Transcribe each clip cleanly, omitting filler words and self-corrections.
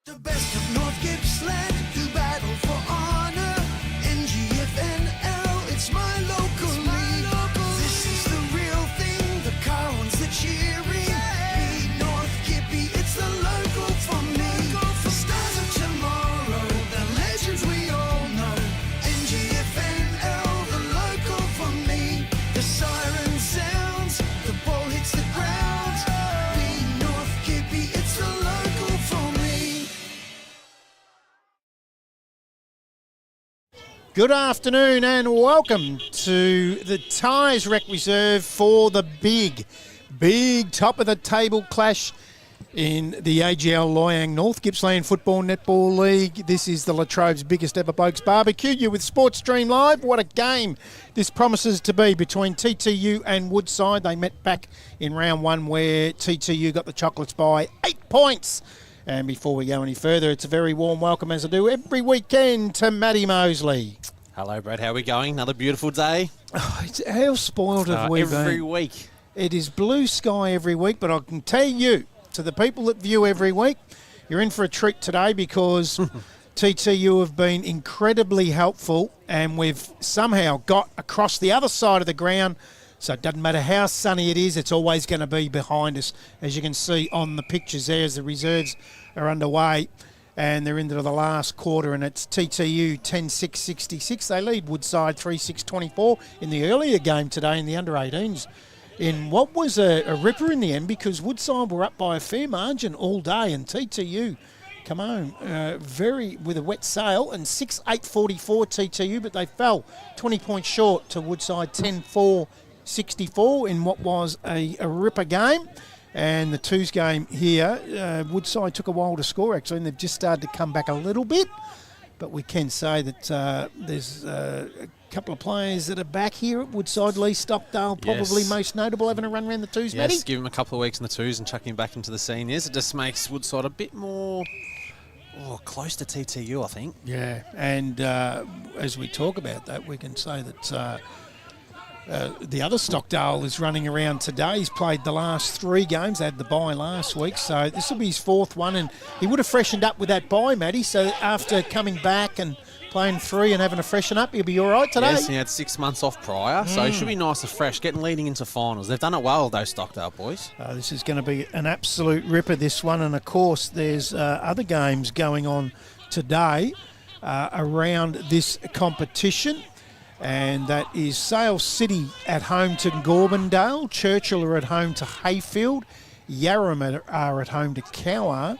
The best of North Gippsland who battle for honour. NGFNL, it's my local league. This is the real thing, the car ones are cheering. Be North Gippy, it's the local for me. The stars of tomorrow, the legends we all know. NGFNL, the local for me. The siren sounds, the ball hits the ground. Be North Gippy, it's the local for me. Good afternoon and welcome to the Tyers Rec Reserve for the big top of the table clash in the AGL Loyang North Gippsland Football Netball League. This is the Latrobe's biggest ever Blokes barbecue. You with Sports Stream Live. What a game this promises to be between TTU and Woodside. They met back in round one where TTU got the chocolates by 8 points. And before we go any further, it's a very warm welcome, as I do every weekend, to Matty Mosley. Hello, Brad. How are we going? Another beautiful day. Oh, how spoiled have we been? Every week. It is blue sky every week, but I can tell you, to the people that view every week, you're in for a treat today because TTU have been incredibly helpful and we've somehow got across the other side of the ground. So it doesn't matter how sunny it is, it's always going to be behind us, as you can see on the pictures there as the reserves are underway. And they're into the last quarter, and it's TTU 10-6-66. They lead Woodside 3-6-24 in the earlier game today in the under-18s. In what was a ripper in the end, because Woodside were up by a fair margin all day, and TTU come home with a wet sail, and 6-8-44 TTU, but they fell 20 points short to Woodside 10-4-64 in what was a ripper game. And the twos game here, Woodside took a while to score actually, and they've just started to come back a little bit. But we can say that there's a couple of players that are back here at Woodside. Lee Stockdale, probably most notable, having a run around the twos, Matty. Yes, give him a couple of weeks in the twos and chuck him back into the seniors. It just makes Woodside a bit more close to TTU, I think. Yeah, and as we talk about that, we can say that the other Stockdale is running around today. He's played the last 3 games. They had the bye last week, so this will be his 4th one. And he would have freshened up with that bye, Matty. So after coming back and playing 3 and having a freshen up, he'll be all right today. Yes, he had 6 months off prior, so he should be nice and fresh, leading into finals. They've done it well, those Stockdale boys. This is going to be an absolute ripper, this one. And, of course, there's other games going on today around this competition. And that is Sale City at home to Gorbandale, Churchill are at home to Hayfield, Yarram are at home to Cower,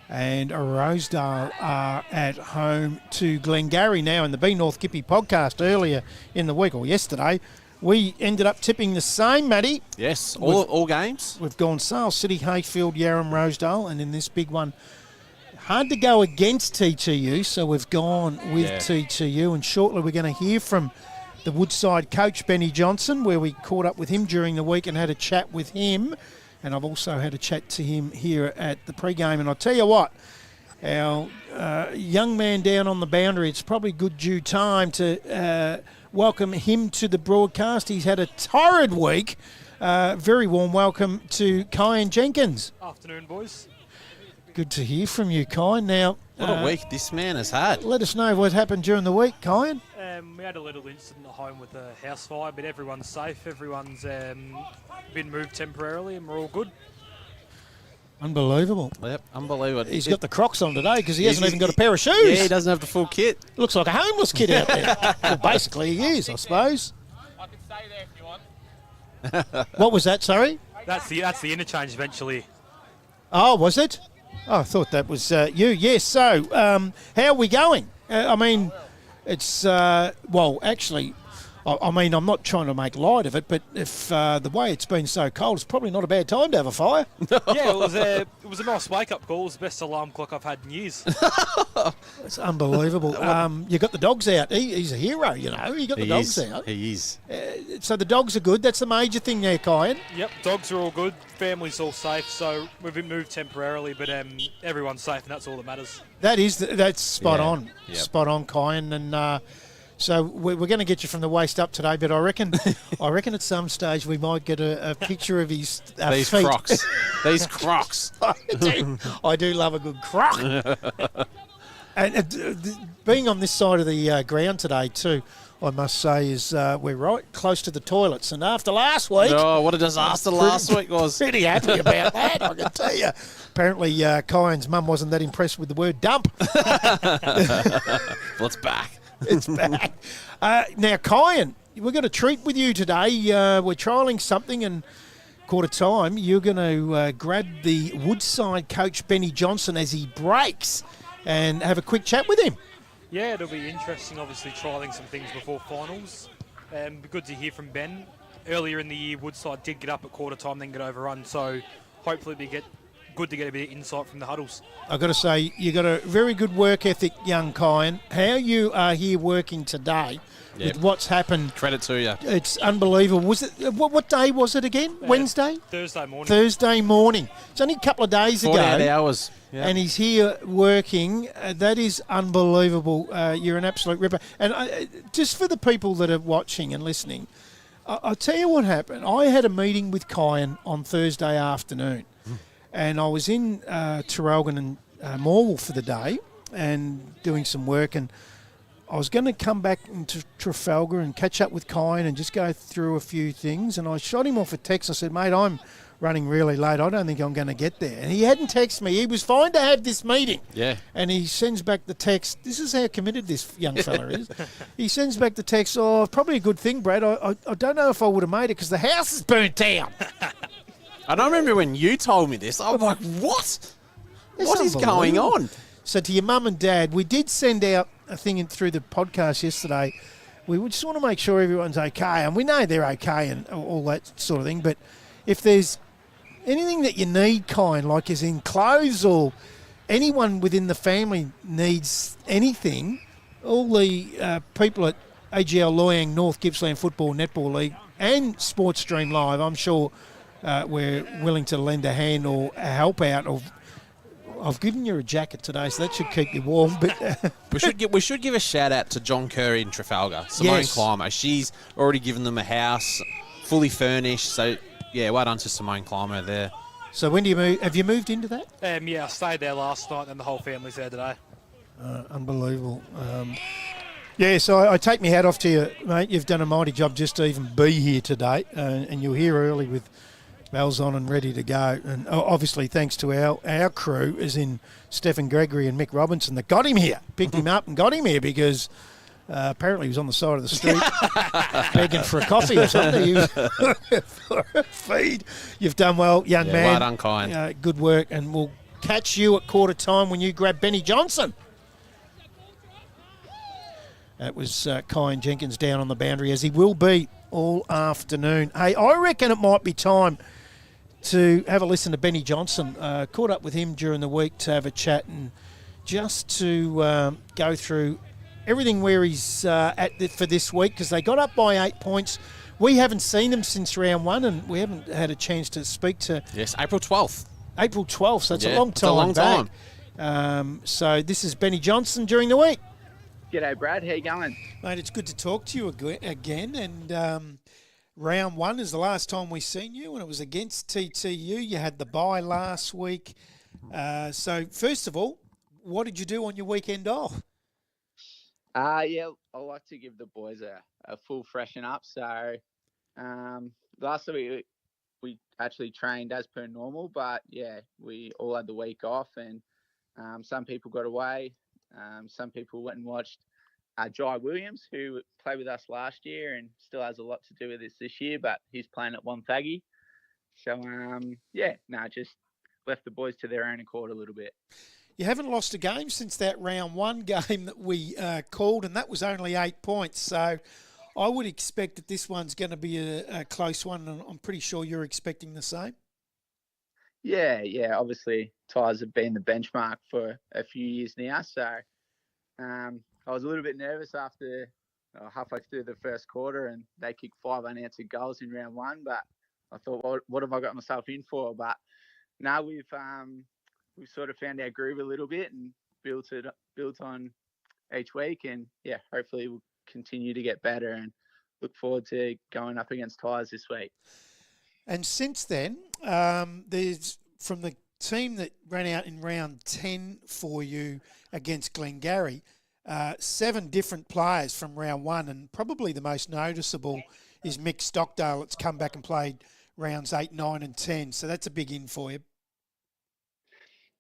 and Rosedale are at home to Glengarry. Now, in the Be North Gippy podcast earlier in the week, or yesterday, we ended up tipping the same, Matty. Yes, all games. We've gone Sale City, Hayfield, Yarram, Rosedale, and in this big one, hard to go against TTU, so we've gone with TTU, and shortly we're going to hear from the Woodside coach, Benny Johnson, where we caught up with him during the week and had a chat with him, and I've also had a chat to him here at the pre-game, and I'll tell you what, our young man down on the boundary, it's probably good due time to welcome him to the broadcast. He's had a torrid week. Very warm welcome to Kyan Jenkins. Afternoon, boys. Good to hear from you, Kyan. Now, what a week this man has had. Let us know what happened during the week, Kyan. We had a little incident at home with a house fire, but everyone's safe. Everyone's been moved temporarily, and we're all good. Unbelievable. Yep, unbelievable. He's got the Crocs on today because he hasn't even got a pair of shoes. Yeah, he doesn't have the full kit. Looks like a homeless kid out there. Well, basically he is, I suppose. I can stay there if you want. What was that, sorry? That's the interchange eventually. Oh, was it? Oh, I thought that was you. Yes, so how are we going? I mean, it's, actually, I'm not trying to make light of it, but if the way it's been so cold, it's probably not a bad time to have a fire. Yeah, it was a nice wake-up call. It was the best alarm clock I've had in years. It's unbelievable. You got the dogs out. He's a hero, you know. You got the dogs out. He is. So the dogs are good. That's the major thing there, Kyan. Yep, dogs are all good. Family's all safe. So we've been moved temporarily, but everyone's safe, and that's all that matters. That's spot on. Yep. Spot on, Kyan. And So we're going to get you from the waist up today, but I reckon at some stage we might get a picture of his These feet. Crocs. These Crocs. I do love a good croc. And being on this side of the ground today too, I must say, is we're right close to the toilets. And after last week... Oh, what a disaster last week was. Pretty happy about that, I can tell you. Apparently, Kyan's mum wasn't that impressed with the word dump. Well, it's back. It's back. Now, Kyan, we've got a treat with you today. We're trialling something, and quarter time, you're going to grab the Woodside coach, Benny Johnson, as he breaks and have a quick chat with him. Yeah, it'll be interesting, obviously, trialling some things before finals. Be good to hear from Ben. Earlier in the year, Woodside did get up at quarter time, then get overrun. So hopefully we get good to get a bit of insight from the huddles. I've got to say, you've got a very good work ethic, young Kyan. How you are here working today with what's happened. Credit to you. It's unbelievable. Was it what day was it again? Wednesday? Thursday morning. Thursday morning. It's only a couple of days ago. 48 hours. Yeah. And he's here working. That is unbelievable. You're an absolute ripper. And just for the people that are watching and listening, I'll tell you what happened. I had a meeting with Kyan on Thursday afternoon. And I was in Traralgon and Morwell for the day and doing some work. And I was going to come back into Trafalgar and catch up with Kyan and just go through a few things. And I shot him off a text. I said, mate, I'm running really late. I don't think I'm going to get there. And he hadn't texted me. He was fine to have this meeting. Yeah. And he sends back the text. This is how committed this young fella is. He sends back the text, oh, probably a good thing, Brad. I don't know if I would have made it because the house is burnt down. And I remember when you told me this, I was like, what? It's What is going on? So to your mum and dad, we did send out a thing through the podcast yesterday. We would just want to make sure everyone's okay, and we know they're okay and all that sort of thing. But if there's anything that you need, kind, like as in clothes or anyone within the family needs anything, all the people at AGL Loyang North Gippsland Football Netball League and Sports Stream Live, I'm sure we're willing to lend a hand or help out. Or I've given you a jacket today, so that should keep you warm. But we should give a shout out to John Curry in Trafalgar, Simone Yes. Clymer. She's already given them a house, fully furnished. So yeah, well done to Simone Clymer there. So when do you move? Have you moved into that? Yeah, I stayed there last night and the whole family's there today. Unbelievable. Yeah, so I take my hat off to you, mate. You've done a mighty job just to even be here today, and you're here early with bells on and ready to go. And obviously thanks to our crew, as in Stephen Gregory and Mick Robinson, that got him here, picked him up and got him here because apparently he was on the side of the street begging for a coffee or something. For a feed. You've done well, young man. Well done, Kyan. Good work, and we'll catch you at quarter time when you grab Benny Johnson. That was Kyan Jenkins down on the boundary, as he will be all afternoon. Hey, I reckon it might be time to have a listen to Benny Johnson. Caught up with him during the week to have a chat and just to go through everything where he's for this week, because they got up by 8 points. We haven't seen them since round one, and we haven't had a chance to speak to... Yes, April 12th. April 12th, so it's a long time it's a long back. time. So this is Benny Johnson during the week. G'day, Brad. How you going? Mate, it's good to talk to you again. And round one is the last time we seen you, and it was against TTU. You had the bye last week. So first of all, what did you do on your weekend off? Yeah, I like to give the boys a full freshen up. So last week we actually trained as per normal, but yeah, we all had the week off, and some people got away. Some people went and watched Jai Williams, who played with us last year and still has a lot to do with this year, but he's playing at Wonthaggi. So, just left the boys to their own accord a little bit. You haven't lost a game since that round one game that we called, and that was only 8 points. So I would expect that this one's going to be a close one, and I'm pretty sure you're expecting the same. Yeah. Obviously, Tyers have been the benchmark for a few years now. So I was a little bit nervous after halfway through the first quarter, and they kicked 5 unanswered goals in round one. But I thought, what have I got myself in for? But now we've sort of found our groove a little bit and built on each week. And yeah, hopefully we'll continue to get better and look forward to going up against Tyers this week. And since then, there's from the team that ran out in round 10 for you against Glengarry, 7 different players from round 1, and probably the most noticeable is Mick Stockdale that's come back and played rounds 8, 9 and 10. So that's a big in for you.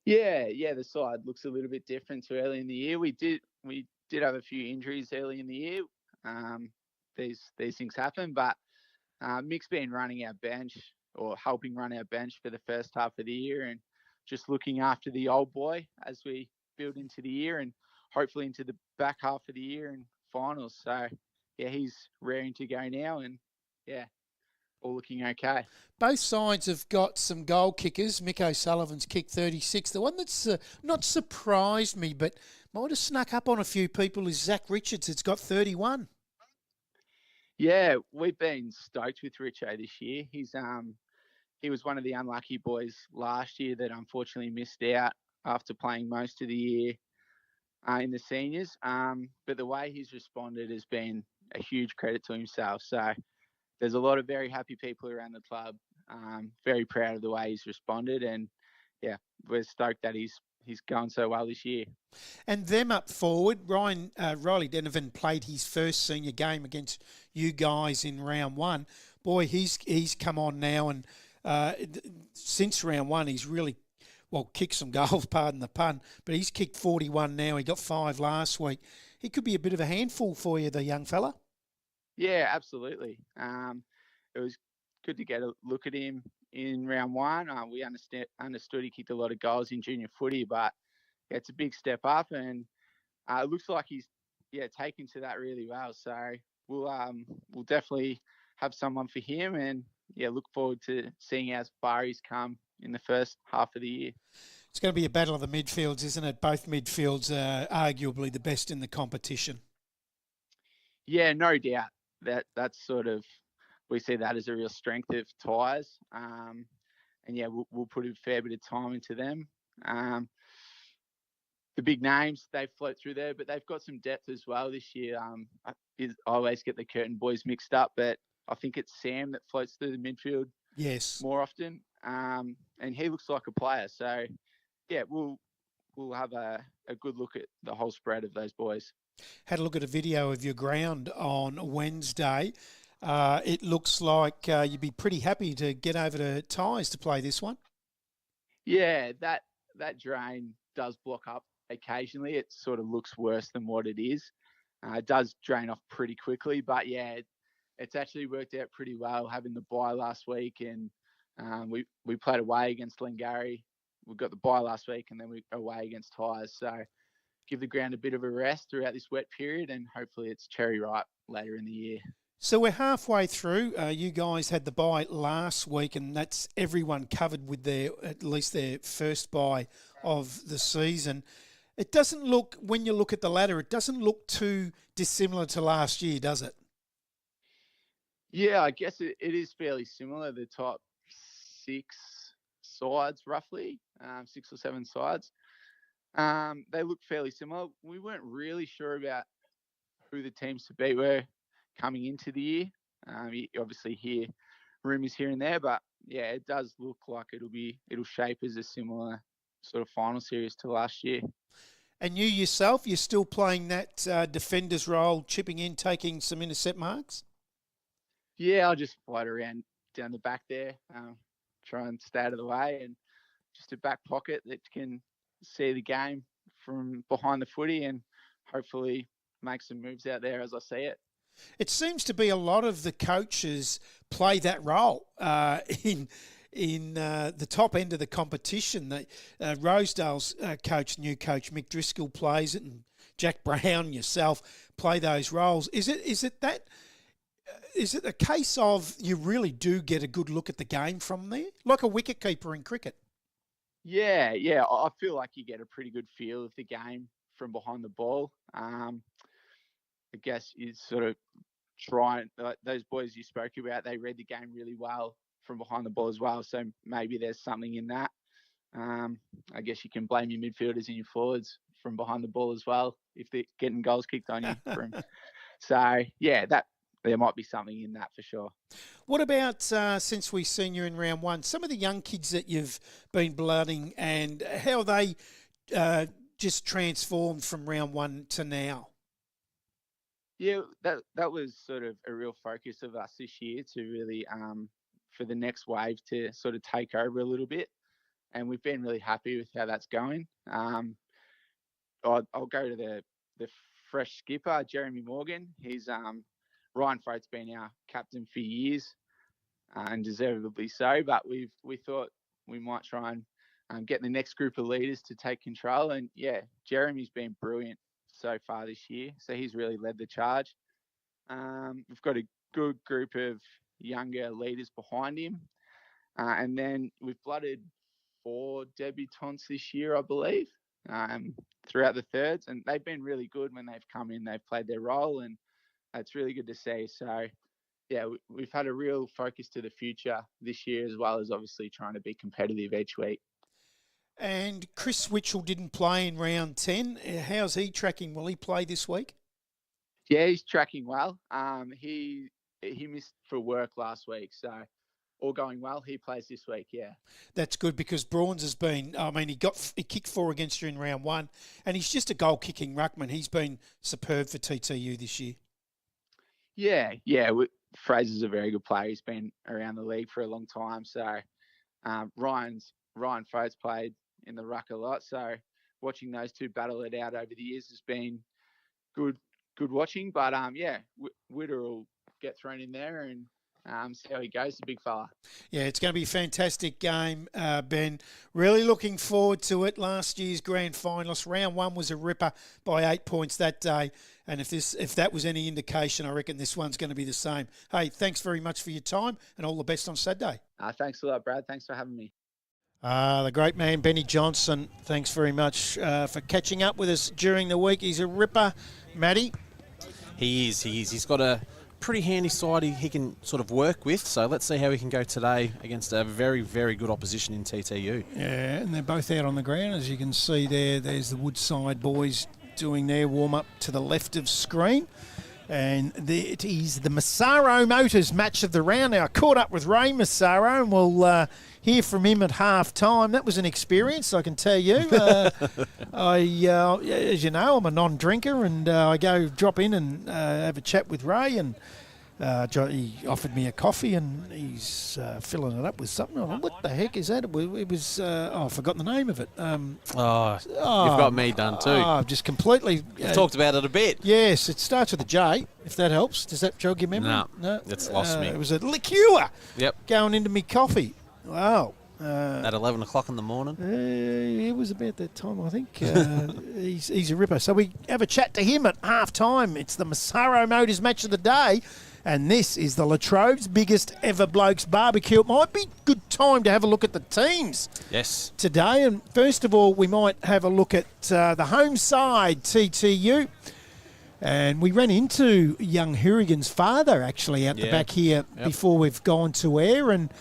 Yeah, the side looks a little bit different to early in the year. We did have a few injuries early in the year. These things happen, but Mick's been running our bench or helping run our bench for the first half of the year and just looking after the old boy as we build into the year and hopefully into the back half of the year and finals. So, yeah, he's raring to go now and, yeah, all looking okay. Both sides have got some goal kickers. Mick O'Sullivan's kicked 36. The one that's not surprised me but might have snuck up on a few people is Zach Richards. It's got 31. Yeah, we've been stoked with Richo this year. He was one of the unlucky boys last year that unfortunately missed out after playing most of the year in the seniors. But the way he's responded has been a huge credit to himself. So there's a lot of very happy people around the club. Very proud of the way he's responded, and yeah, we're stoked that he's going so well this year. And them up forward, Riley Denovan played his first senior game against you guys in round 1. Boy, he's come on now, and since round 1, he's really kicked some goals. Pardon the pun, but he's kicked 41 now. He got 5 last week. He could be a bit of a handful for you, the young fella. Yeah, absolutely. It was good to get a look at him in round 1. We understood he kicked a lot of goals in junior footy, but yeah, it's a big step up, and it looks like he's taken to that really well. So we'll definitely have someone for him, and look forward to seeing how far he's come in the first half of the year. It's going to be a battle of the midfields, isn't it? Both midfields are arguably the best in the competition. Yeah, no doubt. That's sort of, we see that as a real strength of Tyers. And yeah, we'll put a fair bit of time into them. The big names, they float through there, but they've got some depth as well this year. I always get the Curtin boys mixed up, but I think it's Sam that floats through the midfield more often. And he looks like a player. So, yeah, we'll have a good look at the whole spread of those boys. Had a look at a video of your ground on Wednesday. It looks like you'd be pretty happy to get over to Tyers to play this one. Yeah, that drain does block up occasionally. It sort of looks worse than what it is. It does drain off pretty quickly, but yeah, it's actually worked out pretty well having the bye last week, and we played away against Glengarry. We got the bye last week, and then we away against Tyers. So give the ground a bit of a rest throughout this wet period, and hopefully it's cherry ripe later in the year. So we're halfway through. You guys had the bye last week, and that's everyone covered with at least their first bye of the season. It doesn't look, when you look at the ladder, it doesn't look too dissimilar to last year, does it? Yeah, I guess it is fairly similar. The top 6 sides, roughly, 6 or 7 sides. They look fairly similar. We weren't really sure about who the teams to beat were coming into the year. You obviously hear rumours here and there, but yeah, it does look like it'll shape as a similar sort of final series to last year. And you yourself, you're still playing that defender's role, chipping in, taking some intercept marks? Yeah, I'll just float around down the back there, try and stay out of the way, and just a back pocket that can see the game from behind the footy and hopefully make some moves out there as I see it. It seems to be a lot of the coaches play that role in the top end of the competition. Rosedale's new coach Mick Driscoll plays it, and Jack Brown, yourself, play those roles. Is it a case of you really do get a good look at the game from there, like a wicketkeeper in cricket? Yeah, I feel like you get a pretty good feel of the game from behind the ball. I guess you sort of try, those boys you spoke about, they read the game really well from behind the ball as well. So maybe there's something in that. I guess you can blame your midfielders and your forwards from behind the ball as well if they're getting goals kicked on you from So, yeah, that there might be something in that for sure. What about since we've seen you in round one, some of the young kids that you've been blooding and how they just transformed from round one to now? Yeah, that was sort of a real focus of us this year to really for the next wave to sort of take over a little bit, and we've been really happy with how that's going. I'll go to the fresh skipper, Jeremy Morgan. He's Ryan Frote's been our captain for years, and deservedly so. But we thought we might try and get the next group of leaders to take control. And yeah, Jeremy's been brilliant so far this year, so he's really led the charge. We've got a good group of younger leaders behind him, and then we've blooded 4 debutants this year, I believe, throughout the thirds, and they've been really good when they've come in. They've played their role, and it's really good to see. So, yeah, we've had a real focus to the future this year, as well as obviously trying to be competitive each week. And Chris Witchell didn't play in round 10. How's he tracking? Will he play this week? Yeah, he's tracking well. He missed for work last week, so all going well. He plays this week, yeah. That's good because Brawns has been, he kicked 4 against you in round 1, and he's just a goal-kicking ruckman. He's been superb for TTU this year. Yeah. Fraser's a very good player. He's been around the league for a long time. So Ryan Frote's played in the ruck a lot. So watching those two battle it out over the years has been good watching. But Witter will get thrown in there and see how he goes, the big fella. Yeah, it's going to be a fantastic game, Ben. Really looking forward to it. Last year's grand finalist, round 1 was a ripper by 8 points that day. And if that was any indication, I reckon this one's going to be the same. Hey, thanks very much for your time and all the best on Saturday. Thanks a lot, Brad. Thanks for having me. The great man, Benny Johnson, thanks very much for catching up with us during the week. He's a ripper, Matty. He is. He's got a pretty handy side he can sort of work with. So let's see how he can go today against a very, very good opposition in TTU. Yeah, and they're both out on the ground. As you can see there, there's the Woodside boys doing their warm-up to the left of screen. And it is the Massaro Motors match of the round. Now, I caught up with Ray Massaro, and we'll hear from him at half-time. That was an experience, I can tell you. As you know, I'm a non-drinker, and I go drop in and have a chat with Ray, and he offered me a coffee, and he's filling it up with something. I thought, what the heck is that? It was I've forgotten the name of it. You've got me done too. I've just completely... We've talked about it a bit. Yes, it starts with a J, if that helps. Does that jog your memory? No, it's lost me. It was a liqueur. Yep. Going into me coffee. Wow. At 11 o'clock in the morning. It was about that time, I think. He's a ripper. So we have a chat to him at half-time. It's the Massaro Motors match of the day. And this is the Latrobe's biggest ever Blokes barbecue. It might be a good time to have a look at the teams today. And first of all, we might have a look at the home side, TTU. And we ran into young Hurigan's father, actually, out the back here before we've gone to air. And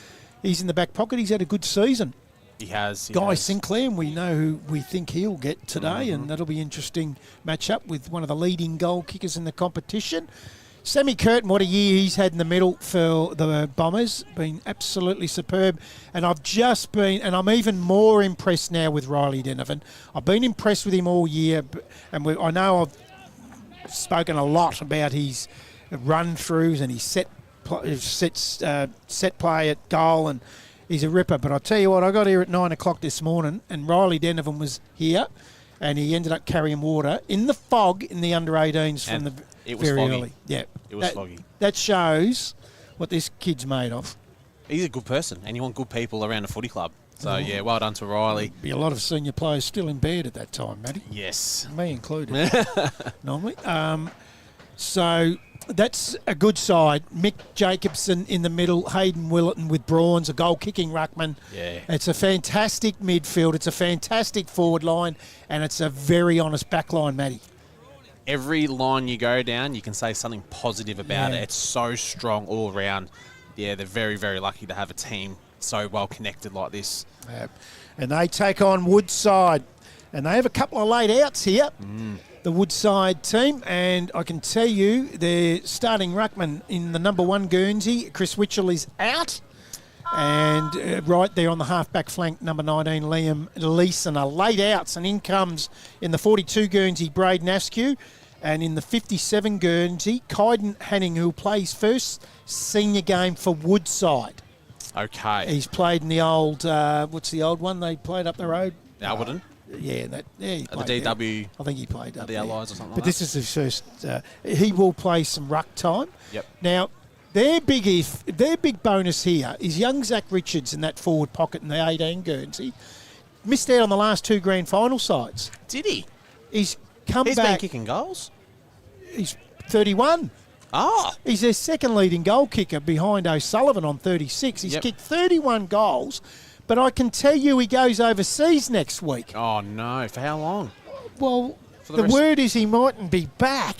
he's in the back pocket. He's had a good season. He has. Guy Sinclair, and we know who we think he'll get today. And that'll be an interesting match-up with one of the leading goal kickers in the competition. Sammy Curtin, what a year he's had in the middle for the Bombers. Been absolutely superb. And I've just been, and I'm even more impressed now with Riley Denovan. I've been impressed with him all year, and I know I've spoken a lot about his run-throughs and his set play at goal, and he's a ripper. But I tell you what, I got here at 9 o'clock this morning, and Riley Denovan was here, and he ended up carrying water in the fog in the under-18s from the very early. Yeah, it was foggy. That shows what this kid's made of. He's a good person, and you want good people around a footy club. So, yeah, well done to Riley. Be a lot of senior players still in bed at that time, Matty. Yes. Me included, normally. So that's a good side. Mick Jacobson in the middle, Hayden Willetton with Brawns, a goal-kicking ruckman. Yeah. It's a fantastic midfield. It's a fantastic forward line, and it's a very honest back line, Matty. Every line you go down, you can say something positive about it. It's so strong all around. Yeah, they're very, very lucky to have a team so well connected like this. And they take on Woodside. And they have a couple of late outs here, the Woodside team, and I can tell you their starting ruckman in the number 1 Guernsey, Chris Witchell, is out. And right there on the half-back flank, number 19, Liam Leeson, are late outs. And in comes, in the 42 Guernsey, Braden Askew. And in the 57 Guernsey, Kyden Hanning, who plays first senior game for Woodside. Okay. He's played in the old, what's the old one they played up the road? Alberton. He At played the DW. there. I think he played up The there. Allies or something But like this is his first. He will play some ruck time. Yep. Now, their big bonus here is young Zach Richards in that forward pocket in the 18 Guernsey. Missed out on the last 2 grand final sides. Did he? He's come He's been back. kicking goals. He's 31. Ah. He's their second leading goal kicker behind O'Sullivan on 36. He's Yep. kicked 31 goals, but I can tell you he goes overseas next week. Oh, no. For how long? Well, For the the rest- word is he mightn't be back.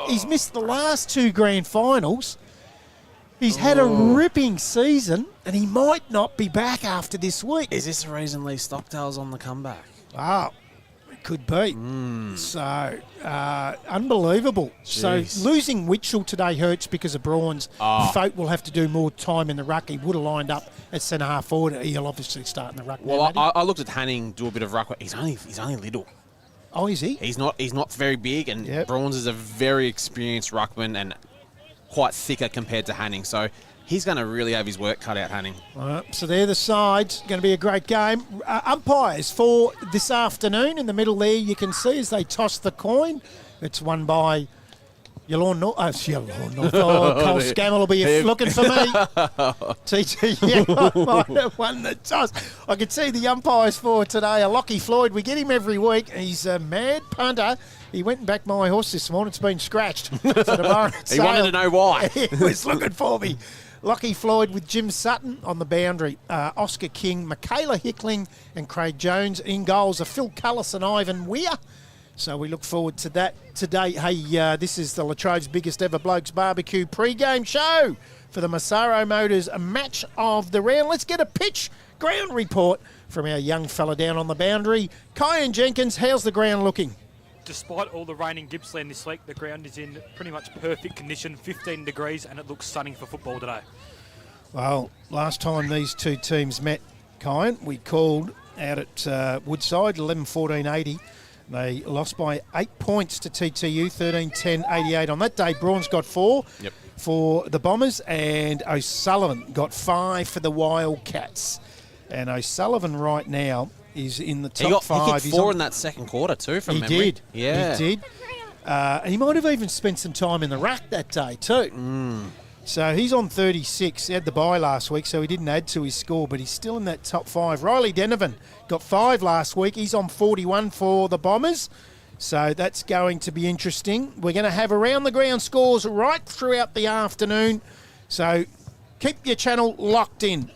He's missed the last 2 grand finals. He's had a ripping season, and he might not be back after this week. Is this the reason Lee Stockdale's on the comeback? Ah, it could be. So, unbelievable. Jeez. So, losing Witchell today hurts because of Braun's. Folk will have to do more time in the ruck. He would have lined up at centre-half forward. He'll obviously start in the ruck. Well, now, won't he? I looked at Hanning do a bit of ruck. He's only little. Oh, is he? He's not very big, and Yep. Brawns is a very experienced ruckman and quite thicker compared to Hanning. So he's going to really have his work cut out, Hanning. All right, so they're the sides. Going to be a great game. Umpires for this afternoon in the middle there, you can see as they toss the coin. It's won by Yalorn North. Yalorn North. Oh, Cole Scammell will be looking for me. TTU might have won the toss. I can see the umpires for today are Lockie Floyd. We get him every week. He's a mad punter. He went and backed my horse this morning. It's been scratched for tomorrow. He wanted to know why. He was looking for me. Lockie Floyd with Jim Sutton on the boundary. Oscar King, Michaela Hickling and Craig Jones. In goals are Phil Cullis and Ivan Weir. So we look forward to that today. Hey, this is the Latrobe's biggest ever Blokes Barbecue pre-game show for the Massaro Motors match of the round. Let's get a pitch ground report from our young fella down on the boundary. Kyan Jenkins, how's the ground looking? Despite all the rain in Gippsland this week, the ground is in pretty much perfect condition, 15 degrees, and it looks stunning for football today. Well, last time these two teams met, Kyan, we called out at Woodside, 11-14-80. They lost by 8 points to TTU, 13-10-88. On that day, Braun's got 4 for the Bombers, and O'Sullivan got 5 for the Wildcats. And O'Sullivan right now is in the top 5. He kicked He's 4 on- in that second quarter too, from He memory. did. Yeah. He did. He might have even spent some time in the ruck that day too. So he's on 36. He had the bye last week, so he didn't add to his score, but he's still in that top 5. Riley Denovan got 5 last week. He's on 41 for the Bombers. So that's going to be interesting. We're going to have around the ground scores right throughout the afternoon. So keep your channel locked in.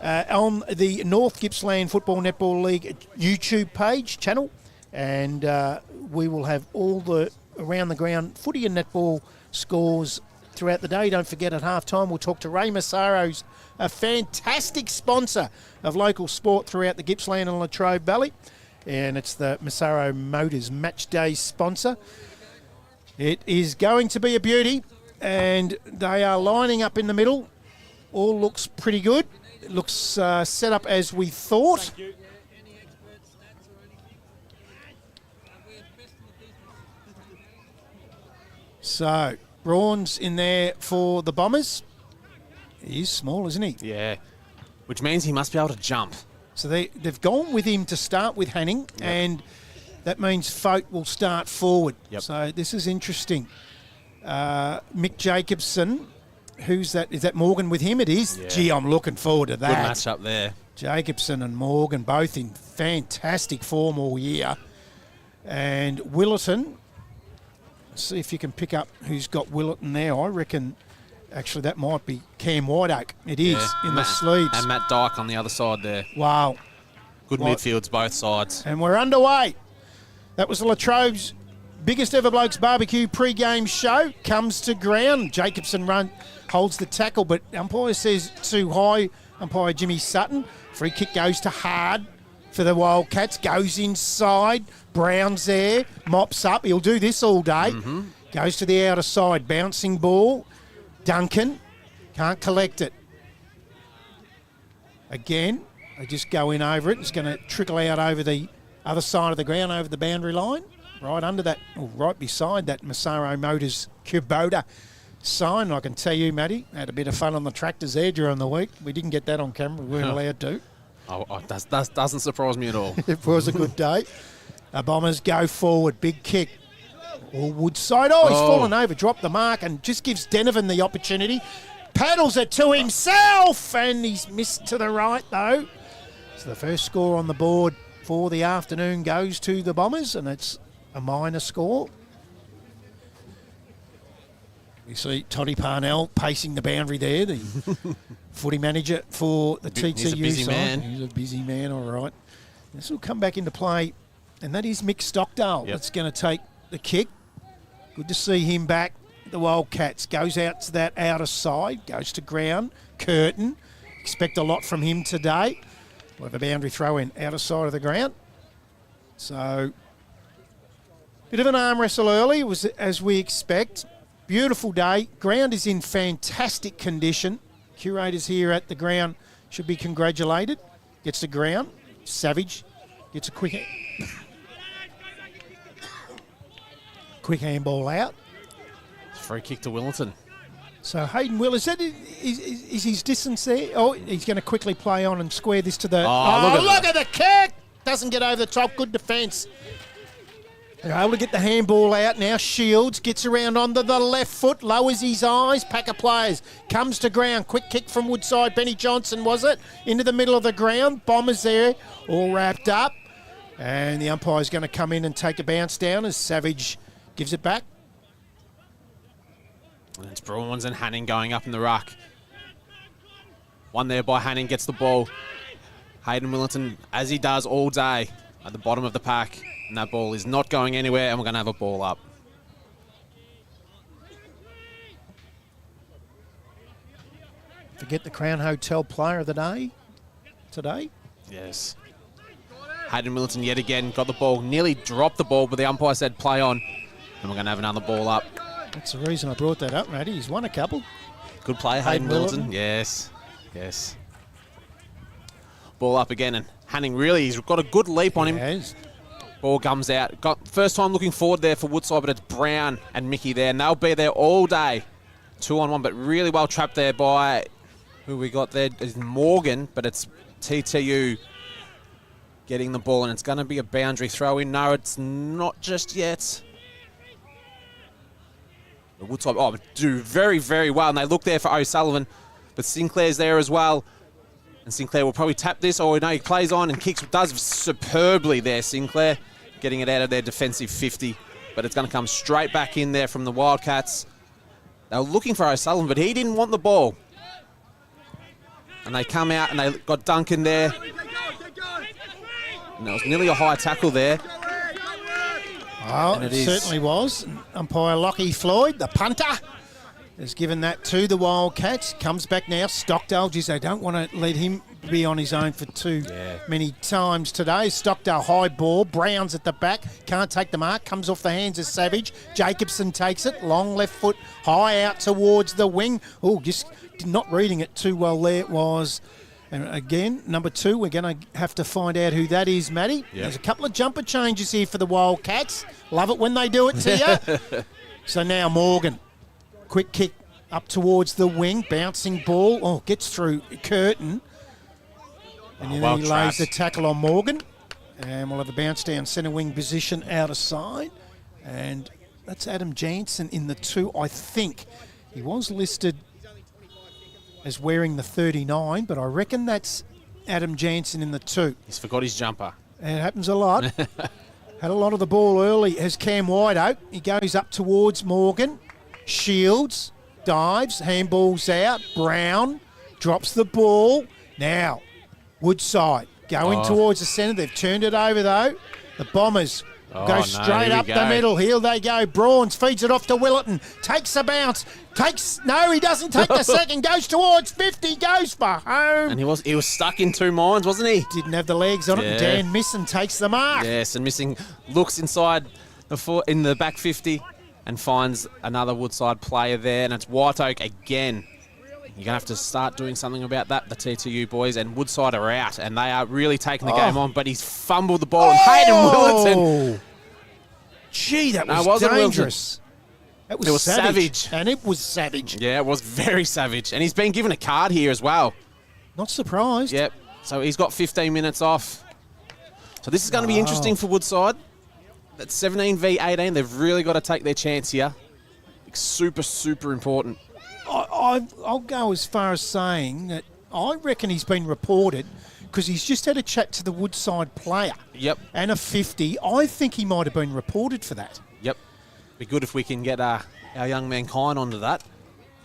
On the North Gippsland Football Netball League YouTube channel, and we will have all the around the ground footy and netball scores throughout the day. Don't forget at halftime we'll talk to Ray Massaro's a fantastic sponsor of local sport throughout the Gippsland and Latrobe Valley, and it's the Massaro Motors Match Day sponsor. It is going to be a beauty, and they are lining up in the middle. All looks pretty good. It looks set up as we thought. So, Braun's in there for the Bombers. He's small, isn't he? Yeah. Which means he must be able to jump. So they've gone with him to start with Hanning, and that means Folk will start forward. Yep. So this is interesting. Mick Jacobson, who's that? Is that Morgan with him? It is. Yeah. Gee, I'm looking forward to Good that. match up there. Jacobson and Morgan both in fantastic form all year. And Willerton, see if you can pick up who's got Willerton there. I reckon actually that might be Cam Whiteoak. It is in the sleeves. And Matt Dyke on the other side there. Wow. Good Right. midfields, both sides. And we're underway. That was the Latrobe's biggest ever Blokes Barbecue pre-game show. Comes to ground. Jacobson holds the tackle, but umpire says too high. Umpire Jimmy Sutton. Free kick goes to Hard. for the Wildcats. Goes inside. Brown's there. Mops up. He'll do this all day. Goes to the outer side. Bouncing ball. Duncan can't collect it. Again, they just go in over it. It's going to trickle out over the other side of the ground, over the boundary line. Right under that, or right beside that Massaro Motors Kubota sign. I can tell you, Matty, had a bit of fun on the tractors there during the week. We didn't get that on camera. We weren't allowed to. That doesn't surprise me at all. It was a good day. The Bombers go forward. Big kick. Or Woodside. Oh, he's fallen over. Dropped the mark and just gives Denovan the opportunity. Paddles it to himself. And he's missed to the right, though. So the first score on the board for the afternoon goes to the Bombers, and it's a minor score. We see Toddy Parnell pacing the boundary there, the footy manager for the TTU He's a busy side. man. He's a busy man, all right. This will come back into play, and that is Mick Stockdale that's going to take the kick. Good to see him back. The Wildcats goes out to that outer side, goes to ground. Curtin, expect a lot from him today. We'll have a boundary throw in, outer side of the ground. So, bit of an arm wrestle early, was as we expect. Beautiful day. Ground is in fantastic condition. Curators here at the ground should be congratulated. Gets the ground. Savage gets a quick handball out. Free kick to Willington. So Hayden Will, is his distance there? Oh, he's going to quickly play on and square this to the... look at the kick! Doesn't get over the top. Good defence. They're able to get the handball out now. Shields gets around onto the left foot, lowers his eyes. Pack of players comes to ground. Quick kick from Woodside. Benny Johnson, was it? Into the middle of the ground. Bombers there, all wrapped up. And the umpire's going to come in and take a bounce down as Savage gives it back. And it's Bruins and Hanning going up in the ruck. One there by Hanning, gets the ball. Hayden Willington, as he does all day, at the bottom of the pack. And that ball is not going anywhere, and we're going to have a ball up. Forget the Crown Hotel player of the day today. Yes. Hayden Willington yet again got the ball, nearly dropped the ball, but the umpire said play on. And we're going to have another ball up. That's the reason I brought that up, Matty. He's won a couple. Good play, Hayden Willington. Yes, yes. Ball up again, and Hanning really, he's got a good leap on him. Yes. Ball comes out. Got first time looking forward there for Woodside, but it's Brown and Mickey there, and they'll be there all day. 2-on-1, but really well trapped there by who we got there is Morgan, but it's TTU getting the ball, and it's going to be a boundary throw in. No, it's not just yet. The Woodside do very, very well, and they look there for O'Sullivan, but Sinclair's there as well. And Sinclair will probably tap this. Oh, no, he plays on and kicks. Does superbly there, Sinclair. Getting it out of their defensive 50. But it's going to come straight back in there from the Wildcats. They were looking for O'Sullivan, but he didn't want the ball. And they come out and they got Duncan there. And there was nearly a high tackle there. Well, it certainly was. Umpire Lockie Floyd, the punter, has given that to the Wildcats. Comes back now. Stockdale, geez, they don't want to let him be on his own for too many times today. Stockdale, high ball. Brown's at the back. Can't take the mark. Comes off the hands of Savage. Jacobson takes it. Long left foot. High out towards the wing. Oh, just not reading it too well there. It was... And again, number 2, we're going to have to find out who that is, Matty. Yep. There's a couple of jumper changes here for the Wildcats. Love it when they do it to you. So now Morgan. Quick kick up towards the wing. Bouncing ball. Oh, gets through Curtin. And then he lays the tackle on Morgan. And we'll have a bounce down centre wing position out of side. And that's Adam Jansen in the 2, I think. He was listed as wearing the 39, but I reckon that's Adam Jansen in the 2. He's forgot his jumper. And it happens a lot. Had a lot of the ball early as Cam Whiteoak. He goes up towards Morgan. Shields, dives, handballs out. Brown drops the ball. Now, Woodside going towards the centre. They've turned it over, though. The Bombers Oh, Go no, straight here we up go. the middle. Here they go. Brawns feeds it off to Willerton. Takes a bounce. No, he doesn't take the second. Goes towards 50. Goes for home. And he was stuck in two minds, wasn't he? Didn't have the legs on it. Yeah. And Dan Misson takes the mark. Yes, and Missing looks inside in the back 50 and finds another Woodside player there, and it's White Oak again. You're going to have to start doing something about that, the TTU boys, and Woodside are out, and they are really taking the game on, but he's fumbled the ball, and Hayden Willerton. Gee, that No, was it wasn't dangerous. That was It was savage. And it was savage. Yeah, it was very savage, and he's been given a card here as well. Not surprised. Yep, so he's got 15 minutes off. So this is going to be interesting for Woodside. That's 17 v 18. They've really got to take their chance here. Super, super important. I'll go as far as saying that I reckon he's been reported because he's just had a chat to the Woodside player. Yep. And a 50. I think he might have been reported for that. Yep. Be good if we can get our young man Kine onto that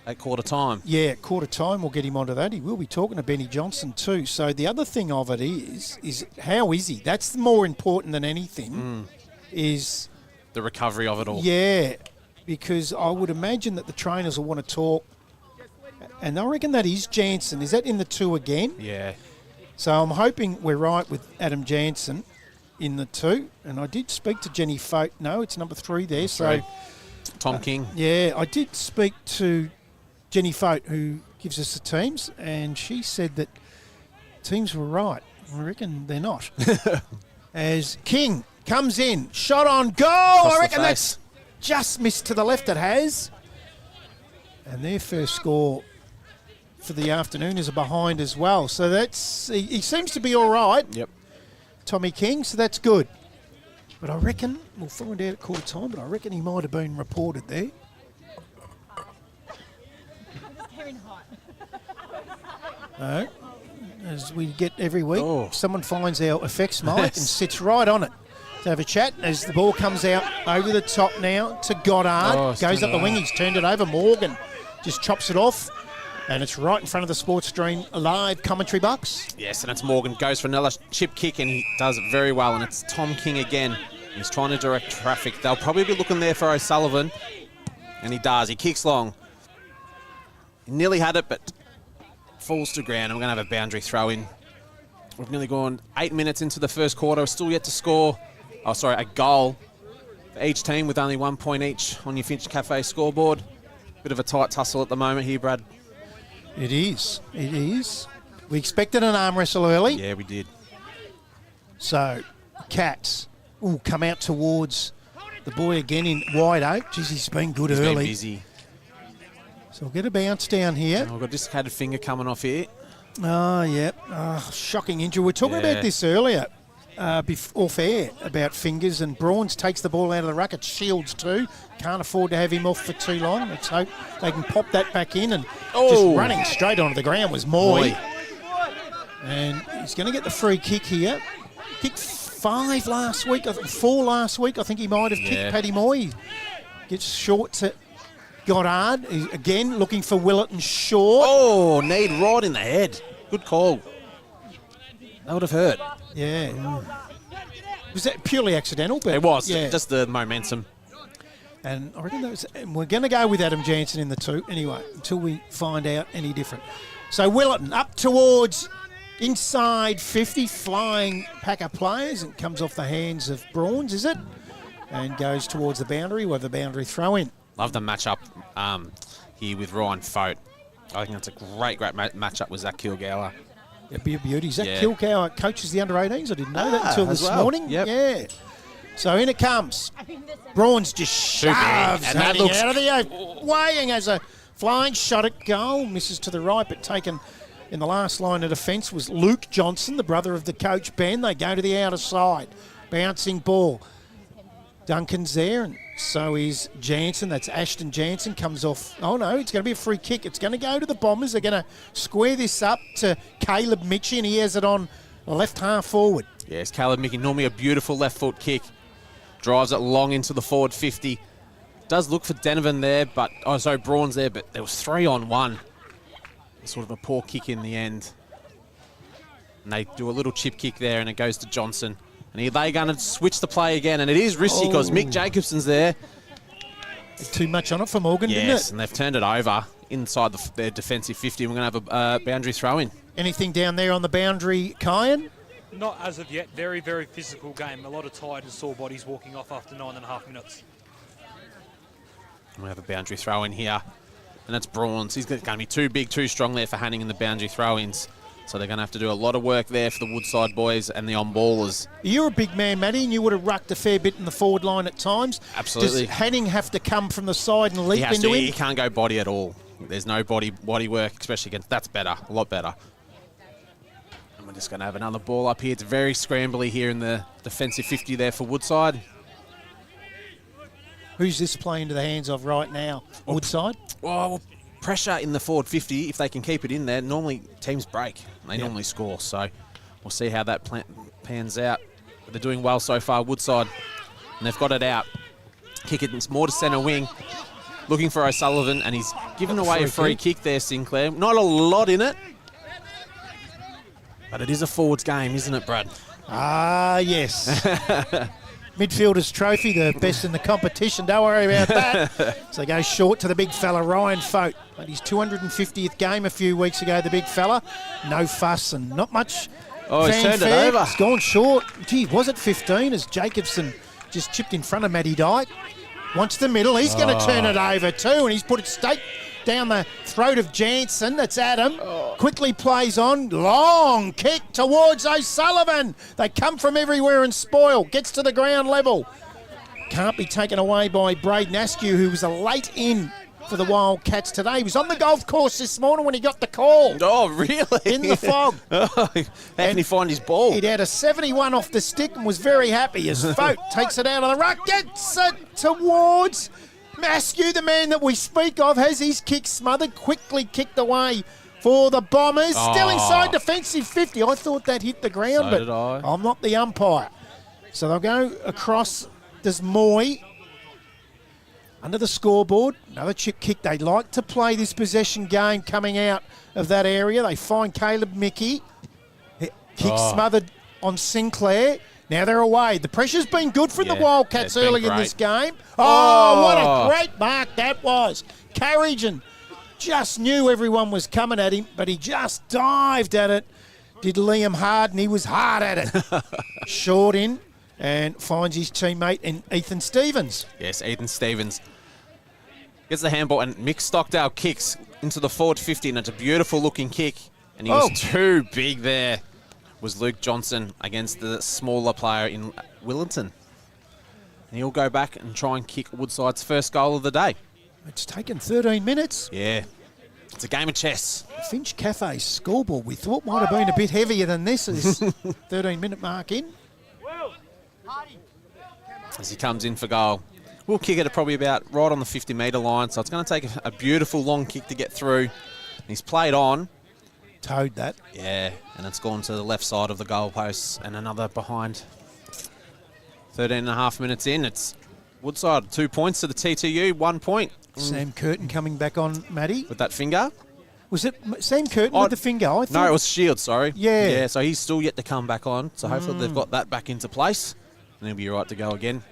at quarter time. Yeah, at quarter time we'll get him onto that. He will be talking to Benny Johnson too. So the other thing of it is how is he? That's more important than anything. Is The recovery of it all. yeah, because I would imagine that the trainers will want to talk. And I reckon that is Jansen. Is that in the 2 again? Yeah. So I'm hoping we're right with Adam Jansen in the 2. And I did speak to Jenny Fote. No, it's number 3 there. So, Tom King. yeah, I did speak to Jenny Fote, who gives us the teams, and she said that teams were right. I reckon they're not. As King comes in, shot on goal. I the reckon face. that's just missed to the left, it has. And their first score for the afternoon is a behind as well. So that's he seems to be all right, Yep. Tommy King, so that's good. But I reckon, we'll find out at quarter time, but I reckon he might have been reported there. No. As we get every week, someone finds our effects mic and sits right on it to have a chat as the ball comes out over the top now to Goddard. Goes up the wing, he's turned it over. Morgan just chops it off. And it's right in front of the Sports Stream live commentary box. Yes, and it's Morgan. Goes for another chip kick, and he does it very well. And it's Tom King again. He's trying to direct traffic. They'll probably be looking there for O'Sullivan. And he does. He kicks long. He nearly had it, but falls to ground. And we're going to have a boundary throw in. We've nearly gone 8 minutes into the first quarter. We're still yet to score, a goal for each team with only 1 point each on your Finch Cafe scoreboard. Bit of a tight tussle at the moment here, Brad. It is. It is. We expected an arm wrestle early. Yeah, we did. So, Cats will come out towards the boy again in Wide Oak. Jeez, he's been good He's early. been busy. So we'll get a bounce down here. I've got a dislocated finger coming off here. Oh, yeah. Oh, shocking injury. We were talking Yeah. about this earlier, off air, about fingers, and Brawns takes the ball out of the ruck. It's Shields too. Can't afford to have him off for too long. Let's hope they can pop that back in. And just running straight onto the ground was Moy. And he's going to get the free kick here. Kicked 5 last week, 4 last week. I think he might have kicked Paddy Moy. Gets short to Goddard. He's again looking for Willerton short. Oh, need right in the head. Good call. That would have hurt. Yeah. Was that purely accidental? But It was. Yeah. Just the momentum. And I reckon and we're going to go with Adam Jansen in the 2 anyway, until we find out any different. So Willerton up towards inside 50, flying pack of players, and comes off the hands of Brawns, is it? And goes towards the boundary with the boundary throw in. Love the matchup here with Ryan Fote. I think that's a great matchup with Zach Kilgour. It'd be a beauty. Zach Yeah. Kilgour coaches the under-18s. I didn't know that until as this well. morning. Yep. Yeah. So in it comes. Brawns just shoves And that looks out of the weighing as a flying shot at goal. Misses to the right, but taken in the last line of defence was Luke Johnson, the brother of the coach Ben. They go to the outer side. Bouncing ball. Duncan's there, and so is Jansen. That's Ashton Jansen. Comes off. Oh, no, it's going to be a free kick. It's going to go to the Bombers. They're going to square this up to Caleb Mitchie, and he has it on the left half forward. Yes, Caleb Mickey, normally a beautiful left foot kick. Drives it long into the forward 50. Does look for Denovan there, but Brawns there, but there was 3-on-1. Sort of a poor kick in the end. And they do a little chip kick there, and it goes to Johnson. And they're going to switch the play again, and it is risky because Mick Jacobson's there. Too much on it for Morgan, didn't Yes, it? and they've turned it over inside their defensive 50. We're going to have a boundary throw-in. Anything down there on the boundary, Kyan? Not as of yet. Very, very physical game. A lot of tired and sore bodies walking off after 9.5 minutes. We have a boundary throw-in here, and that's Brawns. He's going to be too big, too strong there for Hanning in the boundary throw-ins. So they're going to have to do a lot of work there for the Woodside boys and the on-ballers. You're a big man, Matty, and you would have rucked a fair bit in the forward line at times. Absolutely. Does Hanning have to come from the side and leap into him? He can't go body at all. There's no body work, especially against. That's better, a lot better. And we're just going to have another ball up here. It's very scrambly here in the defensive 50 there for Woodside. Who's this playing into the hands of right now? Woodside? Well, pressure in the forward 50, if they can keep it in there, normally teams break. They normally score. So we'll see how that pans out. But they're doing well so far, Woodside. And they've got it out. Kick it more to centre wing. Looking for O'Sullivan, and he's given away a free kick there, Sinclair. Not a lot in it. But it is a forwards game, isn't it, Brad? Ah, yes. Midfielder's trophy, the best in the competition. Don't worry about that. So they go short to the big fella, Ryan Fote. But his 250th game a few weeks ago, the big fella. No fuss and not much Oh, he's turned it fanfare. over. He's gone short. Gee, was it 15 as Jacobson just chipped in front of Matty Dyke? Wants the middle. He's going to turn it over too, and he's put it straight down the throat of Jansen. That's Adam. Quickly plays on. Long kick towards O'Sullivan. They come from everywhere and spoil. Gets to the ground level. Can't be taken away by Braden Askew, who was a late in for the Wildcats today. He was on the golf course this morning when he got the call. Oh, really? In the fog. How can he find his ball? He'd had a 71 off the stick and was very happy as Fote takes it out of the ruck, gets it towards Askew, the man that we speak of, has his kick smothered, quickly kicked away for the Bombers. Still inside defensive 50. I thought that hit the ground, So but did I. I'm not the umpire. So they'll go across. There's Moy under the scoreboard. Another chip kick. They like to play this possession game coming out of that area. They find Caleb Mickey. Kick smothered on Sinclair. Now they're away. The pressure's been good for the Wildcats early in this game. Oh, what a great mark that was. Carrigan just knew everyone was coming at him, but he just dived at it. Did Liam Harden. He was hard at it. Short in and finds his teammate in Ethan Stevens. Yes, Ethan Stevens gets the handball, and Mick Stockdale kicks into the forward 50, and it's a beautiful looking kick. And he was too big there. Was Luke Johnson against the smaller player in Willington. And he'll go back and try and kick Woodside's first goal of the day. It's taken 13 minutes. Yeah, it's a game of chess. Finch Cafe's scoreboard we thought might have been a bit heavier than this 13-minute mark in. As he comes in for goal. We'll kick it at probably about right on the 50-metre line, so it's going to take a beautiful long kick to get through. And he's played on. Towed that. Yeah, and it's gone to the left side of the goalposts, and another behind. 13 and a half minutes in. It's Woodside, 2 points to the TTU, 1 point. Sam Curtin coming back on, Matty. With that finger. Was it Sam Curtin with the finger? I thought. No, it was Shields, sorry. Yeah. Yeah, so he's still yet to come back on. So hopefully they've got that back into place, and he'll be all right to go again.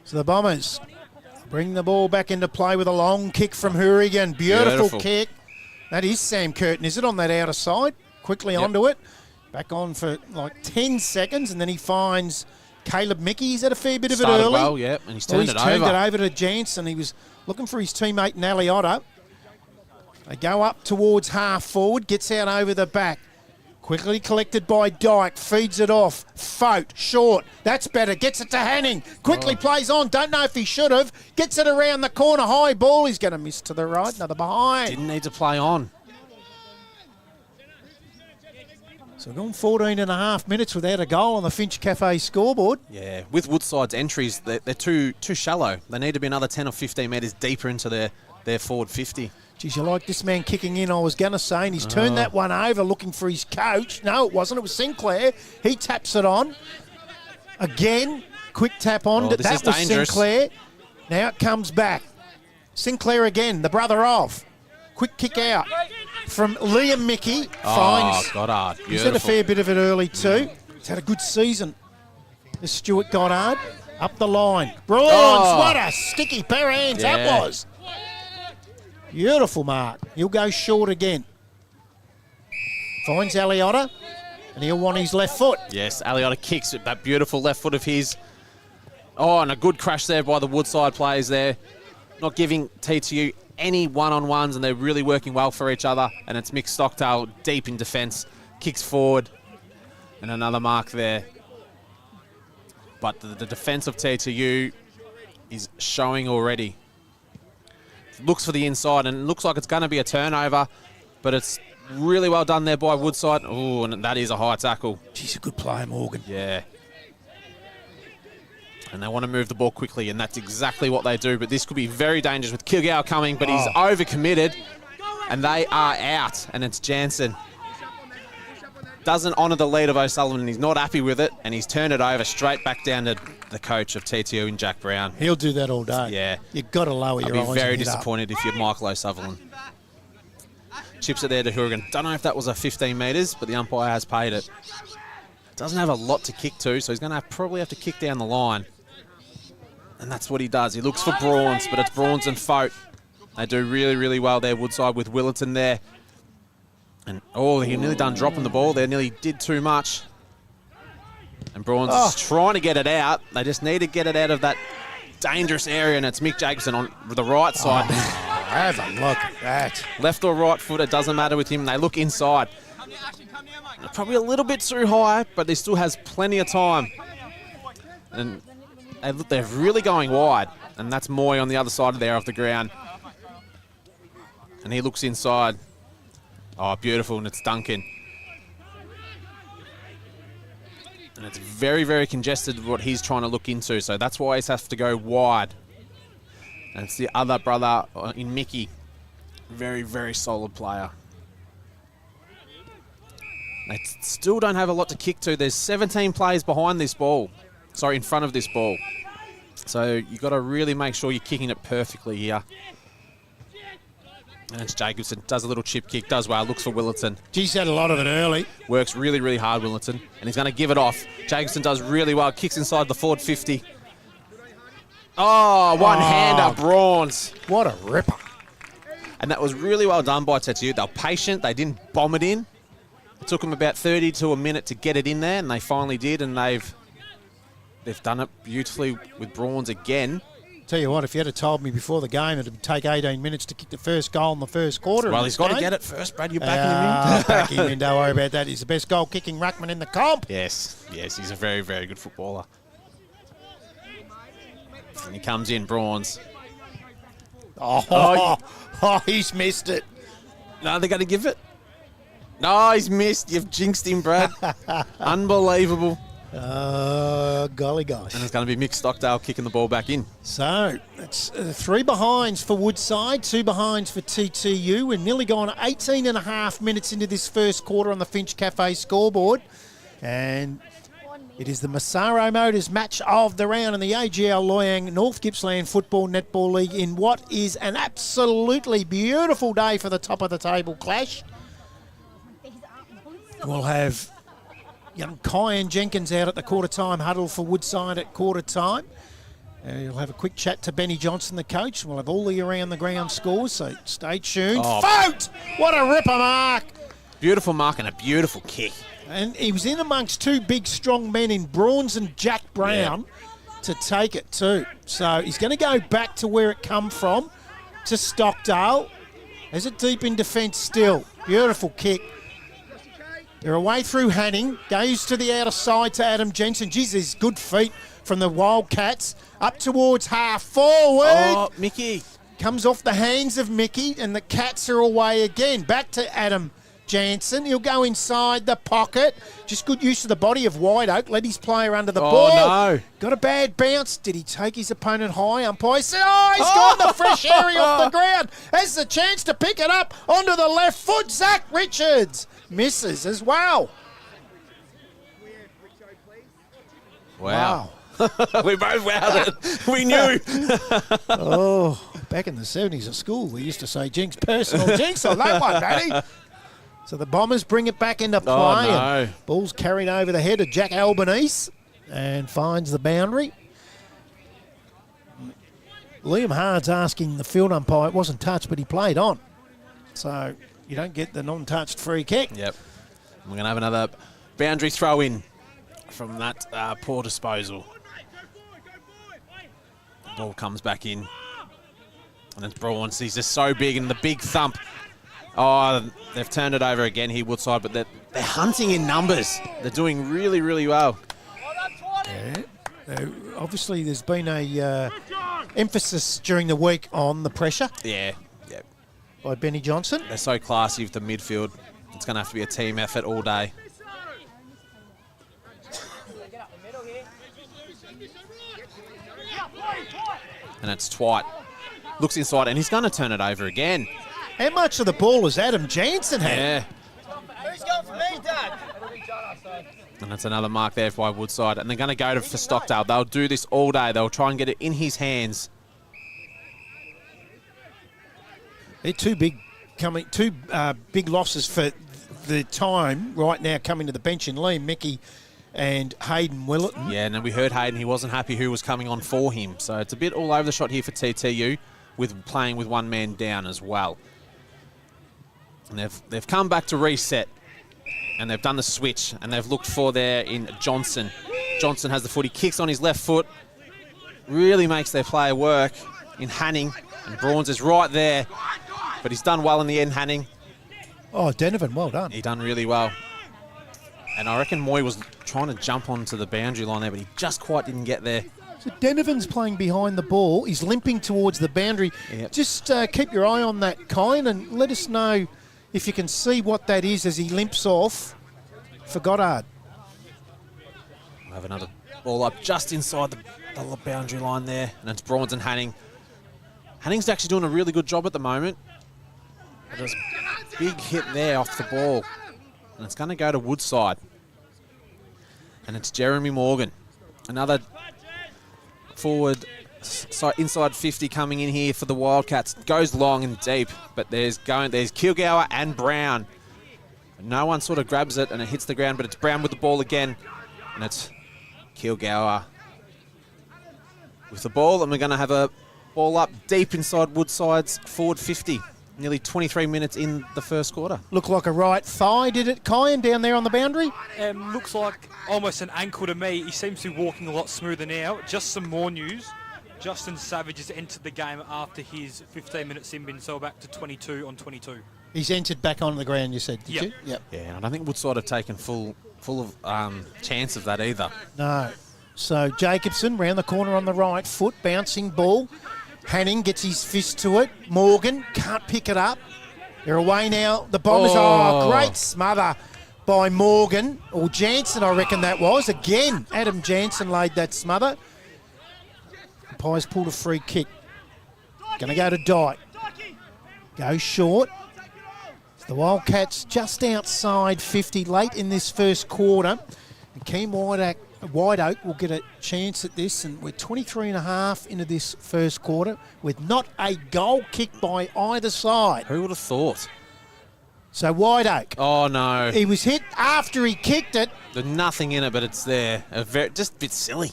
So the Bombers bring the ball back into play with a long kick from Hourigan. Beautiful kick. That is Sam Curtin, is it, on that outer side? Quickly onto it. Back on for like 10 seconds, and then he finds Caleb Mickey. He's had a fair bit of Started it early. well, yeah, and he's turned it over. Turned it over to Jansen. He was looking for his teammate Naliotta. They go up towards half forward, gets out over the back. Quickly collected by Dyke, feeds it off. Fote, short. That's better. Gets it to Hanning. Quickly plays on. Don't know if he should have. Gets it around the corner. High ball. He's going to miss to the right. Another behind. Didn't need to play on. So we've gone 14 and a half minutes without a goal on the Finch Cafe scoreboard. Yeah, with Woodside's entries, they're too shallow. They need to be another 10 or 15 metres deeper into their forward 50. Geez, you like this man kicking in, I was going to say, and he's turned that one over looking for his coach. No, it wasn't. It was Sinclair. He taps it on. Again, quick tap on. This that is was dangerous. Sinclair. Now it comes back. Sinclair again, the brother of. Quick kick out from Liam Mickey. Finds. Goddard. He's had a fair bit of it early too. He's had a good season. This Stuart Goddard up the line. Bronze, what a sticky pair of hands that was. Beautiful mark. He'll go short again. Finds Aliotta, and he'll want his left foot. Yes, Aliotta kicks it, that beautiful left foot of his. Oh, and a good crash there by the Woodside players there. Not giving TTU any one-on-ones, and they're really working well for each other. And it's Mick Stockdale deep in defence, kicks forward, and another mark there. But the defence of TTU is showing already. Looks for the inside, and it looks like it's going to be a turnover, but it's really well done there by Woodside. Oh, and that is a high tackle. She's a good player, Morgan. Yeah. And they want to move the ball quickly, and that's exactly what they do. But this could be very dangerous with Kilgour coming, but he's overcommitted, and they are out, and it's Jansen. Doesn't honour the lead of O'Sullivan, and he's not happy with it, and he's turned it over straight back down to the coach of TTU in Jack Brown. He'll do that all day. Yeah. You've got to lower your eyes. I'll be very and hit up. disappointed if you're Michael O'Sullivan. Chips it there to Hourigan. Don't know if that was a 15 metres, but the umpire has paid it. Doesn't have a lot to kick to, so he's going to probably have to kick down the line. And that's what he does. He looks for Brawns, but it's Brawns and Fote. They do really, really well there, Woodside, with Willerton there. And, he nearly done dropping the ball there. Nearly did too much. And Brawns is trying to get it out. They just need to get it out of that dangerous area, and it's Mick Jacobson on the right side. Have a look at that. Left or right foot, it doesn't matter with him. They look inside. Probably a little bit too high, but he still has plenty of time. And they're really going wide, and that's Moy on the other side of there off the ground. And he looks inside. Oh, beautiful, and it's Duncan. And it's very, very congested what he's trying to look into, so that's why he has to go wide. And it's the other brother in Mickey. Very, very solid player. They still don't have a lot to kick to. There's 17 players behind this ball. Sorry, in front of this ball. So you've got to really make sure you're kicking it perfectly here. And it's Jacobson. Does a little chip kick. Does well. Looks for Willerton. He's had a lot of it early. Works really, really hard, Willerton. And he's going to give it off. Jacobson does really well. Kicks inside the forward 50. Oh, one-hander, Brawns. What a ripper. And that was really well done by TTU. They were patient. They didn't bomb it in. It took them about 30 to a minute to get it in there, and they finally did, and they've done it beautifully with Brawns again. Tell you what, if you had told me before the game it would take 18 minutes to kick the first goal in the first quarter. Well, he's got to get it first, Brad. You're backing him in. Backing him in. Don't worry about that. He's the best goal-kicking ruckman in the comp. Yes, he's a very, very good footballer. And he comes in, Brawns. He's missed it. No, they're going to give it. No, he's missed. You've jinxed him, Brad. Unbelievable. Golly gosh. And it's going to be Mick Stockdale kicking the ball back in. So, it's 3 behinds for Woodside, 2 behinds for TTU. We're nearly gone 18 and a half minutes into this first quarter on the Finch Cafe scoreboard. And it is the Massaro Motors match of the round in the AGL Loyang North Gippsland Football Netball League in what is an absolutely beautiful day for the top of the table clash. We'll have young Kyan Jenkins out at the quarter-time huddle for Woodside at quarter-time. You'll have a quick chat to Benny Johnson, the coach. We'll have all the around-the-ground scores, so stay tuned. Fote! What a ripper mark! Beautiful mark and a beautiful kick. And he was in amongst 2 big, strong men in Brawns and Jack Brown to take it too. So he's going to go back to where it come from, to Stockdale. There's it deep in defence still. Beautiful kick. They're away through Hanning. Goes to the outer side to Adam Jensen. Geez, there's good feet from the Wildcats. Up towards half forward. Oh, Mickey. Comes off the hands of Mickey, and the Cats are away again. Back to Adam Jansen. He'll go inside the pocket. Just good use of the body of White Oak. Let his player under the ball. No. Got a bad bounce. Did he take his opponent high? Umpire said, he's gone the fresh area off the ground. Has the chance to pick it up onto the left foot. Zach Richards misses as well. Wow. We both wowed it. We knew. Back in the 70s at school, we used to say jinx, personal jinx on that one, Daddy. So the Bombers bring it back into play. Oh, no. And ball's carried over the head of Jack Albanese and finds the boundary. Liam Hard's asking the field umpire, it wasn't touched, but he played on. So you don't get the non-touched free kick. Yep. We're going to have another boundary throw in from that poor disposal. The ball comes back in. And it's Brawns. He's just so big, and the big thump. Oh, they've turned it over again here, Woodside, but they're hunting in numbers. They're doing really, really well. Yeah. Obviously, there's been a emphasis during the week on the pressure Yeah. by Benny Johnson. They're so classy with the midfield. It's going to have to be a team effort all day. And it's Twite. Looks inside, and he's going to turn it over again. How much of the ball has Adam Jansen had? Yeah. Who's going for me, Dad? And that's another mark there by Woodside. And they're going to go for Stockdale. They'll do this all day. They'll try and get it in his hands. They're two big losses for the time right now coming to the bench in Liam Mickey and Hayden Willetton. Yeah, and then we heard Hayden. He wasn't happy who was coming on for him. So it's a bit all over the shot here for TTU with playing with one man down as well. And they've come back to reset. And they've done the switch, and they've looked for there in Johnson. Johnson has the foot. He kicks on his left foot. Really makes their player work in Hanning. And Brawns is right there. But he's done well in the end, Hanning. Oh, Donovan, well done. He done really well. And I reckon Moy was trying to jump onto the boundary line there, but he just quite didn't get there. So Donovan's playing behind the ball. He's limping towards the boundary. Yep. Just keep your eye on that, Kine, and let us know if you can see what that is as he limps off for Goddard. We'll have another ball up just inside the boundary line there. And it's Brawns and Hanning. Hanning's actually doing a really good job at the moment. But there's a big hit there off the ball. And it's going to go to Woodside. And it's Jeremy Morgan. Another forward inside 50 coming in here for the Wildcats. Goes long and deep, but there's Kilgour and Brown. No one sort of grabs it, and it hits the ground, but it's Brown with the ball again, and it's Kilgour with the ball, and we're going to have a ball up deep inside Woodside's forward 50. Nearly 23 minutes in the first quarter. Looked like a right thigh, did it, Kine, down there on the boundary? Looks like almost an ankle to me. He seems to be walking a lot smoother now. Just some more news. Justin Savage has entered the game after his 15-minute sin bin, so back to 22 on 22. He's entered back onto the ground, you said, did Yep. you? Yep. Yeah, and I don't think Woodside have taken full of chance of that either. No. So Jacobson round the corner on the right foot, bouncing ball. Hanning gets his fist to it. Morgan can't pick it up. They're away now. The Bombers. Oh, great smother by Morgan. Or Jansen, I reckon that was. Again, Adam Jansen laid that smother. The Pies pulled a free kick. Going to go to Dyke. Go short. The Wildcats just outside 50 late in this first quarter. And Keem White Oak will get a chance at this, and we're 23 and a half into this first quarter with not a goal kicked by either side. Who would have thought? So White Oak. Oh, no. He was hit after he kicked it. There's nothing in it, but it's there. Just a bit silly.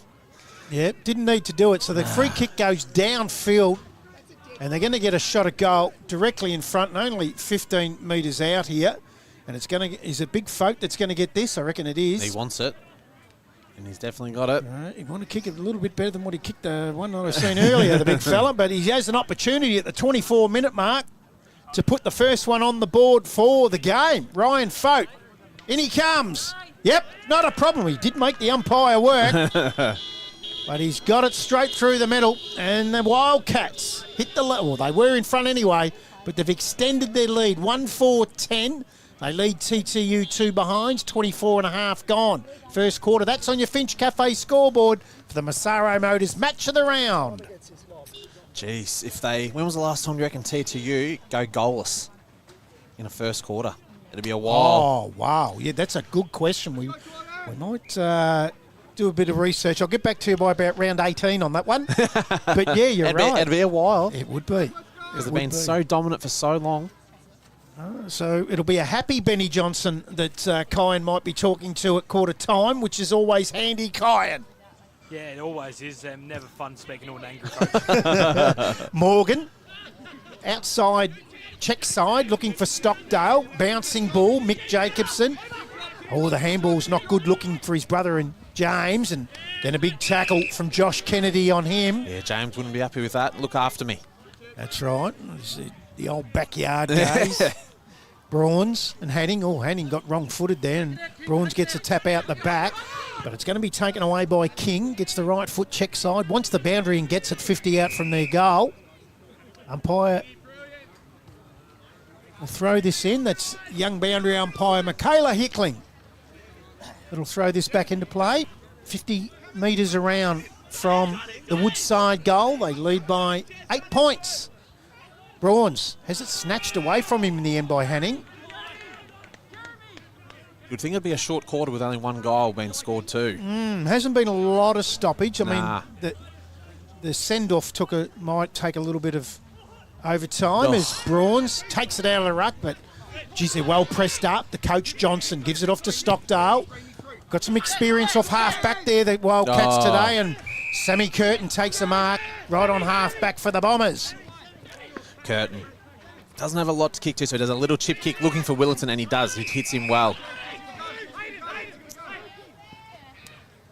Yeah, didn't need to do it. So the free kick goes downfield, and they're going to get a shot at goal directly in front, and only 15 metres out here. And it's going to is a big folk that's going to get this. I reckon it is. He wants it, and he's definitely got it. He want to kick it a little bit better than what he kicked the one that I seen earlier, the big fella. But he has an opportunity at the 24-minute mark to put the first one on the board for the game. Ryan Folk, in he comes. Yep, not a problem. He did make the umpire work. But he's got it straight through the middle, and the Wildcats hit the level. They were in front anyway, but they've extended their lead. 1-4-10. They lead TTU 2 behinds, 24 and a half gone. First quarter, that's on your Finch Cafe scoreboard for the Massaro Motors match of the round. Jeez, when was the last time you reckon TTU go goalless in a first quarter? It'll be a while. Oh, wow. Yeah, that's a good question. We might do a bit of research. I'll get back to you by about round 18 on that one. But yeah, you're right. It'd be a while. It would be. Because they've been so dominant for so long. So it'll be a happy Benny Johnson that Kyan might be talking to at quarter time, which is always handy, Kyan. Yeah, it always is. Never fun speaking to an angry coach. Morgan, outside, check side, looking for Stockdale. Bouncing ball, Mick Jacobson. Oh, the handball's not good looking for his brother and James, and then a big tackle from Josh Kennedy on him. Yeah, James wouldn't be happy with that. Look after me. That's right. It's the old backyard days. Brawns and Hanning. Oh, Hanning got wrong-footed there, and Brawns gets a tap out the back, but it's going to be taken away by King. Gets the right foot check side, wants the boundary and gets it 50 out from their goal. Umpire will throw this in. That's young boundary umpire Michaela Hickling. It'll throw this back into play. 50 metres around from the Woodside goal. They lead by 8 points. Brawns has it snatched away from him in the end by Hanning. You'd think it'd be a short quarter with only one goal being scored too. Hasn't been a lot of stoppage. I Nah. mean, the send-off might take a little bit of overtime as Brawns takes it out of the ruck, but geez, they're well pressed up. The coach Johnson gives it off to Stockdale. Got some experience off half-back there, the Wildcats today, and Sammy Curtin takes a mark right on half-back for the Bombers. Curtin doesn't have a lot to kick to, so he does a little chip kick looking for Willerton, and he does. He hits him well.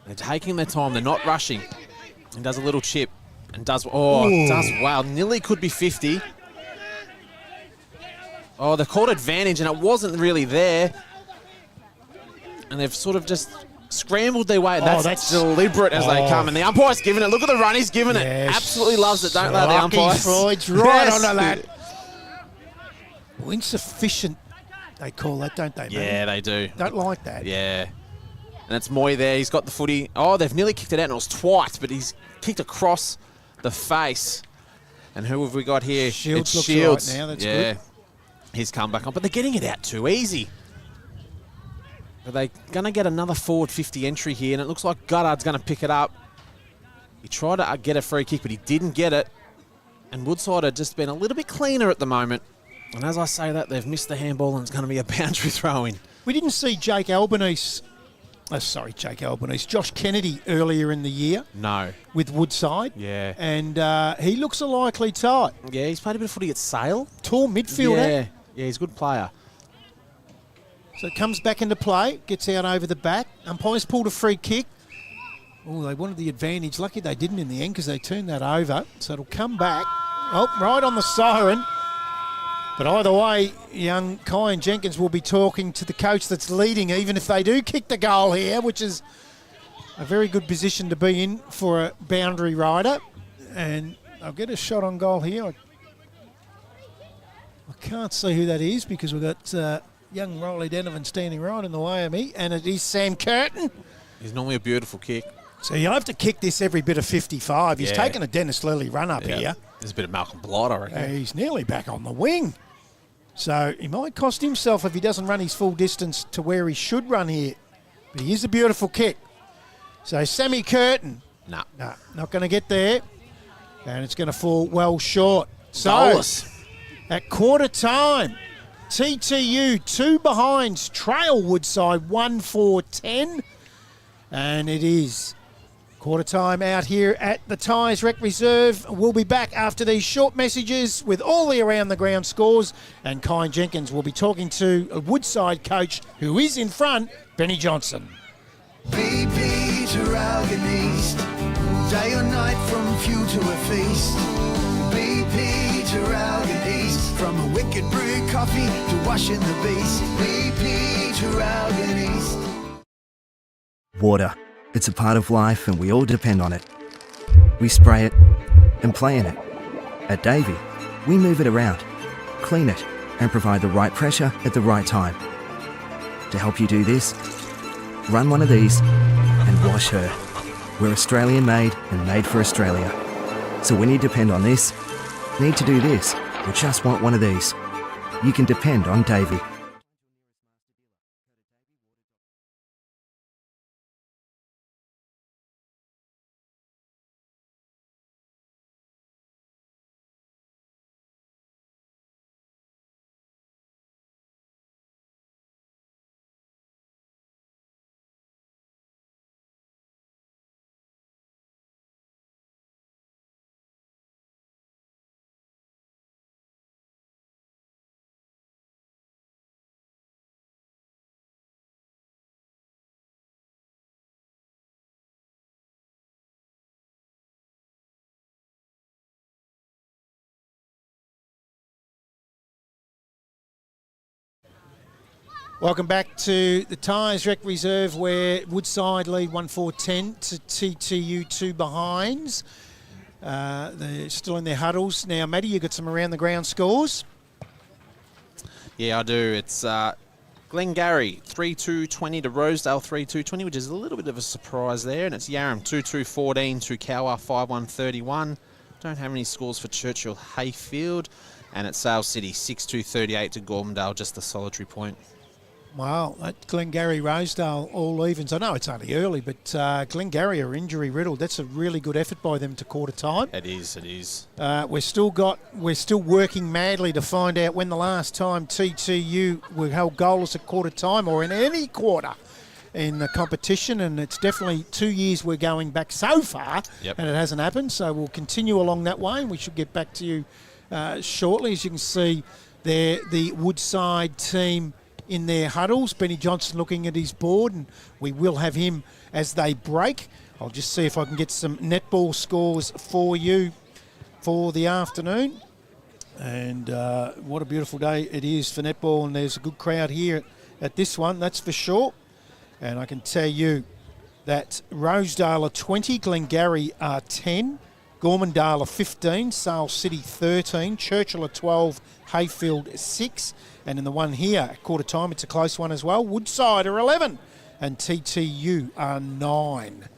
They're taking their time. They're not rushing. He does a little chip and does wow. Nearly could be 50. Oh, they've called advantage, and it wasn't really there. And they've sort of just scrambled their way. That's deliberate as they come. And the umpire's giving it. Look at the run he's giving it. Absolutely loves it. Don't allow the umpires. Floyd's right onto that. Well, insufficient, they call that, don't they, Yeah, they do. Don't like that. Yeah. And it's Moy there. He's got the footy. Oh, they've nearly kicked it out, and it was twice, but he's kicked across the face. And who have we got here? Shields it's looks Shields. right now. That's good. He's come back on, but they're getting it out too easy. Are they going to get another forward 50 entry here? And it looks like Goddard's going to pick it up. He tried to get a free kick, but he didn't get it. And Woodside have just been a little bit cleaner at the moment. And as I say that, they've missed the handball, and it's going to be a boundary throw-in. We didn't see Josh Kennedy earlier in the year. No. With Woodside. Yeah. And he looks a likely type. Yeah, he's played a bit of footy at Sale. Tall midfielder. Yeah, he's a good player. So it comes back into play, gets out over the back. Umpires pulled a free kick. Oh, they wanted the advantage. Lucky they didn't in the end because they turned that over. So it'll come back. Oh, right on the siren. But either way, young Kyan Jenkins will be talking to the coach that's leading, even if they do kick the goal here, which is a very good position to be in for a boundary rider. And I'll get a shot on goal here. I can't see who that is because we've got young Riley Donovan standing right in the way of me, and it is Sam Curtin. He's normally a beautiful kick. So you have to kick this every bit of 55. He's taken a Dennis Lilly run up here. There's a bit of Malcolm Blight, I reckon. He's nearly back on the wing. So he might cost himself if he doesn't run his full distance to where he should run here. But he is a beautiful kick. So Sammy Curtin. No, not going to get there. And it's going to fall well short. So Goalless. At quarter time, TTU 2 behinds trail Woodside 1-4-10. And it is quarter time out here at the Tyers Rec Reserve. We'll be back after these short messages with all the around the ground scores. And Kyan Jenkins will be talking to a Woodside coach who is in front, Benny Johnson. BP to Ralgan East, day or night from few to a feast. BP to Ralgan East, from a wicked brew coffee to washing the beast. BP to Ralgan East. Water. It's a part of life and we all depend on it. We spray it and play in it. At Davey, we move it around, clean it and provide the right pressure at the right time. To help you do this, run one of these and wash her. We're Australian made and made for Australia. So when you depend on this, need to do this, or just want one of these, you can depend on Davey. Welcome back to the Tyers Rec Reserve, where Woodside lead 1-4-10 to TTU 2 behinds. They're still in their huddles. Now, Matty, you got some around the ground scores? Yeah, I do. It's Glengarry 3-2-20 to Rosedale 3-2-20, which is a little bit of a surprise there. And it's Yarram 2-2-14 to Cowar 5-1-31. Don't have any scores for Churchill Hayfield. And it's Sale City 6-2-38 to Gormandale, just a solitary point. Wow, that Glengarry Rosedale all evens. I know it's only early, but Glengarry are injury riddled. That's a really good effort by them to quarter time. It is. We're still working madly to find out when the last time TTU were held goalless at quarter time or in any quarter in the competition, and it's definitely 2 years we're going back so far, and it hasn't happened. So we'll continue along that way, and we should get back to you shortly. As you can see, there the Woodside team in their huddles. Benny Johnson looking at his board, and we will have him as they break. I'll just see if I can get some netball scores for you for the afternoon. And what a beautiful day it is for netball, and there's a good crowd here at this one, that's for sure. And I can tell you that Rosedale are 20, Glengarry are 10, Gormandale are 15, Sale City 13, Churchill are 12, Hayfield 6, and in the one here, at quarter time, it's a close one as well. Woodside are 11, and TTU are 9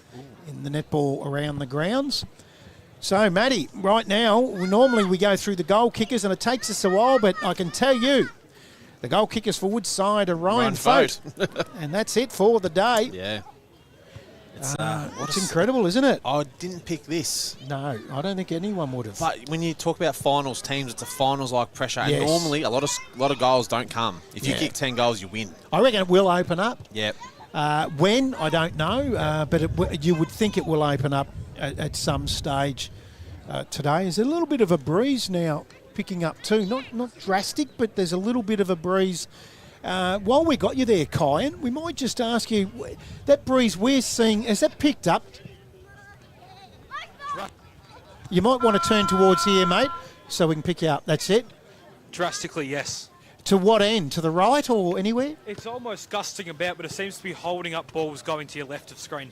in the netball around the grounds. So, Matty, right now, normally we go through the goal kickers, and it takes us a while, but I can tell you, the goal kickers for Woodside are Ryan Fote. And that's it for the day. Yeah. It's incredible, isn't it? I didn't pick this. No, I don't think anyone would have. But when you talk about finals teams, it's a finals-like pressure. And Yes. normally, a lot of goals don't come. If you kick 10 goals, you win. I reckon it will open up. Yep. When, I don't know, but you would think it will open up at some stage today. There's a little bit of a breeze now picking up too. Not drastic, but there's a little bit of a breeze. While we got you there, Kyan, we might just ask you, that breeze we're seeing, has that picked up? You might want to turn towards here, mate, so we can pick you up. That's it. Drastically, yes. To what end? To the right or anywhere? It's almost gusting about, but it seems to be holding up balls going to your left of screen.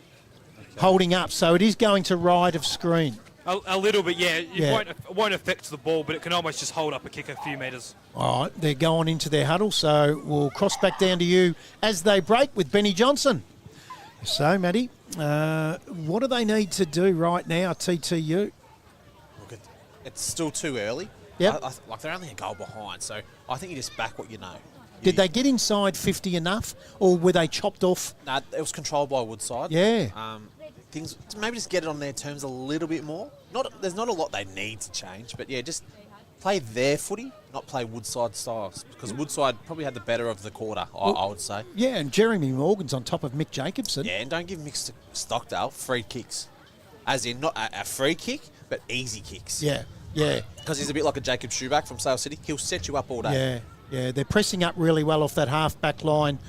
Holding up, so it is going to right of screen. A little bit, yeah. It won't affect the ball, but it can almost just hold up a kick a few metres. All right, they're going into their huddle, so we'll cross back down to you as they break with Benny Johnson. So, Matty, what do they need to do right now, TTU? Look, it's still too early. Yep. Like, they're only a goal behind, so I think you just back what you know. Did they get inside 50 enough, or were they chopped off? Nah, it was controlled by Woodside. Yeah. Things maybe just get it on their terms a little bit more. There's not a lot they need to change, but yeah, just play their footy, not play Woodside styles, because Woodside probably had the better of the quarter, I would say. Yeah, and Jeremy Morgan's on top of Mick Jacobson. Yeah, and don't give Mick Stockdale free kicks, as in not a free kick, but easy kicks. Yeah. Because he's a bit like a Jacob Schuback from Sale City. He'll set you up all day. Yeah. They're pressing up really well off that half-back line.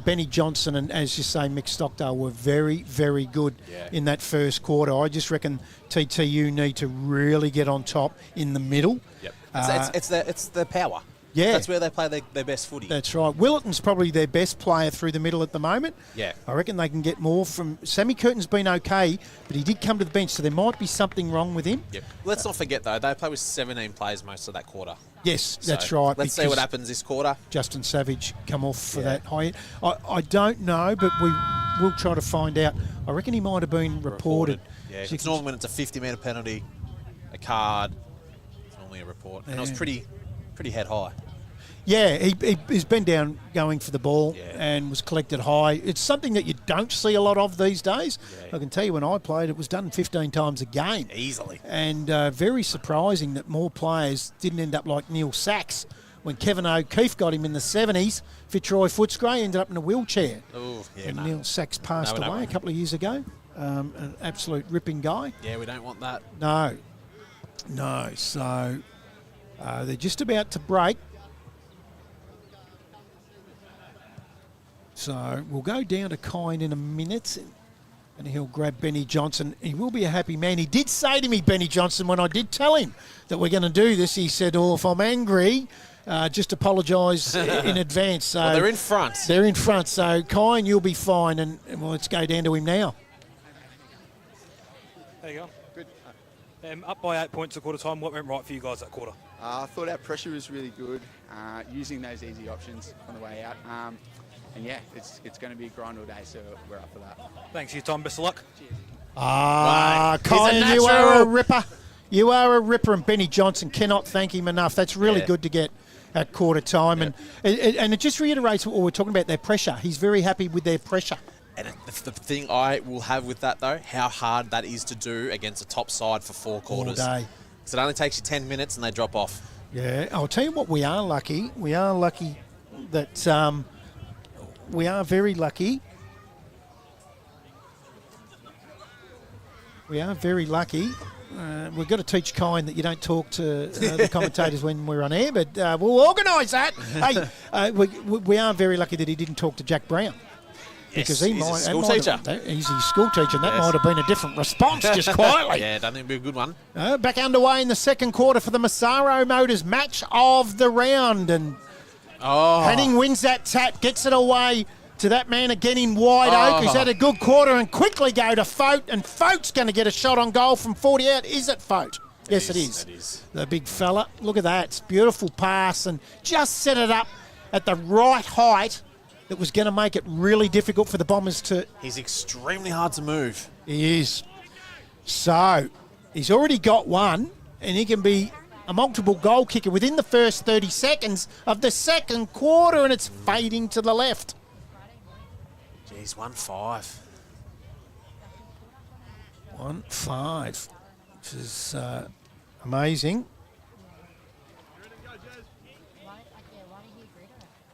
Benny Johnson and, as you say, Mick Stockdale were very, very good in that first quarter. I just reckon TTU need to really get on top in the middle. Yep. It's their power. Yeah. That's where they play their best footy. That's right. Willetton's probably their best player through the middle at the moment. Yeah. I reckon they can get more from... Sammy Curtin's been okay, but he did come to the bench, so there might be something wrong with him. Yep. Let's not forget, though, they play with 17 players most of that quarter. Yes, So that's right. Let's see what happens this quarter. Justin Savage come off for that high. I don't know, but we will try to find out. I reckon he might have been reported. Yeah, So it's normally when it's a 50-metre penalty, a card, it's normally a report. And it was pretty head high. Yeah, he's been down going for the ball Yeah. and was collected high. It's something that you don't see a lot of these days. Yeah. I can tell you when I played, it was done 15 times a game. Easily. And very surprising that more players didn't end up like Neil Sachs. When Kevin O'Keefe got him in the 70s, Fitzroy Footscray ended up in a wheelchair. Oh, yeah, And no. Neil Sachs passed we don't away a want couple of years ago. An absolute ripping guy. Yeah, we don't want that. No. So they're just about to break. So we'll go down to Kine in a minute and he'll grab Benny Johnson. He will be a happy man. He did say to me, Benny Johnson, when I did tell him that we're going to do this, he said, if I'm angry, just apologise in advance. So Well, they're in front. They're in front. So, Kyan, you'll be fine. And well, let's go down to him now. There you go. Good. Up by 8 points at quarter time. What went right for you guys that quarter? I thought our pressure was really good, using those easy options on the way out. And yeah, it's going to be a grind all day, so we're up for that. Thanks for your time. Best of luck. Right. Kyan, He's a you are natural. a ripper. You are a ripper, and Benny Johnson cannot thank him enough. That's really good to get at quarter time. And it just reiterates what we're talking about, their pressure. He's very happy with their pressure. And the thing I will have with that, though, how hard that is to do against a top side for 4 quarters. All day. Because it only takes you 10 minutes and they drop off. Yeah, I'll tell you what, we are lucky. We are lucky that we are very lucky. We are very lucky. We've got to teach Kyan that you don't talk to the commentators when we're on air, but we'll organise that. Hey, we are very lucky that he didn't talk to Jack Brown. Because Yes, he's a school teacher. He's his school teacher, and that might have been a different response, just quietly. Yeah, I don't think it'd be a good one. Back underway in the second quarter for the Massaro Motors match of the round. And Hanning wins that tap, gets it away to that man again in Wide Oak, who's had a good quarter, and quickly go to Fote. And Fote's going to get a shot on goal from 40 out. Is it Fote? Yes, it is. It is. The big fella. Look at that. It's a beautiful pass, and just set it up at the right height that was going to make it really difficult for the Bombers to... He's extremely hard to move. He is. So, he's already got one, and he can be a multiple goal kicker within the first 30 seconds of the second quarter, and it's fading to the left. Jeez, 1-5. 1-5, which is amazing.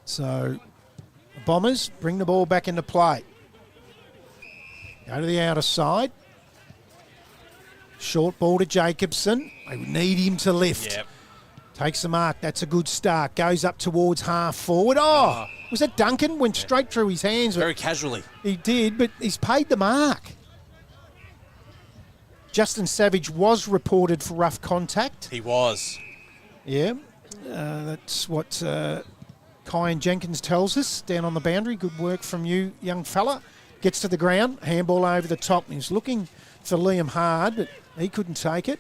So, the Bombers bring the ball back into play. Go to the outer side. Short ball to Jacobson. They need him to lift. Yep. Takes the mark. That's a good start. Goes up towards half forward. Oh, was that Duncan? Went straight through his hands. Very casually. He did, but he's paid the mark. Justin Savage was reported for rough contact. He was. Yeah, that's what Kyan Jenkins tells us down on the boundary. Good work from you, young fella. Gets to the ground, handball over the top. He's looking for Liam Hard, but he couldn't take it.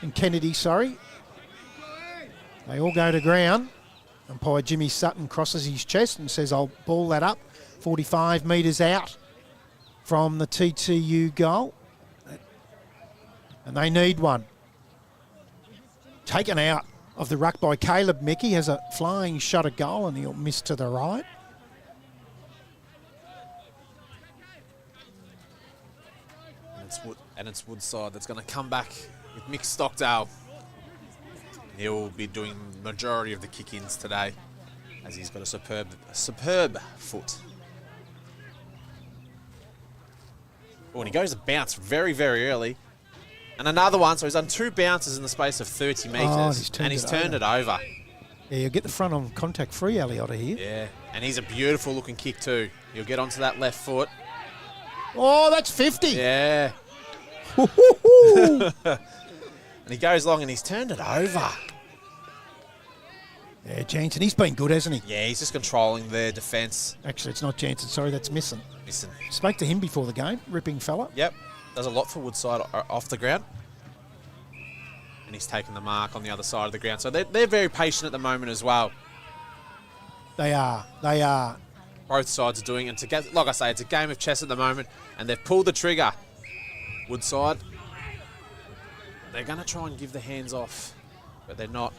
And Kennedy, sorry. They all go to ground. Umpire Jimmy Sutton crosses his chest and says, I'll ball that up 45 metres out from the TTU goal. And they need one. Taken out of the ruck by Caleb Mickey, has a flying shot at goal, and he'll miss to the right. And it's Woodside that's going to come back with Mick Stockdale. He'll be doing the majority of the kick-ins today, as he's got a superb foot. Oh, and he goes to bounce very, very early. And another one, so he's done 2 bounces in the space of 30 metres, and he's turned it over. Yeah, you'll get the front on contact free, Aliotta here. Yeah, and he's a beautiful looking kick too. He'll get onto that left foot. Oh, that's 50. Yeah. Woo-hoo-hoo. And he goes long and he's turned it over. Yeah, Jansen, he's been good, hasn't he? Yeah, he's just controlling their defence. Actually, it's not Jansen. Sorry, that's Misson. Listen. Spoke to him before the game. Ripping fella. Yep. Does a lot for Woodside off the ground. And he's taken the mark on the other side of the ground. So they're very patient at the moment as well. They are. They are. Both sides are doing it. Like I say, it's a game of chess at the moment. And they've pulled the trigger. Woodside. They're going to try and give the hands off. But they're not.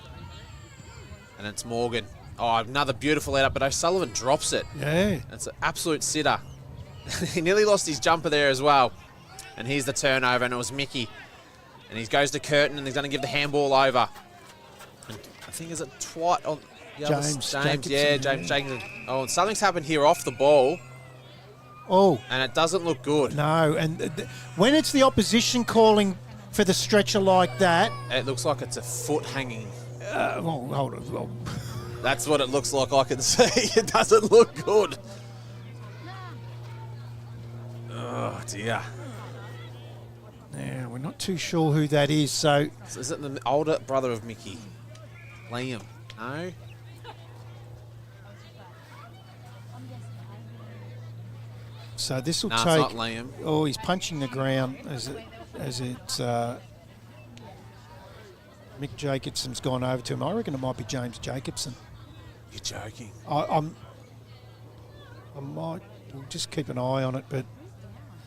And it's Morgan. Oh, another beautiful let up. But O'Sullivan drops it. Yeah. It's an absolute sitter. He nearly lost his jumper there as well. And here's the turnover, and it was Mickey. And he goes to Curtin, and he's going to give the handball over. And I think is it Twat on the James other James, Jacobson, yeah, James Jacobson. Oh, and something's happened here off the ball, Oh, and it doesn't look good. no. And when it's the opposition calling for the stretcher like that, It looks like it's a foot hanging. well, hold on. Well, That's what it looks like. I can see. It doesn't look good. Oh dear. yeah, we're not too sure who that is. So Is it the older brother of Mickey? Liam? No. So this will No, it's take. not Liam. Oh, he's punching the ground as Mick Jacobson's gone over to him. I reckon it might be James Jacobson. You're joking. I might we'll just keep an eye on it, but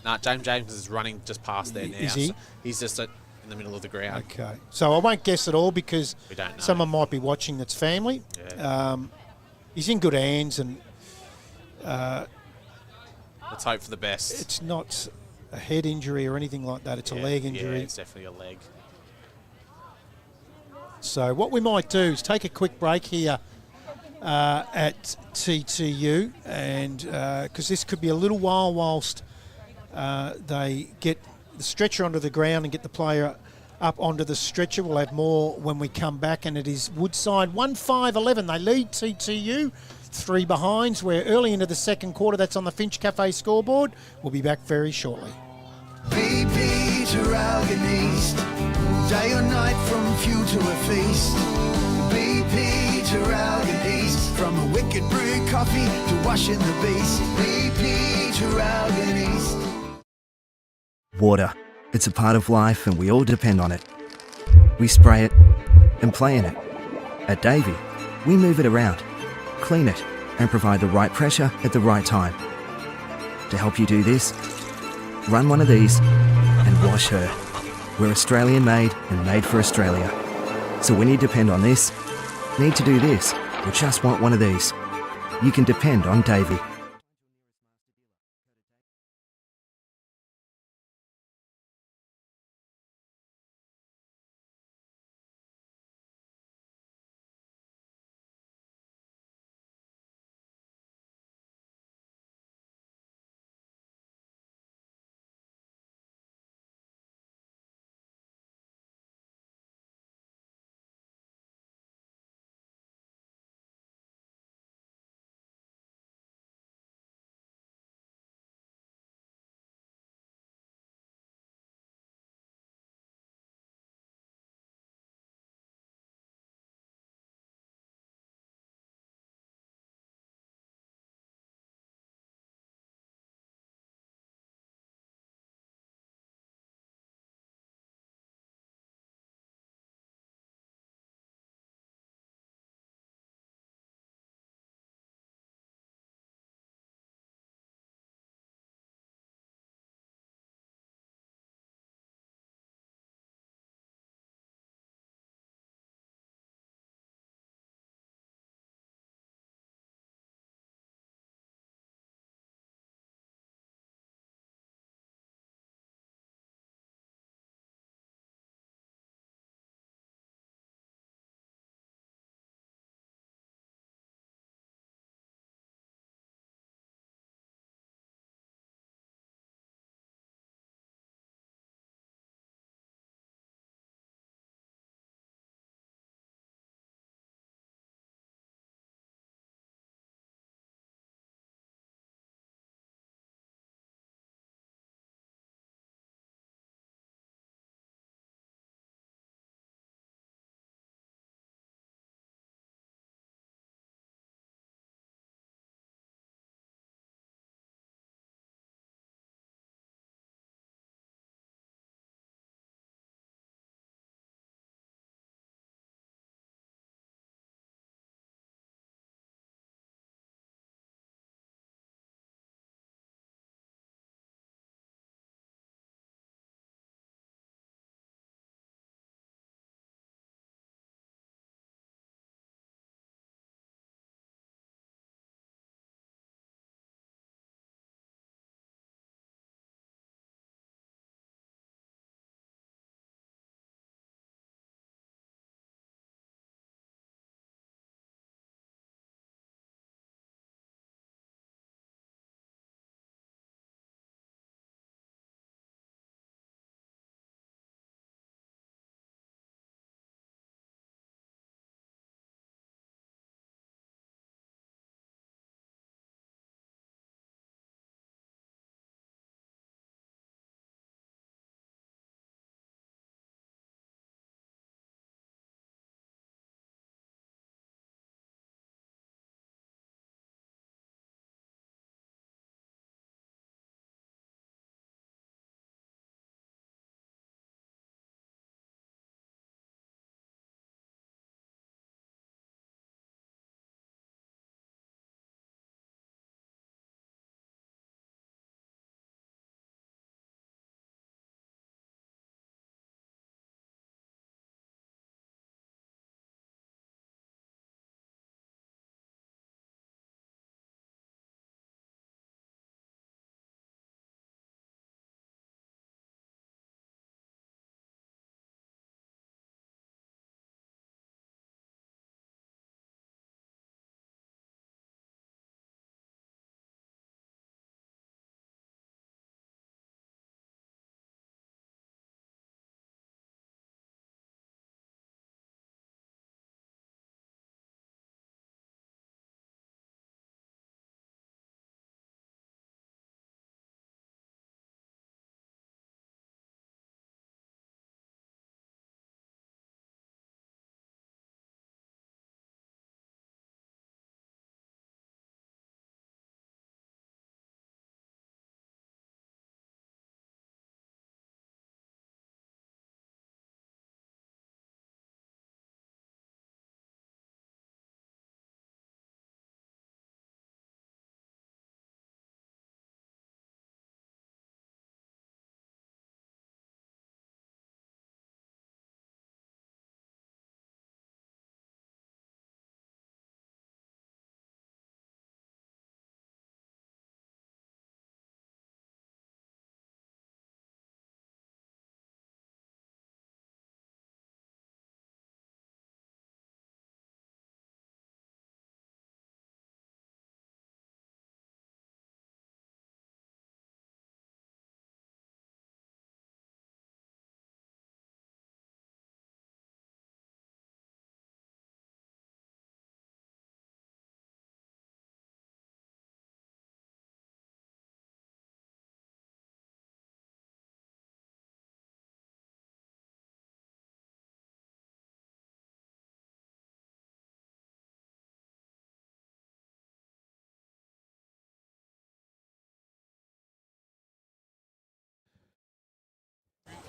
No, James is running just past there now. Is he? So he's just in the middle of the ground. okay. So I won't guess at all because We don't know. someone might be watching that's family. Yeah. He's in good hands, and Let's hope for the best. it's not a head injury or anything like that. It's a leg injury. Yeah, it's definitely a leg. So what we might do is take a quick break here at TTU, and because this could be a little while whilst they get the stretcher onto the ground and get the player up onto the stretcher. We'll have more when we come back, and it is Woodside 1-5-11. They lead TTU, 3 behinds. We're early into the second quarter. That's on the Finch Cafe scoreboard. We'll be back very shortly. BP to Ralgan East, day or night from few to a feast. BP to Ralgan East, from a wicked brew coffee to washing the beast. BP to Ralgan East. Water. It's a part of life and we all depend on it. We spray it and play in it. At Davey, we move it around, clean it and provide the right pressure at the right time. To help you do this, run one of these and wash her. We're Australian made and made for Australia. So when you depend on this, need to do this, or just want one of these, you can depend on Davey.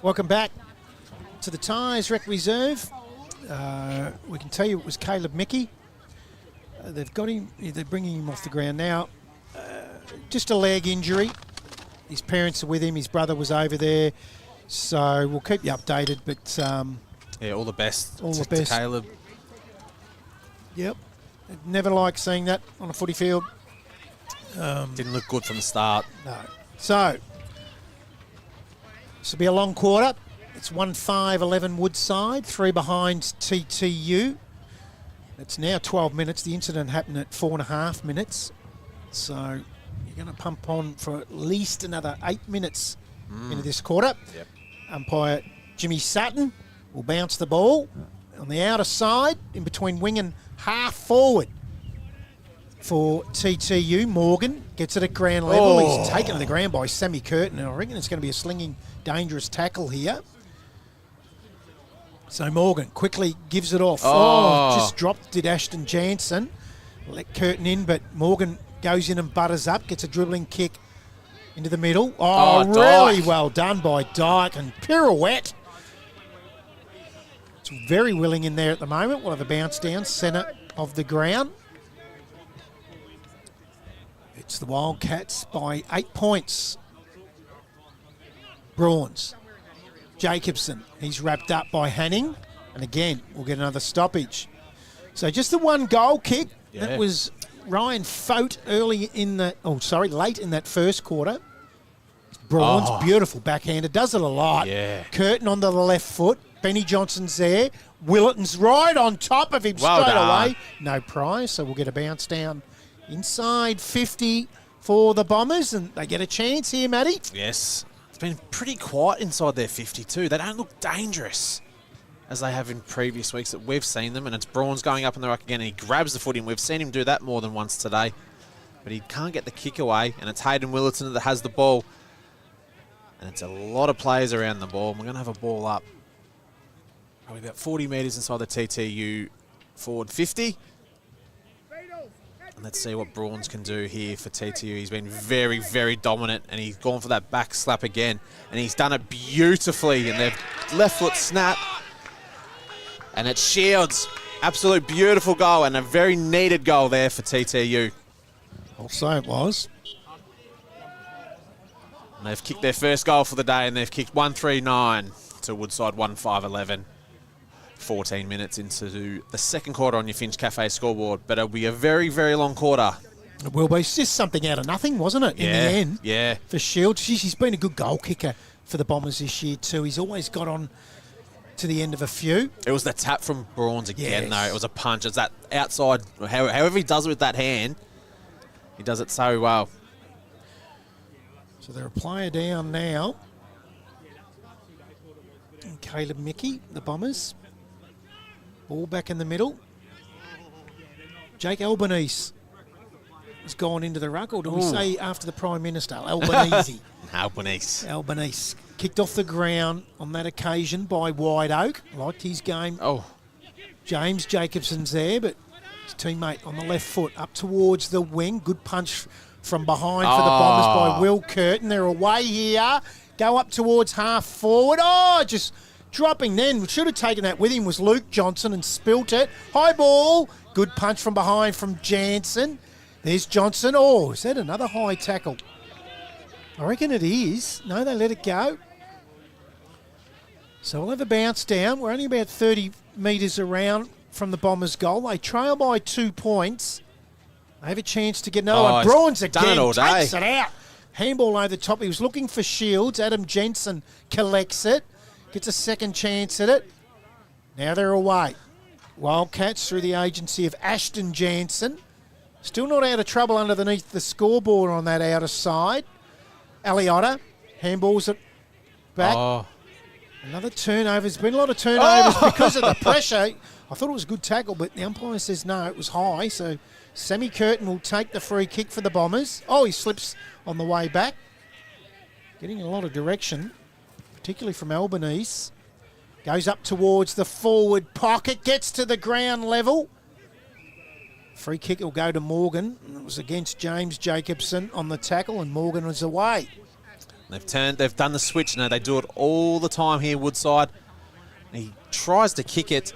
Welcome back to the Tyers Rec Reserve. We can tell you it was Caleb Mickey. They've got him. They're bringing him off the ground now. Just a leg injury. His parents are with him. His brother was over there. So we'll keep you updated. But all the best. All the best, to Caleb. Yep. Never like seeing that on a footy field. Didn't look good from the start. No. So this will be a long quarter. It's 1-5-11 Woodside, 3 behind TTU. It's now 12 minutes. The incident happened at 4.5 minutes. So you're going to pump on for at least another 8 minutes into this quarter. Yep. Umpire Jimmy Sutton will bounce the ball on the outer side in between wing and half forward for TTU. Morgan gets it at ground level. He's taken to the ground by Sammy Curtin, and I reckon it's going to be a slinging, dangerous tackle here. So Morgan quickly gives it off. Just dropped, did Ashton Jansen. Let Curtin in, but Morgan goes in and butters up, gets a dribbling kick into the middle. Really Dyke. well done by Dyke, and pirouette. It's very willing in there at the moment. We'll have a bounce down, centre of the ground. It's the Wildcats by 8 points. Brawns. Jacobson, he's wrapped up by Hanning. And again, we'll get another stoppage. So just the one goal kick. Yeah. That was Ryan Fote late in that first quarter. Brawns, beautiful backhander, does it a lot. Yeah. Curtin onto the left foot. Benny Johnson's there. Willetton's right on top of him Well straight done. away. No prize, so we'll get a bounce down inside 50 for the Bombers, and they get a chance here, Matty. Yes. It's been pretty quiet inside their 52. They don't look dangerous as they have in previous weeks that we've seen them, and it's Brawns going up in the ruck again, and he grabs the footy, and we've seen him do that more than once today. But he can't get the kick away, and it's Hayden Willetton that has the ball. And it's a lot of players around the ball. We're going to have a ball up probably about 40 metres inside the TTU forward 50. And let's see what Brawns can do here for TTU. He's been very, very dominant, and he's gone for that back slap again. And he's done it beautifully, and their left foot snap. And it Shields. Absolute beautiful goal, and a very needed goal there for TTU. I'll say it was. And they've kicked their first goal for the day, and they've kicked 1-3-9 to Woodside 1-5-11. 14 minutes into the second quarter on your Finch Cafe scoreboard, but it'll be a very, very long quarter. It will be. It's just something out of nothing, wasn't it, in the end? Yeah. For Shields. He's been a good goal kicker for the Bombers this year too. He's always got on to the end of a few. It was the tap from Brawns again, Yes. though. It was a punch. It's that outside, however he does it with that hand, he does it so well. So they're a player down now. And Caleb Mickey, the Bombers. Ball back in the middle. Jake Albanese has gone into the ruck, or do we say after the Prime Minister? Albanese. Albanese. Kicked off the ground on that occasion by Wide Oak. Liked his game. James Jacobson's there, but his teammate on the left foot up towards the wing. Good punch from behind for the Bombers by Will Curtin. They're away here. Go up towards half forward. Just dropping then. Should have taken that with him was Luke Johnson and spilt it. High ball. Good punch from behind from Jansen. There's Johnson. Is that another high tackle? I reckon it is. No, they let it go. So we'll have a bounce down. We're only about 30 metres around from the Bombers' goal. They trail by 2 points. They have a chance to get another one. Brawns again takes it out. Handball over the top. He was looking for Shields. Adam Jensen collects it. Gets a second chance at it. Now they're away. Wildcats through the agency of Ashton Jansen. Still not out of trouble underneath the scoreboard on that outer side. Aliotta handballs it back. Another turnover. There's been a lot of turnovers because of the pressure. I thought it was a good tackle, but the umpire says no, it was high. So Sammy Curtin will take the free kick for the Bombers. He slips on the way back. Getting a lot of direction, particularly from Albanese. Goes up towards the forward pocket, gets to the ground level. Free kick will go to Morgan. It was against James Jacobson on the tackle, and Morgan was away. They've done the switch. No, they do it all the time here, Woodside. He tries to kick it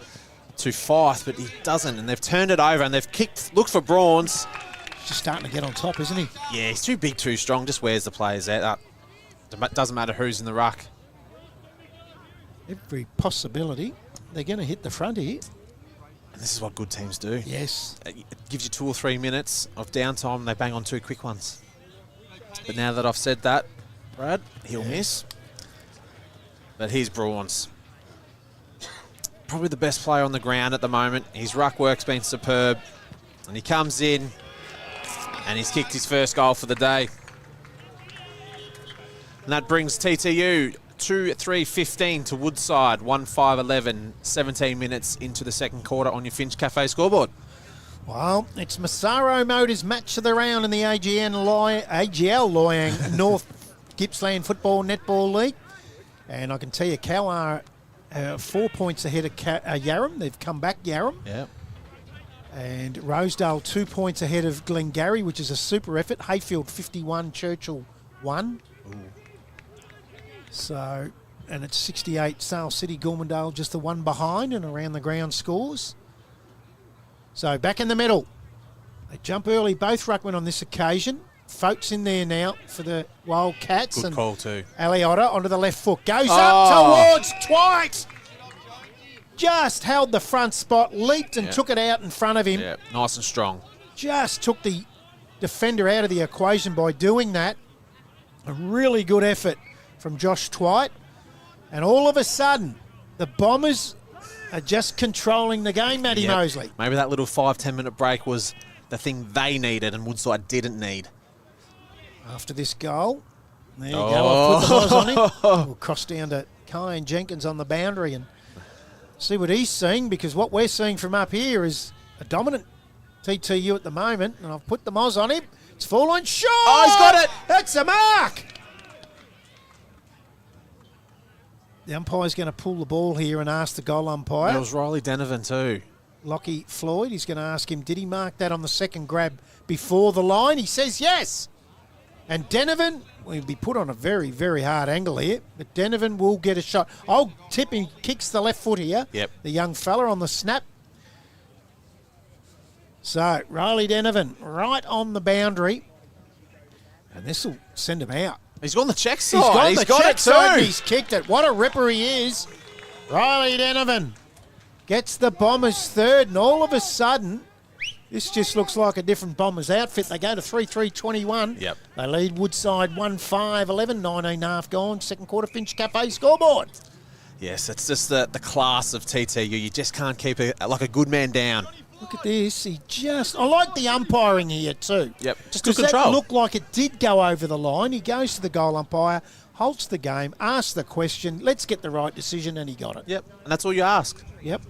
to Fife, but he doesn't. And they've turned it over and they've looked for Brawns. He's just starting to get on top, isn't he? Yeah, he's too big, too strong. Just wears the players out. Doesn't matter who's in the ruck. Every possibility. They're going to hit the front here. And this is what good teams do. Yes. It gives you 2 or 3 minutes of downtime and they bang on 2 quick ones. But now that I've said that, Brad, he'll miss. But here's Brawns. Probably the best player on the ground at the moment. His ruck work's been superb. And he comes in and he's kicked his first goal for the day. And that brings TTU 2-3-15 to Woodside, 1-5-11, 17 minutes into the second quarter on your Finch Cafe scoreboard. Well, it's Massaro Motors match of the round in the AGL Loyang North Gippsland Football Netball League. And I can tell you, Cal are 4 points ahead of Yarram. They've come back, Yarram. Yeah. And Rosedale 2 points ahead of Glengarry, which is a super effort. Hayfield 51, Churchill 1. Ooh. So, and it's 68 Sale City, Gormandale just the one behind and around the ground scores. So back in the middle. They jump early, both ruckmen on this occasion. Folks in there now for the Wildcats. Good and call too. Aliotta onto the left foot. Goes up towards Twite. Just held the front spot, leaped and took it out in front of him. Yeah, nice and strong. Just took the defender out of the equation by doing that. A really good effort from Josh Twite. And all of a sudden, the Bombers are just controlling the game, Matty Mosley. Maybe that little 5-10 minute break was the thing they needed and Woodside didn't need. After this goal, there you go. I'll put the Moz on him. We'll cross down to Kyan Jenkins on the boundary and see what he's seeing, because what we're seeing from up here is a dominant TTU at the moment. And I've put the Moz on him. It's full on shot. Oh, he's got it. That's a mark. The umpire's going to pull the ball here and ask the goal umpire. It was Riley Denovan too. Lockie Floyd, he's going to ask him, did he mark that on the second grab before the line? He says yes. And Denovan will be put on a very, very hard angle here, but Denovan will get a shot. I'll tip him, kicks the left foot here. Yep. The young fella on the snap. So, Riley Denovan right on the boundary. And this will send him out. He's got the check side. He's got it too. He's kicked it. What a ripper he is. Riley Denovan gets the Bombers third, and all of a sudden, this just looks like a different Bombers outfit. They go to 3-3-21. Yep. They lead Woodside 1-5-11, 19.5 gone. Second quarter Finch Cafe scoreboard. Yes, it's just the class of TTU. You just can't keep it like a good man down. Look at this. I like the umpiring here too. Yep, just took Because that control. looked like it did go over the line. He goes to the goal umpire, halts the game, asks the question, let's get the right decision, and he got it. Yep, and that's all you ask. Yep.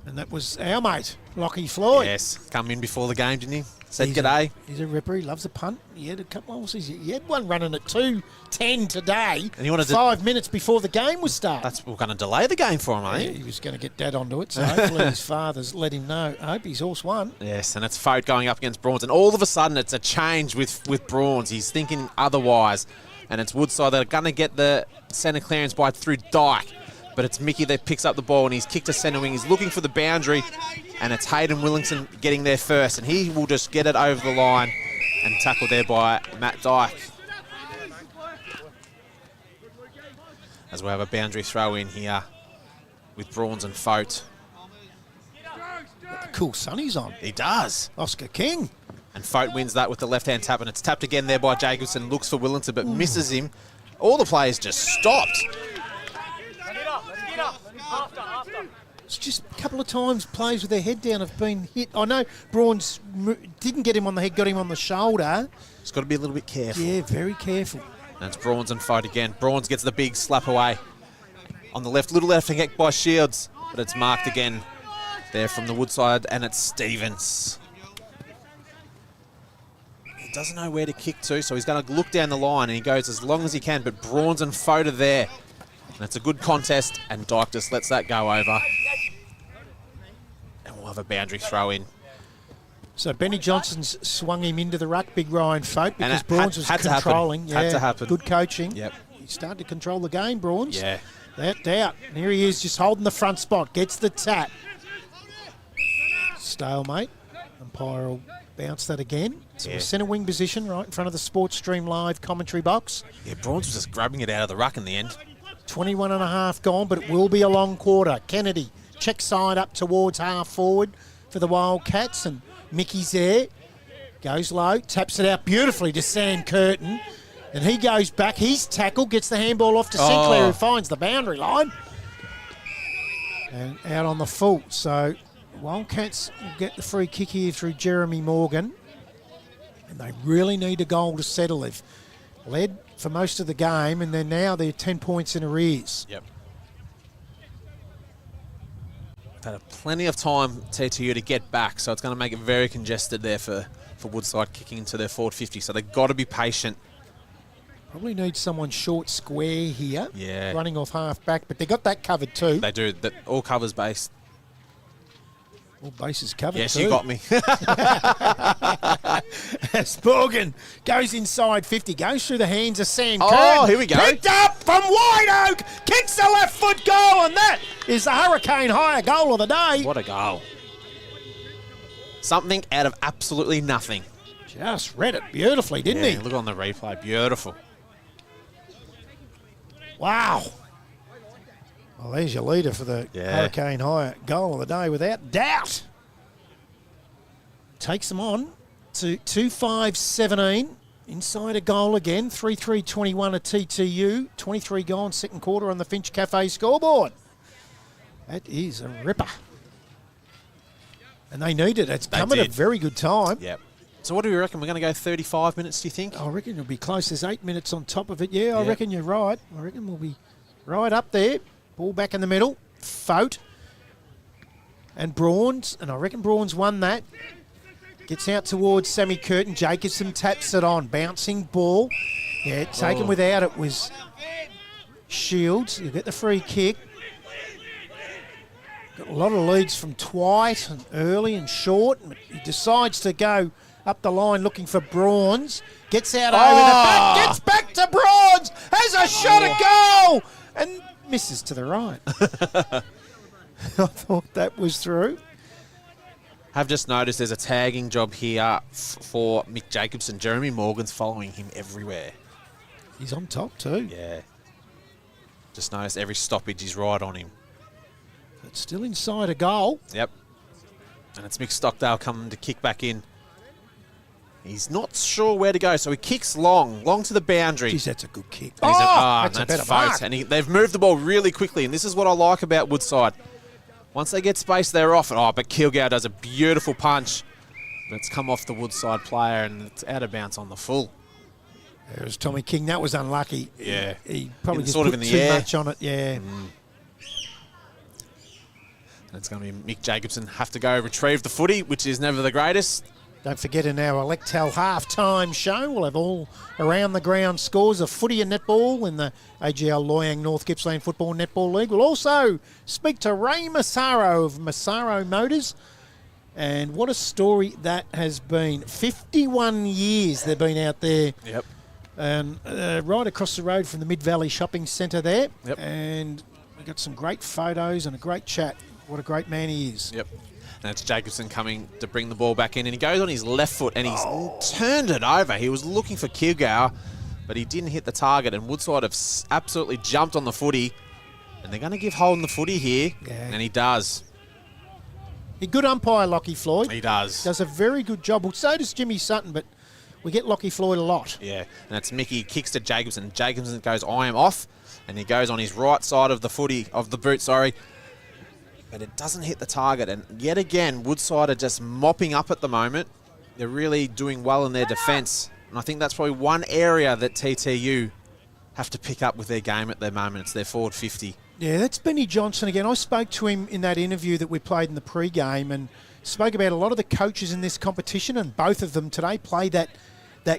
And that was our mate, Lockie Floyd. Yes, come in before the game, didn't he? Said He's g'day. He's a ripper. He loves a punt. He had a couple of he had one running at 2:10 today. And he wanted 5 minutes before the game was started. We're going to delay the game for him, eh? Yeah, he was going to get Dad onto it, so hopefully his father's let him know. I hope his horse won. Yes, and it's Foat going up against Brawns, and all of a sudden it's a change with Brawns. He's thinking otherwise, and it's Woodside that are going to get the centre clearance by through Dyke, but it's Mickey that picks up the ball, and he's kicked to centre wing. He's looking for the boundary, and it's Hayden Willington getting there first, and he will just get it over the line and tackled there by Matt Dyke. As we have a boundary throw in here with Brawns and Foat. Got the cool sunnies on. He does. Oscar King. And Foat wins that with the left-hand tap, and it's tapped again there by Jacobson. Looks for Willington, but misses him. All the players just stopped. It's just a couple of times players with their head down have been hit. I know Brawns didn't get him on the head, got him on the shoulder. It's got to be a little bit careful. Yeah, very careful. And it's Brawns and Foat again. Brawns gets the big slap away on the left. Little left kick by Shields, but it's marked again there from the Woodside, and it's Stevens. He doesn't know where to kick to, so he's going to look down the line, and he goes as long as he can, but Brawns and Foat are there. And it's a good contest, and Dyke just lets that go over. And we'll have a boundary throw in So Benny Johnson's swung him into the ruck, big Ryan Folk, because it Brawns was had to happen. controlling. Had to happen. Good coaching. Yep. He started to control the game, Brawns. Yeah. Without doubt. And here he is, just holding the front spot. Gets the tap. Stalemate. Umpire will bounce that again. So Yeah. centre wing position right in front of the Sports Stream Live commentary box. Yeah, Brawns was just grabbing it out of the ruck in the end. 21 and a half gone, but it will be a long quarter. Kennedy, check side up towards half forward for the Wildcats, and Mickey's there. Goes low, taps it out beautifully to Sam Curtin, and he goes back. He's tackled, gets the handball off to Sinclair, who finds the boundary line. And out on the full. So Wildcats will get the free kick here through Jeremy Morgan. And they really need a goal to settle. They've led for most of the game, and then now they're 10 points in arrears. Yep. Had plenty of time, TTU, to get back, so it's going to make it very congested there for Woodside kicking into their forward 50. So they've got to be patient. Probably need someone short square here. Yeah. Running off half back, but they got that covered too. They do. That all covers base. All bases covered Yes, too. you got me. As Morgan goes inside 50, goes through the hands of Sam Oh, Curtin. here we go. Picked up from White Oak, kicks the left foot goal, and that is the Hurricane Hire goal of the day. What a goal. Something out of absolutely nothing. Just read it beautifully, didn't he? Look on the replay. Beautiful. Wow. Well, there's your leader for the Hurricane Hire goal of the day, without doubt. Takes them on to 2-5-17. Inside a goal again. 3-3-21 at TTU. 23 gone, second quarter on the Finch Cafe scoreboard. That is a ripper. And they need it. It's come at a very good time. Yep. So what do we reckon? We're going to go 35 minutes, do you think? I reckon it'll be close. There's 8 minutes on top of it. Yeah, I reckon you're right. I reckon we'll be right up there. Ball back in the middle. Fote and Brawns. And I reckon Brawns won that. Gets out towards Sammy Curtin. Jacobson taps it on. Bouncing ball. Yeah, taken without it was Shields. You get the free kick. Got a lot of leads from Twite and early and short. He decides to go up the line looking for Brawns. Gets out over the back. Gets back to Brawns. Has a shot at goal. And misses to the right. I thought that was through. I've just noticed there's a tagging job here for Mick Jacobson. Jeremy Morgan's following him everywhere. He's on top too. Yeah. Just noticed every stoppage he's right on him. It's still inside a goal. Yep. And it's Mick Stockdale coming to kick back in. He's not sure where to go, so he kicks long to the boundary. Geez, that's a good kick. That's a better Fote. mark. And they've moved the ball really quickly, and this is what I like about Woodside. Once they get space, they're off. But Kilgour does a beautiful punch. But it's come off the Woodside player, and it's out of bounds on the full. There's Tommy King. That was unlucky. Yeah. He probably just sort of put in the too air. much on it. Yeah. And it's going to be Mick Jacobson have to go retrieve the footy, which is never the greatest. Don't forget, in our Electel halftime show, we'll have all around the ground scores of footy and netball in the AGL Loyang North Gippsland Football Netball League. We'll also speak to Ray Massaro of Massaro Motors. And what a story that has been. 51 years they've been out there. Yep. And right across the road from the Mid-Valley Shopping Centre there. Yep. And we got some great photos and a great chat. What a great man he is. Yep. And it's Jacobson coming to bring the ball back in, and he goes on his left foot, and he's turned it over. He was looking for Kilgour, but he didn't hit the target, and Woodside have absolutely jumped on the footy, and they're going to give Holden the footy here, and he does. A good umpire, Lockie Floyd. He does. Does a very good job. Well, so does Jimmy Sutton, but we get Lockie Floyd a lot. Yeah, and it's Mickey kicks to Jacobson. Jacobson goes, I am off, and he goes on his right side of the footy, of the boot, sorry. But it doesn't hit the target. And yet again, Woodside are just mopping up at the moment. They're really doing well in their defence. And I think that's probably one area that TTU have to pick up with their game at the moment. It's their forward 50. Yeah, that's Benny Johnson again. I spoke to him in that interview that we played in the pre-game and spoke about a lot of the coaches in this competition, and both of them today play that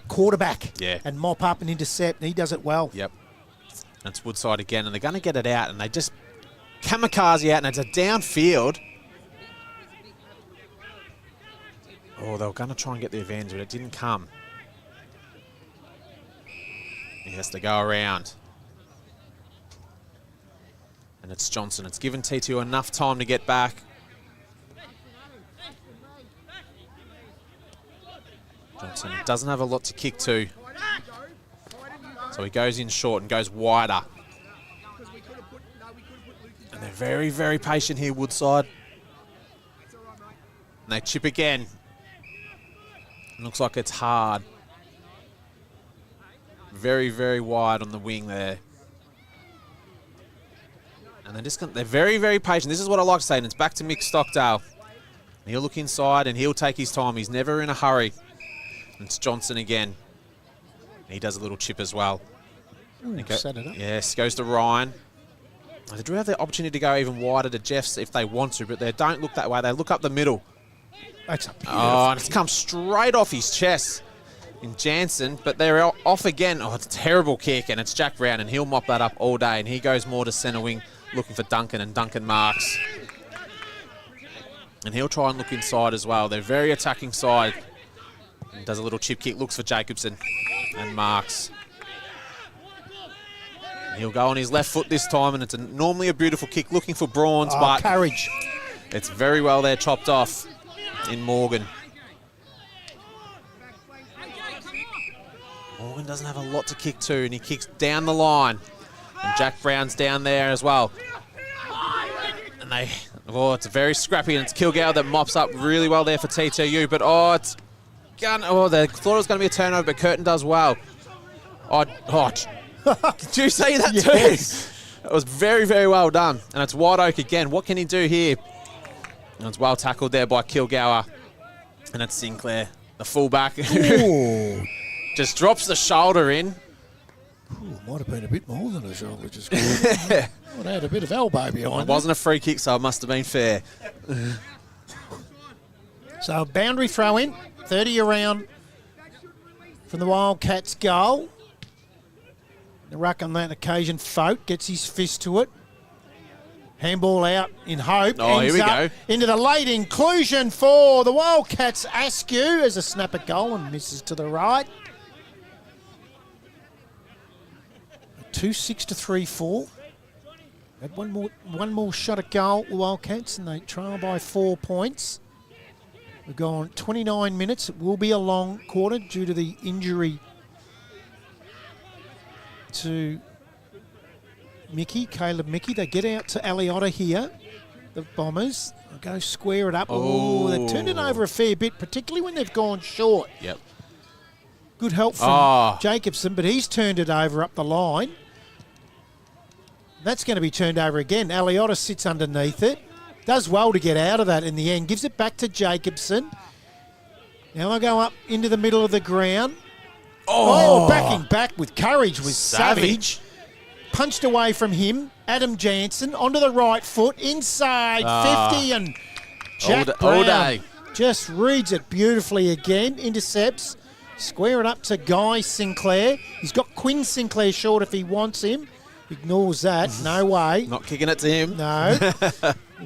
quarterback and mop up and intercept, and he does it well. Yep. And it's Woodside again, and they're going to get it out, and they just kamikaze out, and it's a downfield. Oh, they were going to try and get the advantage, but it didn't come. He has to go around. And it's Johnson. It's given TTU enough time to get back. Johnson doesn't have a lot to kick to. So he goes in short and goes wider. And they're very, very patient here, Woodside. And they chip again. Looks like it's hard. Very, very wide on the wing there. And they're very, very patient. This is what I like to say, and it's back to Mick Stockdale. And he'll look inside and he'll take his time. He's never in a hurry. And it's Johnson again. He does a little chip as well. Set it up. Yes, goes to Ryan. They do have the opportunity to go even wider to Jeffs if they want to, but they don't look that way. They look up the middle. That's a beautiful and it's come straight off his chest in Jansen, but they're off again. Oh, it's a terrible kick, and it's Jack Brown, and he'll mop that up all day, and he goes more to centre wing looking for Duncan, and Duncan marks. And he'll try and look inside as well. They're very attacking side. And does a little chip kick, looks for Jacobson, and marks. And he'll go on his left foot this time, and it's normally a beautiful kick looking for Brawns, but courage. It's very well there, chopped off in Morgan. Morgan doesn't have a lot to kick to, and he kicks down the line. And Jack Brown's down there as well. And it's very scrappy, and it's Kilgour that mops up really well there for TTU. But they thought it was going to be a turnover, but Curtin does well. Did you see that too? It was very, very well done. And it's White Oak again. What can he do here? And it's well tackled there by Kilgour. And it's Sinclair, the fullback, who just drops the shoulder in. Might have been a bit more than a shoulder just It had a bit of elbow behind It wasn't a free kick, so it must have been fair. So a boundary throw in, 30 around from the Wildcats goal. The ruck on that occasion, Folk gets his fist to it. Handball out in hope. Oh, here we go. Into the late inclusion for the Wildcats. Askew as a snap at goal and misses to the right. 2-6 to 3-4. Had one more shot at goal, the Wildcats, and they trail by 4 points. We've gone 29 minutes. It will be a long quarter due to the injury to Caleb Mickey. They get out to Aliotta here, the Bombers. They'll go square it up. Oh, they've turned it over a fair bit, particularly when they've gone short. Yep. Good help from Jacobson, but he's turned it over up the line. That's going to be turned over again. Aliotta sits underneath it. Does well to get out of that in the end. Gives it back to Jacobson. Now they'll go up into the middle of the ground. Backing back with courage was Savage. Punched away from him. Adam Jansen onto the right foot. Inside 50 and Jack Brown just reads it beautifully again. Intercepts. Square it up to Guy Sinclair. He's got Quinn Sinclair short if he wants him. Ignores that. No way. Not kicking it to him. No.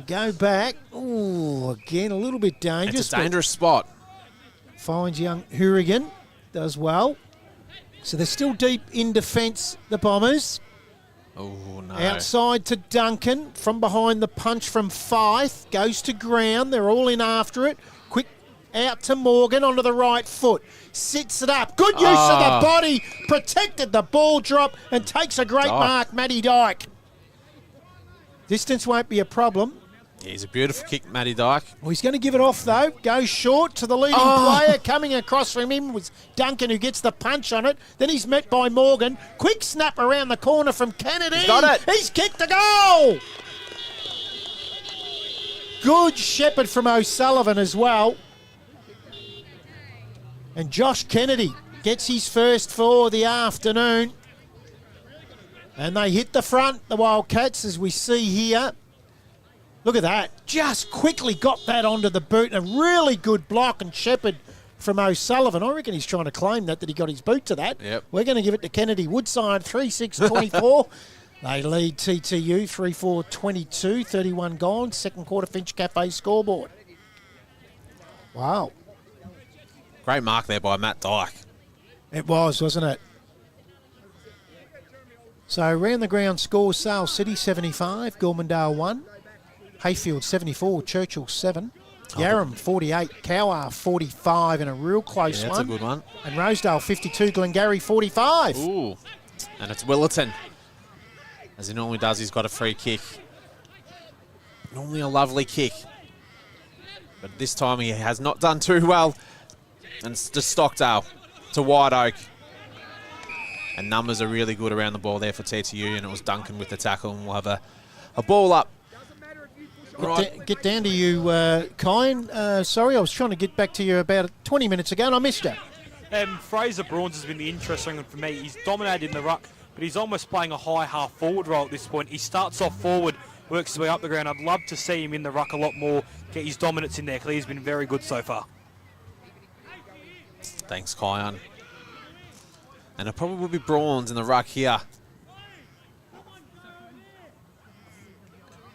Go back. Ooh, again, a little bit dangerous. It's a dangerous spot. Finds young Hourigan. Does well. So they're still deep in defence, the Bombers. Oh, no. Outside to Duncan. From behind the punch from Fife. Goes to ground. They're all in after it. Quick out to Morgan onto the right foot. Sits it up. Good use of the body. Protected the ball drop and takes a great mark, Matty Dyke. Distance won't be a problem. Yeah, he's a beautiful kick, Matty Dyke. Well, he's going to give it off, though. Goes short to the leading player. Coming across from him was Duncan, who gets the punch on it. Then he's met by Morgan. Quick snap around the corner from Kennedy. He's got it. He's kicked the goal. Good shepherd from O'Sullivan as well. And Josh Kennedy gets his first for the afternoon. And they hit the front, the Wildcats, as we see here. Look at that. Just quickly got that onto the boot. A really good block and shepherd from O'Sullivan. I reckon he's trying to claim that he got his boot to that. Yep. We're going to give it to Kennedy. Woodside 3-6-24. They lead TTU 3-4-22. 31 gone. Second quarter Finch Cafe scoreboard. Wow. Great mark there by Matt Dyke. It was, wasn't it? So round the ground scores: Sale City 75, Gormandale 1, Hayfield 74, Churchill 7, Yarram 48, Cowar 45 in a real close That's one. a good one. And Rosedale 52, Glengarry 45. Ooh. And it's Willerton. As he normally does, he's got a free kick. Normally a lovely kick. But this time he has not done too well. And it's to Stockdale, to White Oak. And numbers are really good around the ball there for TTU, and it was Duncan with the tackle, and we'll have a ball up. Get down to you, Kyan. Sorry, I was trying to get back to you about 20 minutes ago, and I missed you. Fraser Brawns has been the interesting one for me. He's dominated in the ruck, but he's almost playing a high half-forward role at this point. He starts off forward, works his way up the ground. I'd love to see him in the ruck a lot more, get his dominance in there, because he's been very good so far. Thanks, Kyan. And it probably will be Brawns in the ruck here.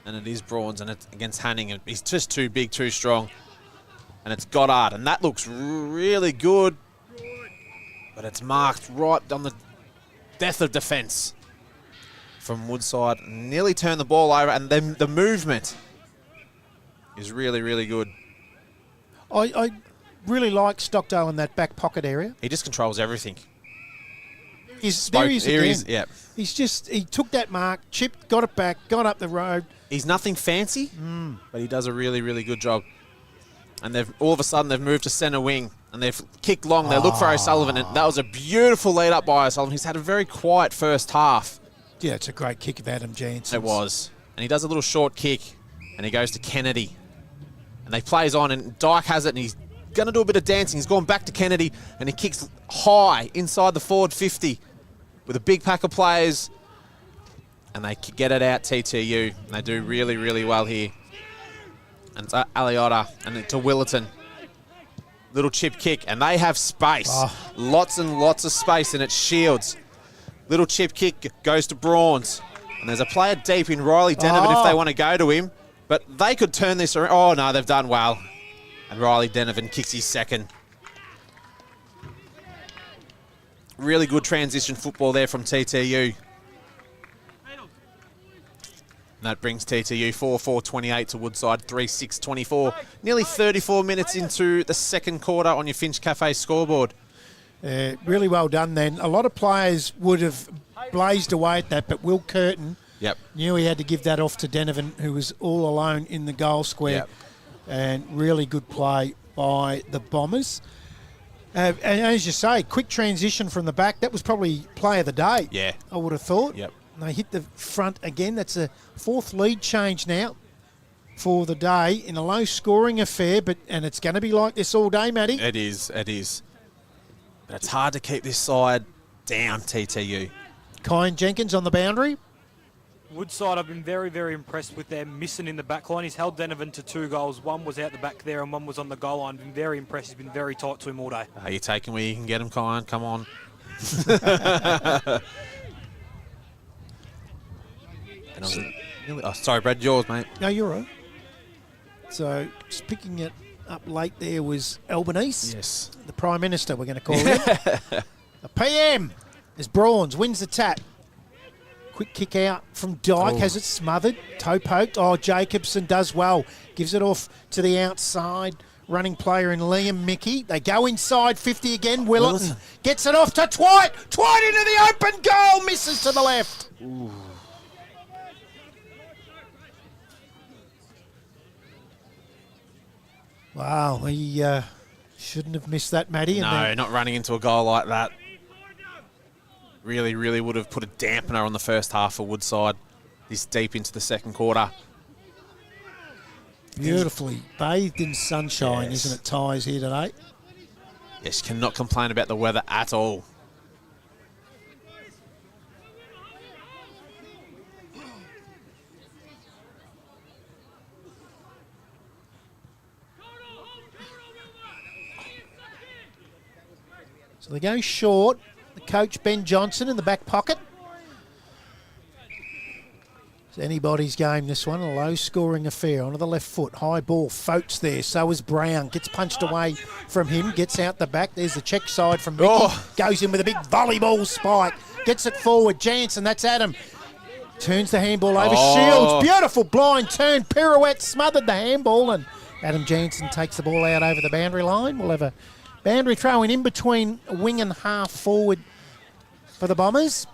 And it is Brawns, and it's against Hanning. He's just too big, too strong. And it's Goddard, and that looks really good. But it's marked right on the death of defence from Woodside. Nearly turned the ball over, and then the movement is really, really good. I really like Stockdale in that back pocket area. He just controls everything. There he is again. Yeah. He took that mark, chipped, got it back, got up the road. He's nothing fancy, but he does a really, really good job. And all of a sudden they've moved to centre wing, and they've kicked long. They look for O'Sullivan, and that was a beautiful lead up by O'Sullivan. He's had a very quiet first half. Yeah, it's a great kick of Adam Jansen. It was. And he does a little short kick, and he goes to Kennedy. And they plays on, and Dyke has it, and he's going to do a bit of dancing. He's gone back to Kennedy, and he kicks high inside the forward 50 with a big pack of players. And they get it out, TTU. And they do really, really well here. And it's Aliotta, and it's to Willerton. Little chip kick, and they have space. Lots and lots of space, and it's Shields. Little chip kick goes to Brawns. And there's a player deep in Riley Denovan if they want to go to him. But they could turn this around. Oh, no, they've done well. And Riley Denovan kicks his second. Really good transition football there from TTU. And that brings TTU 4-4-28 to Woodside 3-6-24. Nearly 34 minutes into the second quarter on your Finch Cafe scoreboard. Really well done then. A lot of players would have blazed away at that, but Will Curtin knew he had to give that off to Denovan, who was all alone in the goal square. And really good play by the Bombers. And as you say, quick transition from the back. That was probably play of the day, I would have thought. And they hit the front again. That's a fourth lead change now for the day in a low-scoring affair, and it's going to be like this all day, Matty. It is. But it's hard to keep this side down, TTU. Kyan Jenkins on the boundary. Woodside, I've been very, very impressed with them missing in the back line. He's held Denovan to 2 goals. One was out the back there and one was on the goal line. Been very impressed. He's been very tight to him all day. Are you taking where you can get him, Kyan? Come on. Sorry, Brad, yours, mate. No, you're right. So, just picking it up late there was Albanese. Yes. The Prime Minister, we're going to call him. The PM is Brawns, wins the tap. Quick kick out from Dyke, has it smothered, toe poked. Oh, Jacobson does well. Gives it off to the outside. Running player in Liam Mickey. They go inside 50 again. Willerton gets it off to Twite. Twite into the open goal. Misses to the left. Ooh. Wow, he shouldn't have missed that, Matty. No, not running into a goal like that. Really, really would have put a dampener on the first half for Woodside this deep into the second quarter. Beautifully bathed in sunshine, isn't it, Tyers here today? Yes, cannot complain about the weather at all. So they go short. The coach, Ben Johnson, in the back pocket. It's anybody's game, this one. A low-scoring affair. Onto the left foot. High ball. Folks there. So is Brown. Gets punched away from him. Gets out the back. There's the check side from Mickey. Goes in with a big volleyball spike. Gets it forward. Jansen, that's Adam. Turns the handball over. Shields. Beautiful blind turn. Pirouette. Smothered the handball. And Adam Jansen takes the ball out over the boundary line. We'll have a boundary throw in between wing and half forward for the Bombers.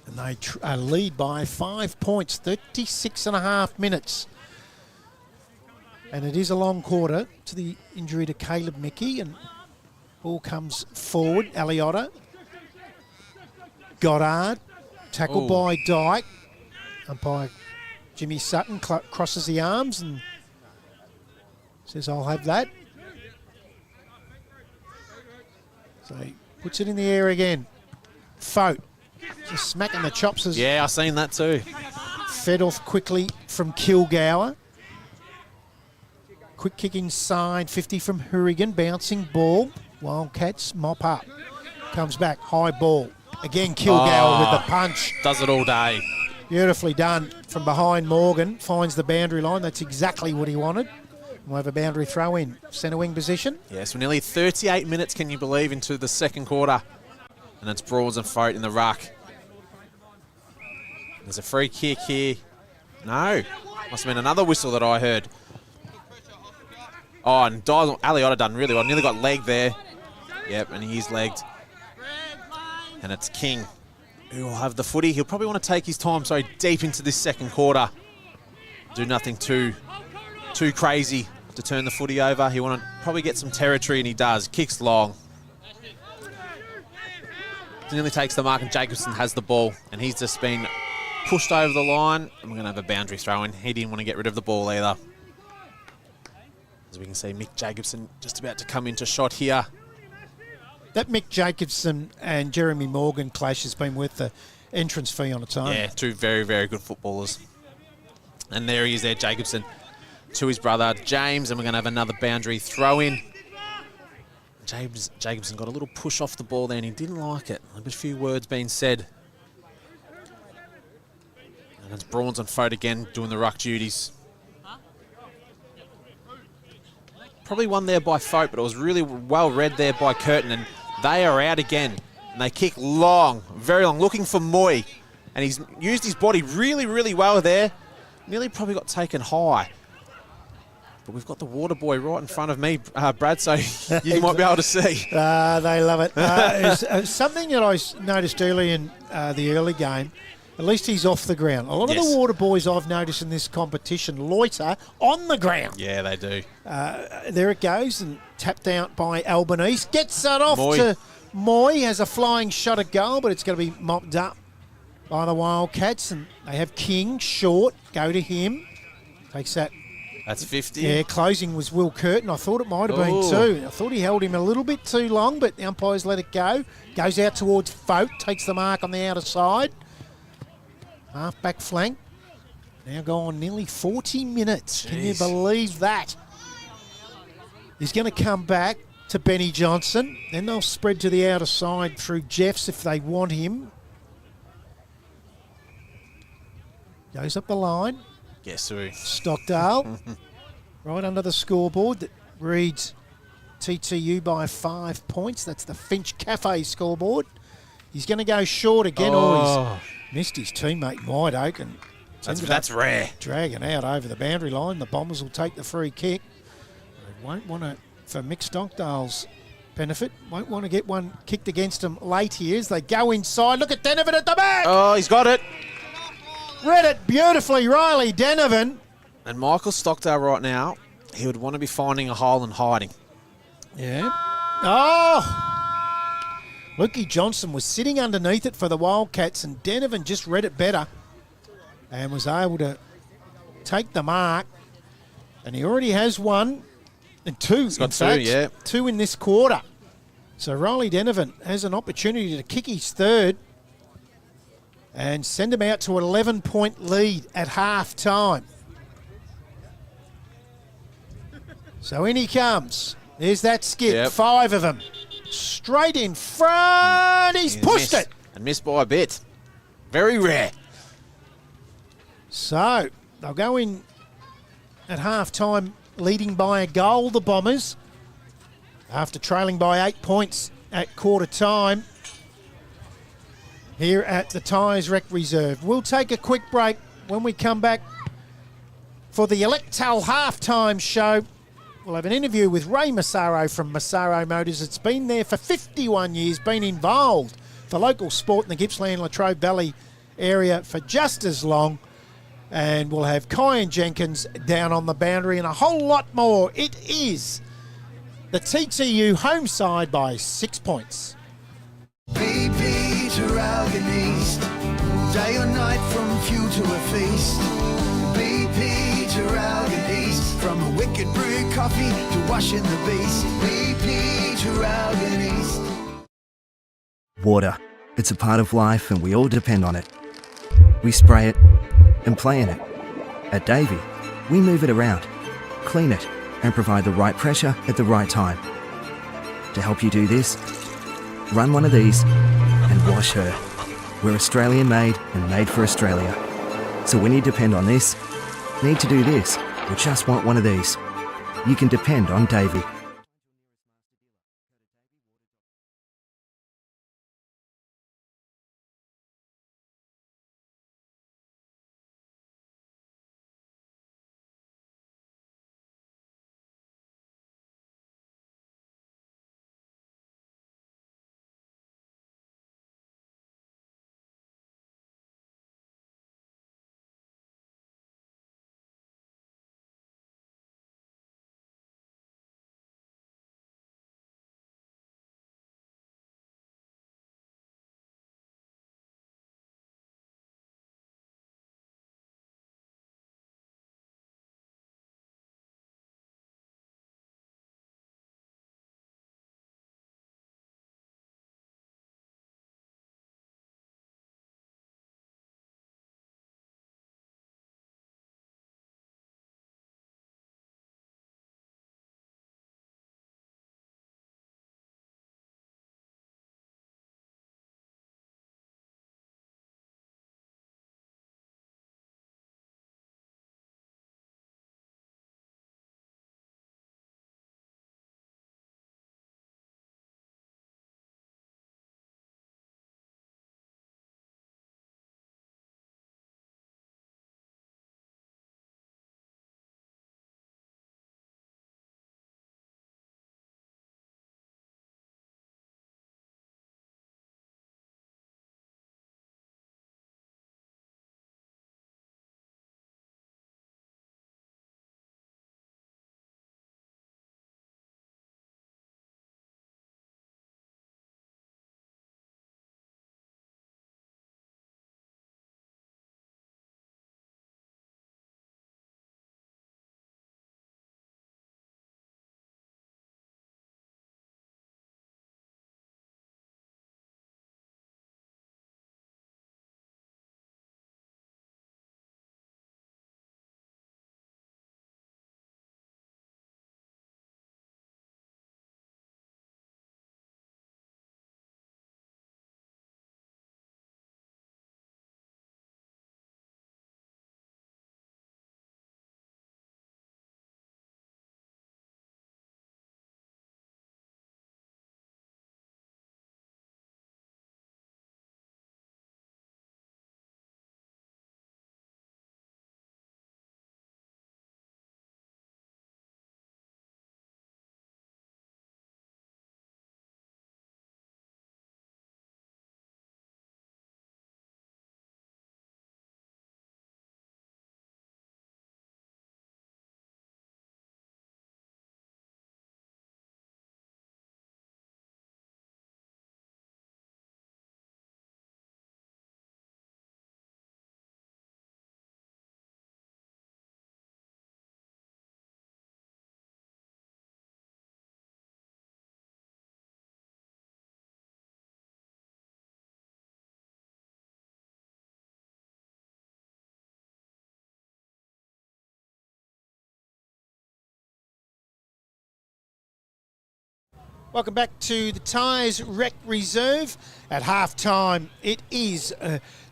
And they lead by 5 points, 36 and a half minutes. And it is a long quarter to the injury to Caleb Mickey. And ball comes forward. Aliotta. Goddard. Tackled by Dyke. Umpire Jimmy Sutton crosses the arms and says, I'll have that. So he puts it in the air again. Fote. Just smacking the chops as Yeah, I've seen that too. fed off quickly from Kilgour. Quick kick inside, 50 from Hurrigan, bouncing ball. Wildcats mop up. Comes back, high ball. Again, Kilgour with the punch. Does it all day. Beautifully done from behind Morgan. Finds the boundary line. That's exactly what he wanted. We'll have a boundary throw in. Centre wing position. Yes, we're nearly 38 minutes, can you believe, into the second quarter. And it's Brawls and Fote in the ruck. There's a free kick here. No. Must have been another whistle that I heard. Oh, and Aliotta done really well. Nearly got legged there. Yep, and he's legged. And it's King who will have the footy. He'll probably want to take his time, so deep into this second quarter. Do nothing too crazy to turn the footy over. He want to probably get some territory, and he does. Kicks long. Nearly takes the mark, and Jacobson has the ball, and he's just been pushed over the line. And we're going to have a boundary throw in. He didn't want to get rid of the ball either. As we can see, Mick Jacobson just about to come into shot here. That Mick Jacobson and Jeremy Morgan clash has been worth the entrance fee on its own. Yeah, two very, very good footballers. And there he is there, Jacobson, to his brother James, and we're going to have another boundary throw in. Jacobson got a little push off the ball there, and he didn't like it. A few words being said. And it's Brawns and Fote again doing the ruck duties. Probably one there by Fote, but it was really well read there by Curtin, and they are out again. And they kick long, very long, looking for Moy. And he's used his body really, really well there. Nearly probably got taken high. But we've got the water boy right in front of me, Brad, so you might be able to see. They love it. It's something that I noticed early in the early game. At least he's off the ground. A lot of the water boys I've noticed in this competition loiter on the ground. Yeah, they do. There it goes, and tapped out by Albanese. Gets that off to Moy. Has a flying shot at goal, but it's going to be mopped up by the Wildcats. And they have King, short, go to him. Takes that. That's 50. Yeah, closing was Will Curtin. I thought it might have been two. I thought he held him a little bit too long, but the umpires let it go. Goes out towards Fote, takes the mark on the outer side. Half-back flank. Now gone nearly 40 minutes. Jeez. Can you believe that? He's going to come back to Benny Johnson. Then they'll spread to the outer side through Jeffs if they want him. Goes up the line. Guess who? Stockdale. Right under the scoreboard that reads TTU by 5 points. That's the Finch Cafe scoreboard. He's going to go short again. He's missed his teammate wide open. That's rare. Dragging out over the boundary line. The Bombers will take the free kick. They won't want to, for Mick Stockdale's benefit, won't want to get one kicked against them late here as they go inside. Look at Denovan at the back. Oh, he's got it. Read it beautifully, Riley Denovan. And Michael Stockdale right now, he would want to be finding a hole and hiding. Yeah. Oh! Lukey Johnson was sitting underneath it for the Wildcats, and Denovan just read it better and was able to take the mark. And he already has one and two. He's got two, yeah. Two in this quarter. So Riley Denovan has an opportunity to kick his third and send him out to an 11-point lead at half time. So in he comes. There's that skip. Yep. 5 of them. Straight in front. He's pushed it. And missed by a bit. Very rare. So they'll go in at half-time leading by a goal, the Bombers, after trailing by 8 points at quarter time here at the Tyers Rec Reserve. We'll take a quick break. When we come back for the Electel halftime show, we'll have an interview with Ray Massaro from Massaro Motors. It's been there for 51 years, been involved for local sport in the Gippsland, Latrobe Valley area for just as long. And we'll have Kyan Jenkins down on the boundary and a whole lot more. It is the TTU home side by 6 points. BP to Ralgan East, day or night from fuel to a feast. BP to Ralgan East, from a wicked brew coffee to washing the beast. BP to Ralgan East. Water. It's a part of life and we all depend on it. We spray it and play in it. At Davey, we move it around, clean it, and provide the right pressure at the right time. To help you do this, run one of these and wash her. We're Australian made and made for Australia. So when you depend on this, need to do this, or just want one of these, you can depend on Davey. Welcome back to the Tyers Rec Reserve. At half-time, it is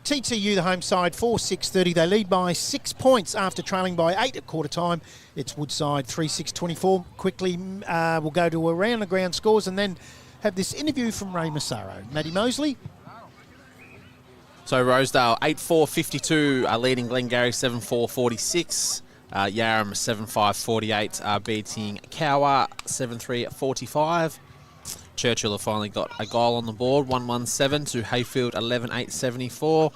TTU, the home side, 4-6-30. They lead by 6 points after trailing by 8 at quarter-time. It's Woodside 3-6-24. Quickly, we'll go to around the ground scores and then have this interview from Ray Massaro. Matty Mosley. So Rosedale 8-4-52, leading Glengarry 7-4-46. Yarram 7-5-48, beating Cower 7-3-45. Churchill have finally got a goal on the board, 1-1-7 to Hayfield 11-8-74.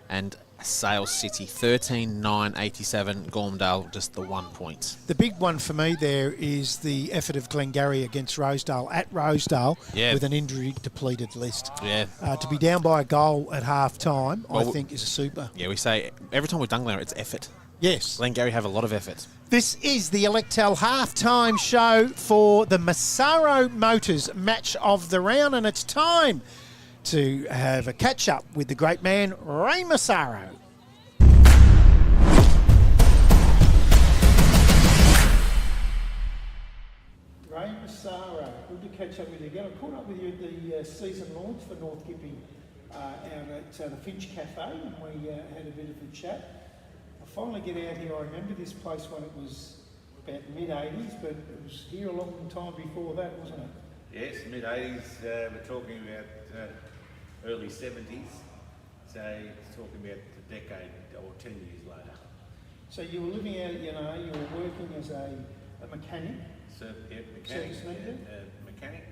And Sales City 13-9-87, Gormdale just the 1 point. The big one for me there is the effort of Glengarry against Rosedale at Rosedale with an injury-depleted list. Yeah. To be down by a goal at half-time, I think, is a super. Yeah, we say every time we've done Glengarry, it's effort. Yes. Glengarry have a lot of effort. This is the Electel halftime show for the Massaro Motors match of the round, and it's time to have a catch-up with the great man, Ray Massaro. Ray Massaro, good to catch up with you again. I caught up with you at the season launch for North Gippy out at the Finch Cafe, and we had a bit of a chat. I finally get out here. I remember this place when it was about mid-80s, but it was here a long time before that, wasn't it? Yes, mid-80s. We're talking about early 70s. So it's talking about a decade or 10 years later. So you were living out, you were working as a mechanic? Mechanic,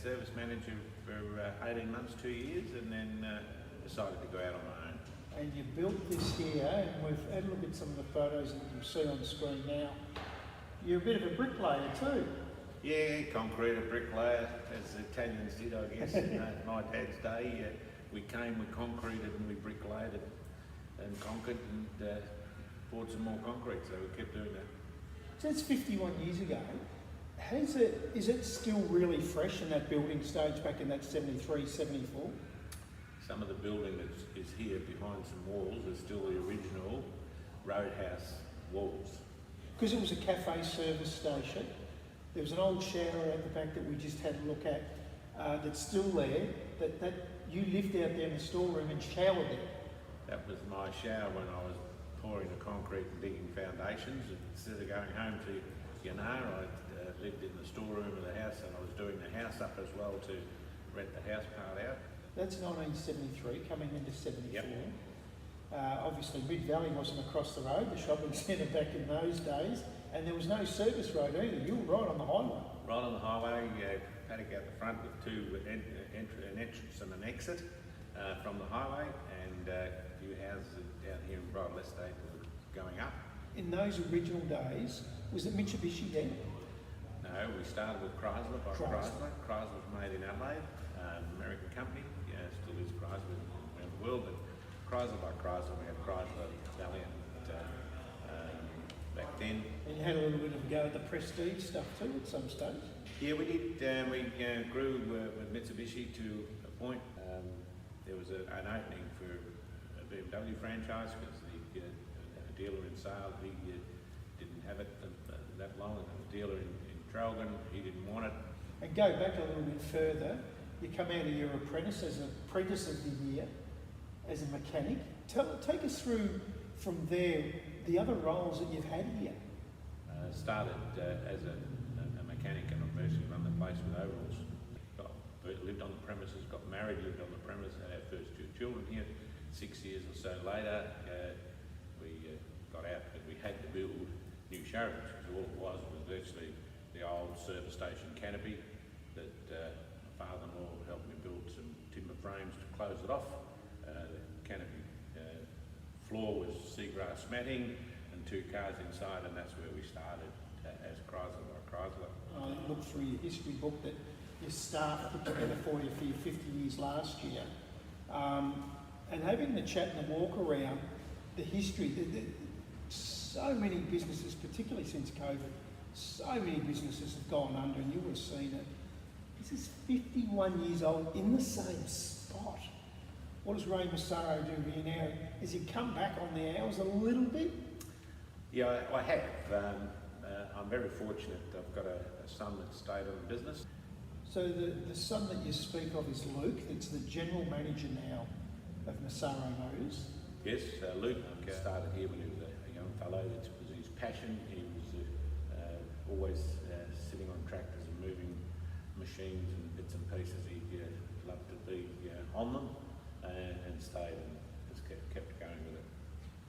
service manager for 18 months, 2 years, and then decided to go out on my own. And you built this here, and we've had a look at some of the photos that you see on the screen now. You're a bit of a bricklayer too. Yeah, concrete, a bricklayer, as the Italians did, I guess, in my dad's day. We came, we concreted, and we bricklayed it, and concrete, and poured some more concrete, so we kept doing that. So that's 51 years ago. Is it still really fresh in that building stage back in that 73, 74? Some of the building that is here behind some walls is still the original roadhouse walls. Because it was a cafe service station, there was an old shower at the back that we just had a look at that's still there, that you lived out there in the storeroom and showered there. That was my shower when I was pouring the concrete and digging foundations. Instead of going home to Yanar, I lived in the storeroom of the house, and I was doing the house up as well to rent the house part out. That's 1973, coming into 74. Yep. Obviously, Mid Valley wasn't across the road, the shopping centre back in those days, and there was no service road either. You were right on the highway. Right on the highway, paddock out the front with an entrance and an exit from the highway, and a few houses down here in Bridal Estate were going up. In those original days, was it Mitsubishi then? No, we started with Chrysler by Chrysler. Chrysler was made in Adelaide, American company. Still is Chrysler around the world, but Chrysler by Chrysler. We had Chrysler Valiant back then. And you had a little bit of a go at the Prestige stuff too at some stage? Yeah, we did. We grew with Mitsubishi to a point. There was an opening for a BMW franchise because the dealer in Sale, he didn't have it that long, and the dealer in Traralgon, he didn't want it. And go back a little bit further, you come out of your apprentice as an apprentice of the year, as a mechanic. Take us through from there the other roles that you've had here. Started as a mechanic, and I've basically run the place with overalls. Lived on the premises, got married, lived on the premises, had our first 2 children here. 6 years or so later, we got out, but we had to build new showrooms, because all it was virtually the old service station canopy that my father-in-law helped me build some timber frames to close it off. The canopy floor was seagrass matting and 2 cars inside, and that's where we started as Chrysler by Chrysler. I looked through your history book that your staff put together for you for your 50 years last year. And having the chat and the walk around, the history, so many businesses, particularly since COVID, so many businesses have gone under, and you would have seen it. This is 51 years old in the same spot. What does Ray Massaro do here now? Has he come back on the hours a little bit? Yeah, I have. I'm very fortunate. I've got a son that stayed on the business. So the son that you speak of is Luke. That's the general manager now of Massaro Motors. Yes, Luke started here when he was a young fellow. It was his passion. He was always sitting on tractors and moving machines and bits and pieces. He loved to be on them and stayed and just kept going with it.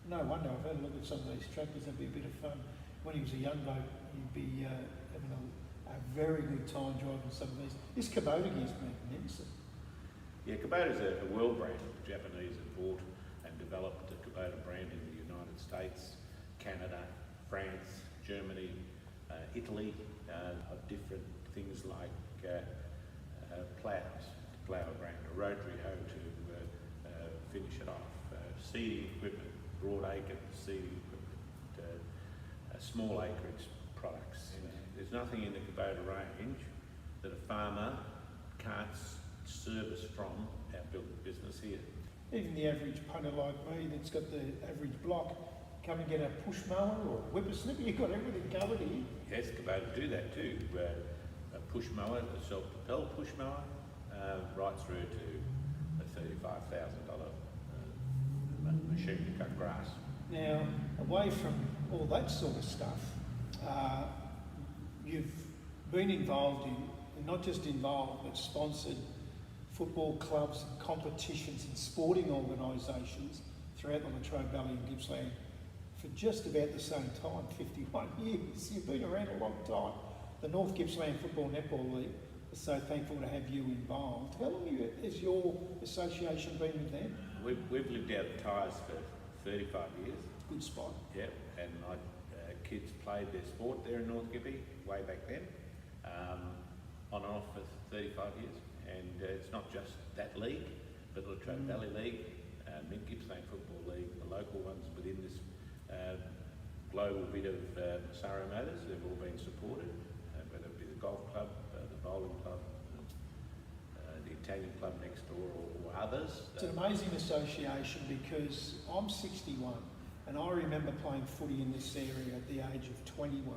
No wonder. I've had a look at some of these tractors. That'd be a bit of fun. When he was a young bloke, he'd be having a very good time driving some of these. This Kubota gear's magnificent. Yeah, Kubota's a world brand. The Japanese have bought and developed the Kubota brand in the United States, Canada, France, Germany, Italy, of different things like plows, plough brand, a rotary hoe to finish it off, seeding equipment, broad acre seeding equipment, small acreage products. There's nothing in the Kubota range that a farmer can't service from our business here. Even the average punter like me that's got the average block, come and get a push mower or a whippersnipper, you've got everything covered here. Yes, Kubota do that too. A push mower, a self-propelled push mower, right through to a $35,000 machine to cut grass. Now, away from all that sort of stuff, you've been involved in, and not just involved, but sponsored football clubs and competitions and sporting organisations throughout the Latrobe Valley and Gippsland for just about the same time, 51 years. You've been around a long time. The North Gippsland Football Netball League is so thankful to have you involved. How long has your association been with them? We've lived out at Tyers for 35 years. Good spot. Yep, and my kids played their sport there in North Gippy way back then, on and off for 35 years. And it's not just that league, but the Latrobe Valley League, Mid-Gippsland Football League, the local ones within this global bit of Massaro Motors, they've all been supported, whether it be the golf club, the bowling club, the Italian club next door, or others. It's an amazing association because I'm 61 and I remember playing footy in this area at the age of 21.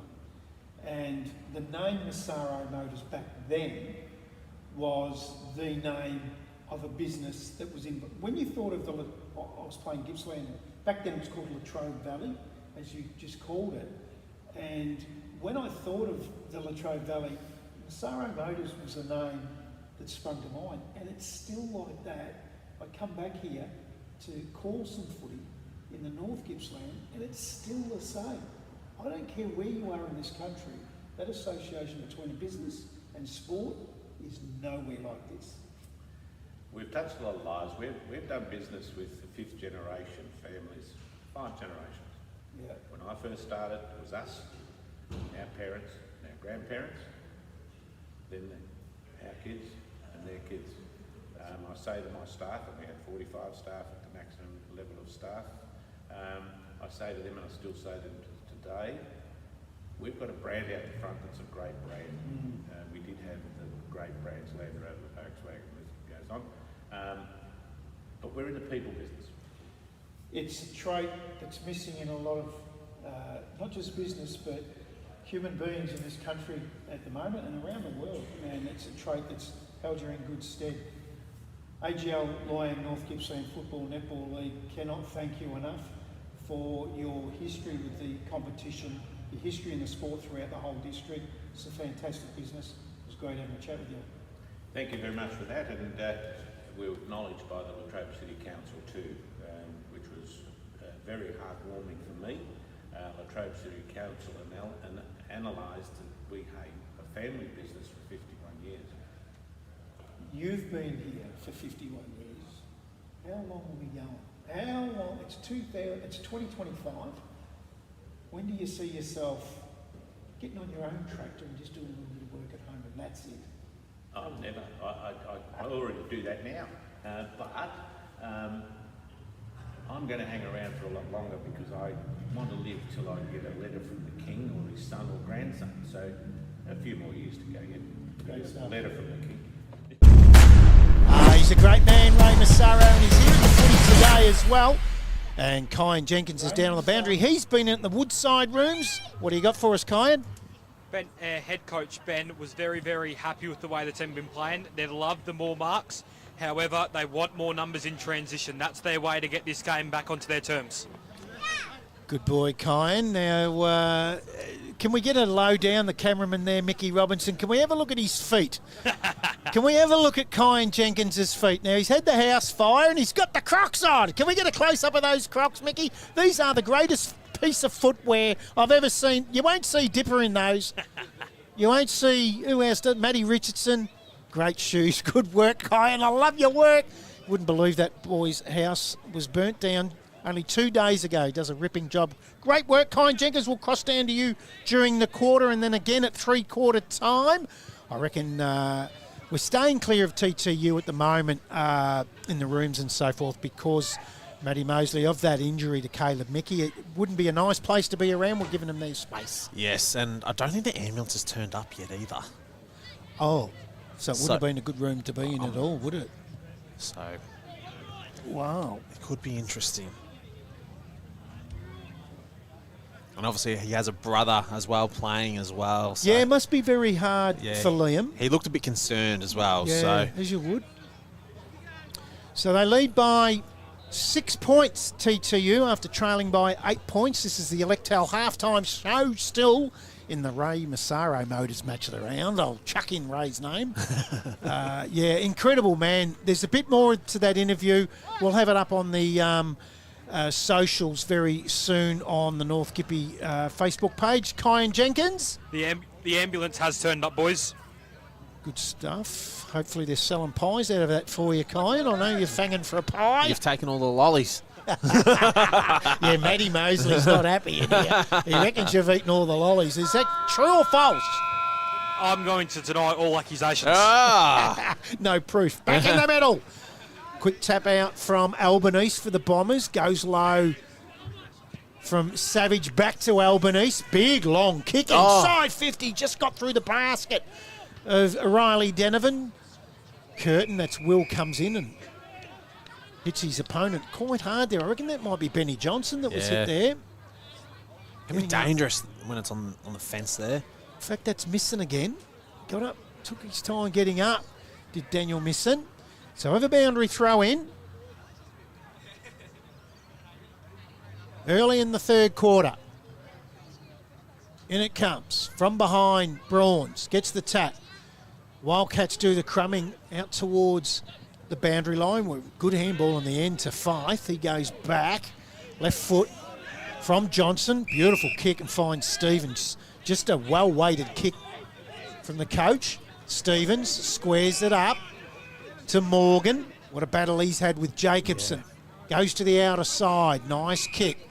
And the name Massaro Motors back then was the name of a business that was in. When you thought of I was playing Gippsland, back then it was called Latrobe Valley, as you just called it. And when I thought of the Latrobe Valley, Massaro Motors was the name that sprung to mind. And it's still like that. I come back here to call some footy in the North Gippsland, and it's still the same. I don't care where you are in this country, that association between business and sport is nowhere like this. We've touched a lot of lives. We've done business with the 5th generation families, 5 generations. Yeah. When I first started, it was us, our parents, and our grandparents, then our kids and their kids. I say to my staff, and we had 45 staff at the maximum level of staff, I say to them, and I still say to them today, we've got a brand out the front that's a great brand. We did have the great brands, Land Rover, Volkswagen, the list goes on. But we're in the people business. It's a trait that's missing in a lot of, not just business, but human beings in this country at the moment and around the world. And it's a trait that's held you in good stead. AGL Loyang North Gippsland Football Netball League cannot thank you enough for your history with the competition, your history in the sport throughout the whole district. It's a fantastic business. It was great having a chat with you. Thank you very much for that, and we were acknowledged by the Latrobe City Council too, which was very heartwarming for me. Latrobe City Council analysed that we had a family business for 51 years. You've been here for 51 years. How long are we going? How long? It's 2025. When do you see yourself getting on your own tractor and just doing a little bit of work at home and that's it? Oh, never. I already do that now. But I'm going to hang around for a lot longer because I want to live till I get a letter from the King or his son or grandson. So a few more years to go yet. A letter from the King. He's a great man, Ray Massaro, and he's here in the footy today as well. And Kyan Jenkins is down on the boundary. He's been in the Woodside rooms. What do you got for us, Kyan? Ben, head coach Ben was very, very happy with the way the team have been playing. They love the more marks. However, they want more numbers in transition. That's their way to get this game back onto their terms. Good boy, Kyan. Now, can we get a low down, the cameraman there, Mickey Robinson? Can we have a look at his feet? Can we have a look at Kyan Jenkins' feet? Now, he's had the house fire and he's got the Crocs on. Can we get a close-up of those Crocs, Mickey? These are the greatest piece of footwear I've ever seen. You won't see Dipper in those. You won't see, who else did? Matty Richardson. Great shoes. Good work, Kyan. I love your work. Wouldn't believe that boy's house was burnt down only 2 days ago. He does a ripping job. Great work, Kyan Jenkins. We'll cross down to you during the quarter and then again at three-quarter time. I reckon we're staying clear of TTU at the moment in the rooms and so forth because Matty Mosley, of that injury to Caleb Mickey, it wouldn't be a nice place to be around. We're giving them their space. Yes, and I don't think the ambulance has turned up yet either. Oh, so it wouldn't have been a good room to be in at all, would it? So, wow. It could be interesting. And obviously he has a brother as well playing as well. So Yeah, it must be very hard for Liam. He looked a bit concerned as well. Yeah, so as you would. So they lead by 6 points, TTU, after trailing by 8 points. This is the Electel halftime show still in the Ray Massaro Motors match of the round. I'll chuck in Ray's name. Yeah, incredible, man. There's a bit more to that interview. We'll have it up on the socials very soon on the North Gippy Facebook page. Kyan Jenkins. The ambulance has turned up, boys. Good stuff. Hopefully they're selling pies out of that for you, Kyan. I know you're fanging for a pie. You've taken all the lollies. Yeah, Matty Mosley's not happy in here. He reckons you've eaten all the lollies. Is that true or false? I'm going to deny all accusations. No proof. Back in the middle. Quick tap out from Albanese for the Bombers. Goes low from Savage back to Albanese. Big, long kick inside 50. Just got through the basket of Riley Denovan. Curtin, that's Will, comes in and hits his opponent quite hard there. I reckon that might be Benny Johnson that was hit there. Can be dangerous when it's on the fence there. In fact, that's Misson again. Got up, took his time getting up. Did Daniel Misson. So have a boundary throw in. Early in the third quarter. In it comes. From behind, Brawns gets the tap. Wildcats do the crumbing out towards the boundary line. Good handball in the end to Fife. He goes back. Left foot from Johnson. Beautiful kick and finds Stevens. Just a well-weighted kick from the coach. Stevens squares it up to Morgan. What a battle he's had with Jacobson. Goes to the outer side. Nice kick.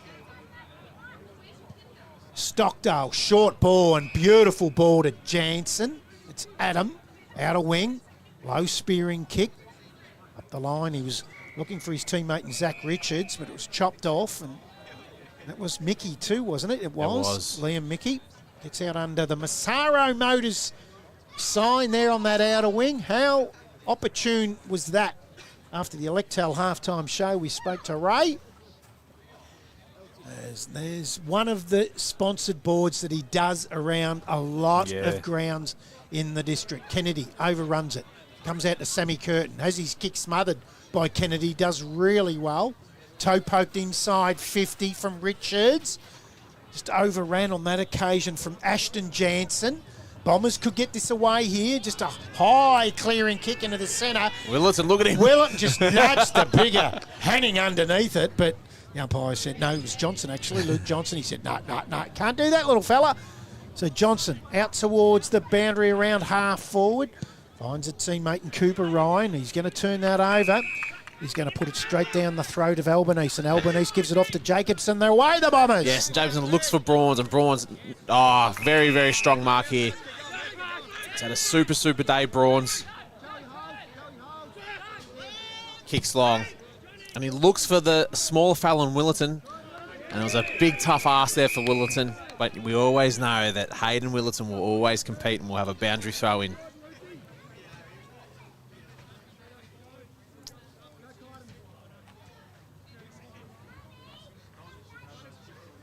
Stockdale, short ball and beautiful ball to Jansen. It's Adam, outer wing. Low spearing kick. Up the line, he was looking for his teammate and Zach Richards, but it was chopped off. And that was Mickey too, wasn't it? It was. Liam Mickey gets out under the Massaro Motors sign there on that outer wing. How opportune was that? After the Electel halftime show, we spoke to Ray. There's one of the sponsored boards that he does around a lot of grounds in the district. Kennedy overruns it. Comes out to Sammy Curtin. Has his kick smothered by Kennedy. Does really well. Toe poked inside 50 from Richards. Just overran on that occasion from Ashton Jansen. Bombers could get this away here. Just a high clearing kick into the centre. Willetton, look at him. Willetton just nudged the bigger, hanging underneath it. But the umpire said, no, it was Johnson actually, Luke Johnson. He said, no, can't do that, little fella. So Johnson out towards the boundary around half forward. Finds a teammate in Cooper Ryan. He's going to turn that over. He's going to put it straight down the throat of Albanese, and Albanese gives it off to Jacobson. They're away, the Bombers. Yes, Jacobson looks for Brawns, and Brawns, very, very strong mark here. He's had a super day, Brawns. Kicks long. And he looks for the smaller Fallon Willetton. And it was a big, tough ask there for Willetton. But we always know that Hayden Willetton will always compete and will have a boundary throw in.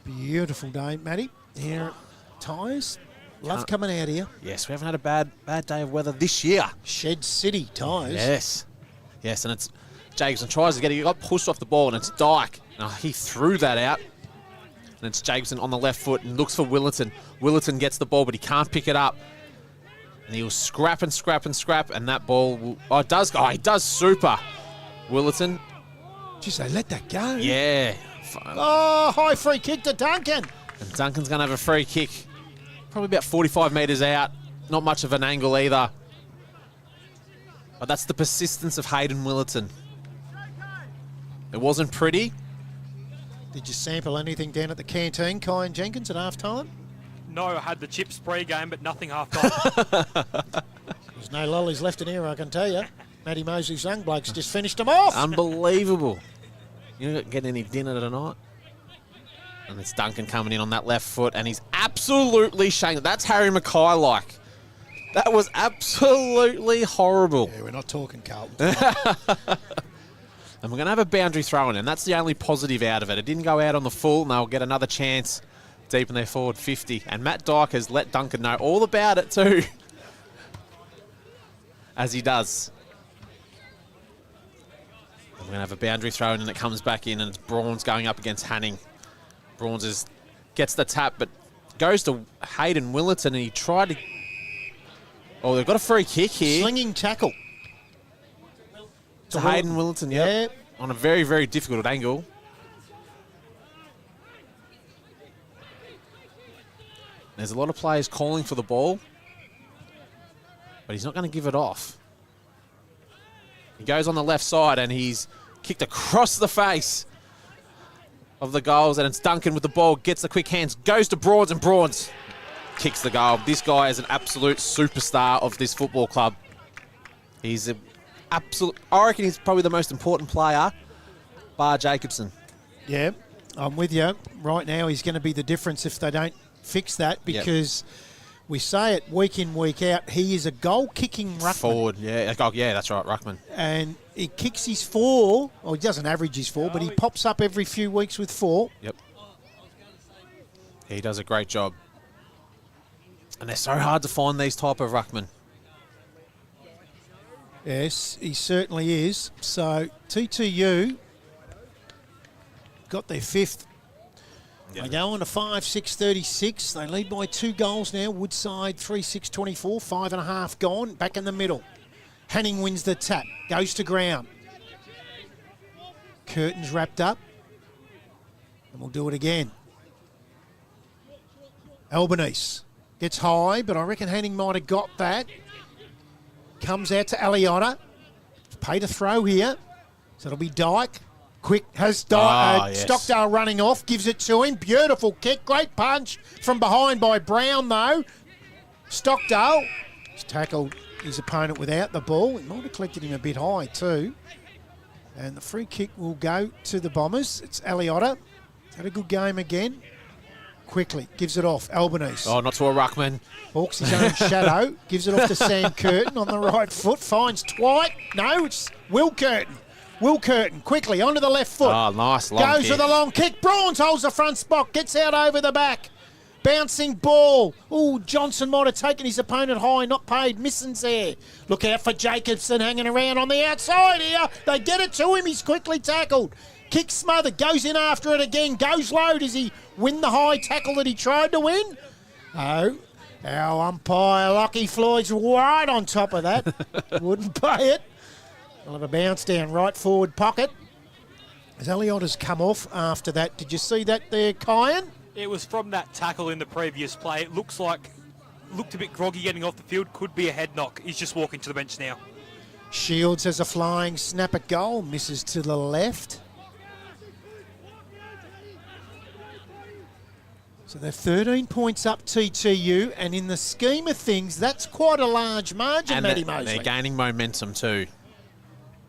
Beautiful day, Matty, here at Tyers. Love coming out here. Yes, we haven't had a bad day of weather this year. Shed City, Tyers. Yes, and it's Jacobson tries to get it. He got pushed off the ball, and it's Dyke. He threw that out. And it's Jacobson on the left foot and looks for Willerton. Willerton gets the ball, but he can't pick it up. And he'll scrap, and that ball will... he does super. Willerton. Jeez, they let that go. Yeah. Oh, high free kick to Duncan. And Duncan's going to have a free kick. Probably about 45 metres out. Not much of an angle either. But that's the persistence of Hayden Willerton. It wasn't pretty. Did you sample anything down at the canteen, Kyan Jenkins, at half-time? No, I had the chip spray game, but nothing half-time. There's no lollies left in here, I can tell you. Matty Mosley's young blokes just finished them off. Unbelievable. You don't get any dinner tonight. And it's Duncan coming in on that left foot, and he's absolutely shaking. That's Harry Mackay-like. That was absolutely horrible. Yeah, we're not talking Carlton. And we're going to have a boundary throw in, and that's the only positive out of it. It didn't go out on the full, and they'll get another chance deep in their forward 50. And Matt Dyke has let Duncan know all about it too, as he does. And we're going to have a boundary throw in, and it comes back in, and it's Brawns going up against Hanning. Brawns gets the tap, but goes to Hayden Willerton, and he tried to... Oh, they've got a free kick here. Slinging tackle. To Hayden Willerton, yep. On a very, very difficult angle. There's a lot of players calling for the ball, but he's not going to give it off. He goes on the left side, and he's kicked across the face of the goals, and it's Duncan with the ball, gets the quick hands, goes to Brawns, and Brawns kicks the goal. This guy is an absolute superstar of this football club. He's an absolute... I reckon he's probably the most important player, bar Jacobson. Yeah, I'm with you. Right now, he's going to be the difference if they don't fix that, because we say it week in, week out, he is a goal-kicking ruckman. Forward, yeah. Yeah, that's right, ruckman. And he kicks his 4, or he doesn't average his 4, but he pops up every few weeks with 4. Yep. He does a great job. And they're so hard to find, these type of ruckmen. Yes, he certainly is. So TTU got their 5th. They go on to 5-6-36. They lead by 2 goals now. Woodside 3-6-24. 5.5 gone. Back in the middle. Hanning wins the tap. Goes to ground. Curtains wrapped up. And we'll do it again. Albanese gets high, but I reckon Hanning might have got that. Comes out to Aliotta. Paid a throw here. So it'll be Dyke. Quick, has yes. Stockdale running off, gives it to him. Beautiful kick, great punch from behind by Brown, though. Stockdale has tackled his opponent without the ball. He might have collected him a bit high, too. And the free kick will go to the Bombers. It's Aliotta. He's had a good game again. Quickly, gives it off. Albanese. Oh, not to a ruckman. Hawks his own shadow. Gives it off to Sam Curtin on the right foot. Finds Dwight. No, it's Will Curtin. Will Curtin, quickly, onto the left foot. Oh, nice long Goes kick. with the long kick. Brawns holds the front spot. Gets out over the back. Bouncing ball. Ooh, Johnson might have taken his opponent high. Not paid. Missing's there. Look out for Jacobson hanging around on the outside here. They get it to him. He's quickly tackled. Kick smothered. Goes in after it again. Goes low. Does he win the high tackle that he tried to win? Oh, our umpire, Lockie Floyd's right on top of that. Wouldn't pay it. We'll have a bounce down right forward pocket. As Aliotta's come off after that. Did you see that there, Kyan? It was from that tackle in the previous play. It looked a bit groggy getting off the field. Could be a head knock. He's just walking to the bench now. Shields has a flying snap at goal. Misses to the left. So they're 13 points up, TTU, and in the scheme of things, that's quite a large margin, And Matty Mosley. they're gaining momentum too.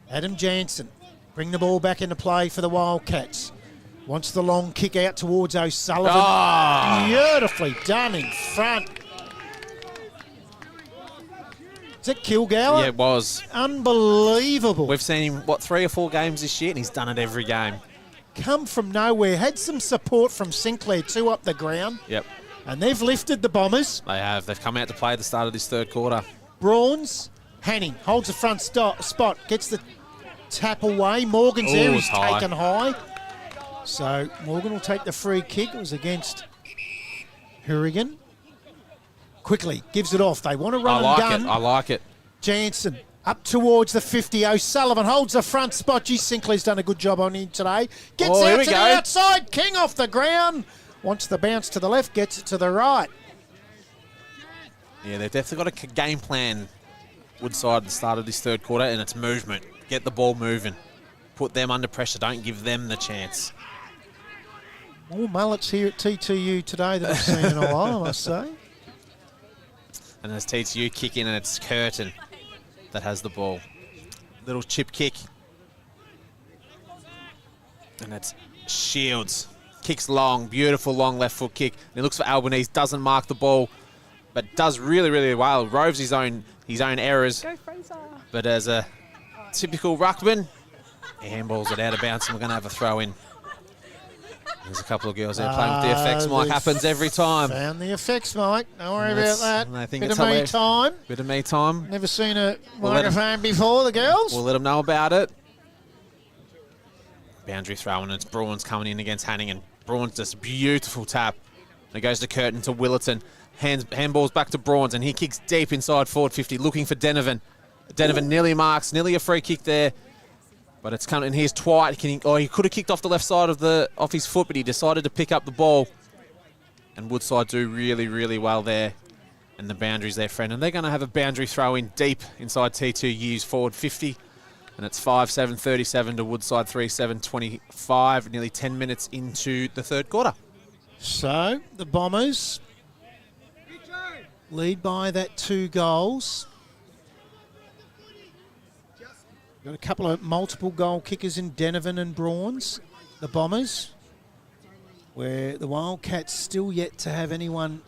Adam Jansen, bring the ball back into play for the Wildcats. Wants the long kick out towards O'Sullivan. Oh. Beautifully done in front. Is it Kilgour? Yeah, it was. Unbelievable. We've seen him, 3 or 4 games this year, and he's done it every game. Come from nowhere. Had some support from Sinclair, 2 up the ground. Yep. And they've lifted the Bombers. They have. They've come out to play at the start of this third quarter. Brawns, Hanning holds the front spot, gets the tap away. Morgan's there, he's high. taken high. So Morgan will take the free kick. It was against Hurrigan. Quickly gives it off. They want to run and gun. I like it. Jansen up towards the 50. O'Sullivan holds the front spot. Gee, Sinclair's done a good job on him today. Gets here out we to go. the outside. King off the ground. Wants the bounce to the left, gets it to the right. Yeah, they've definitely got a game plan, Woodside, at the start of this third quarter, and it's movement. Get the ball moving. Put them under pressure. Don't give them the chance. More mullets here at TTU today than I've seen in a while, I must say. And as TTU kick in, and it's Curtin that has the ball. Little chip kick. And that's Shields. Kicks long, beautiful long left foot kick. And he looks for Albanese, doesn't mark the ball, but does really, really well. Roves his own errors. Go Fraser. But as a typical ruckman, he handballs it out of bounds, and we're going to have a throw in. There's a couple of girls there playing with the effects, Mike. Happens every time. Found the effects, Mike. Don't worry That's- about I that. think Bit it's of me hilarious. time. Bit of me time. Never seen a We'll let 'em- microphone before, the girls. We'll let them know about it. Boundary throw, and it's Bruins coming in against Hannigan. Bruins just beautiful tap. And it goes to Curtin, to Willerton. Handballs back to Brawns, and he kicks deep inside forward 50, looking for Denovan. Denovan nearly marks, nearly a free kick there. But it's coming, and here's Twite. He could have kicked off the left side off his foot, but he decided to pick up the ball. And Woodside do really, really well there. And the boundary's their friend. And they're going to have a boundary throw in deep inside T2U's forward 50. And it's 5-7-37 to Woodside 3-7-25, nearly 10 minutes into the third quarter. So, the Bombers lead by that 2 goals. Got a couple of multiple goal kickers in Denovan and Brawns, the Bombers, where the Wildcats still yet to have anyone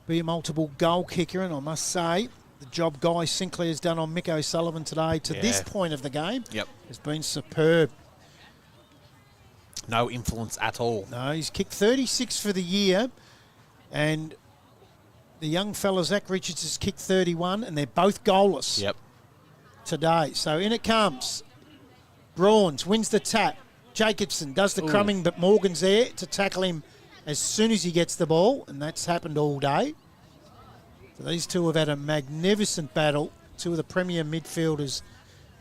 be a multiple goal kicker. And I must say, the job Guy Sinclair's done on Mick O'Sullivan today to this point of the game has been superb. No influence at all. No, he's kicked 36 for the year, and the young fella, Zach Richards, has kicked 31, and they're both goalless today. So in it comes. Brawns wins the tap. Jacobson does the crumbing, but Morgan's there to tackle him as soon as he gets the ball, and that's happened all day. So these two have had a magnificent battle. Two of the premier midfielders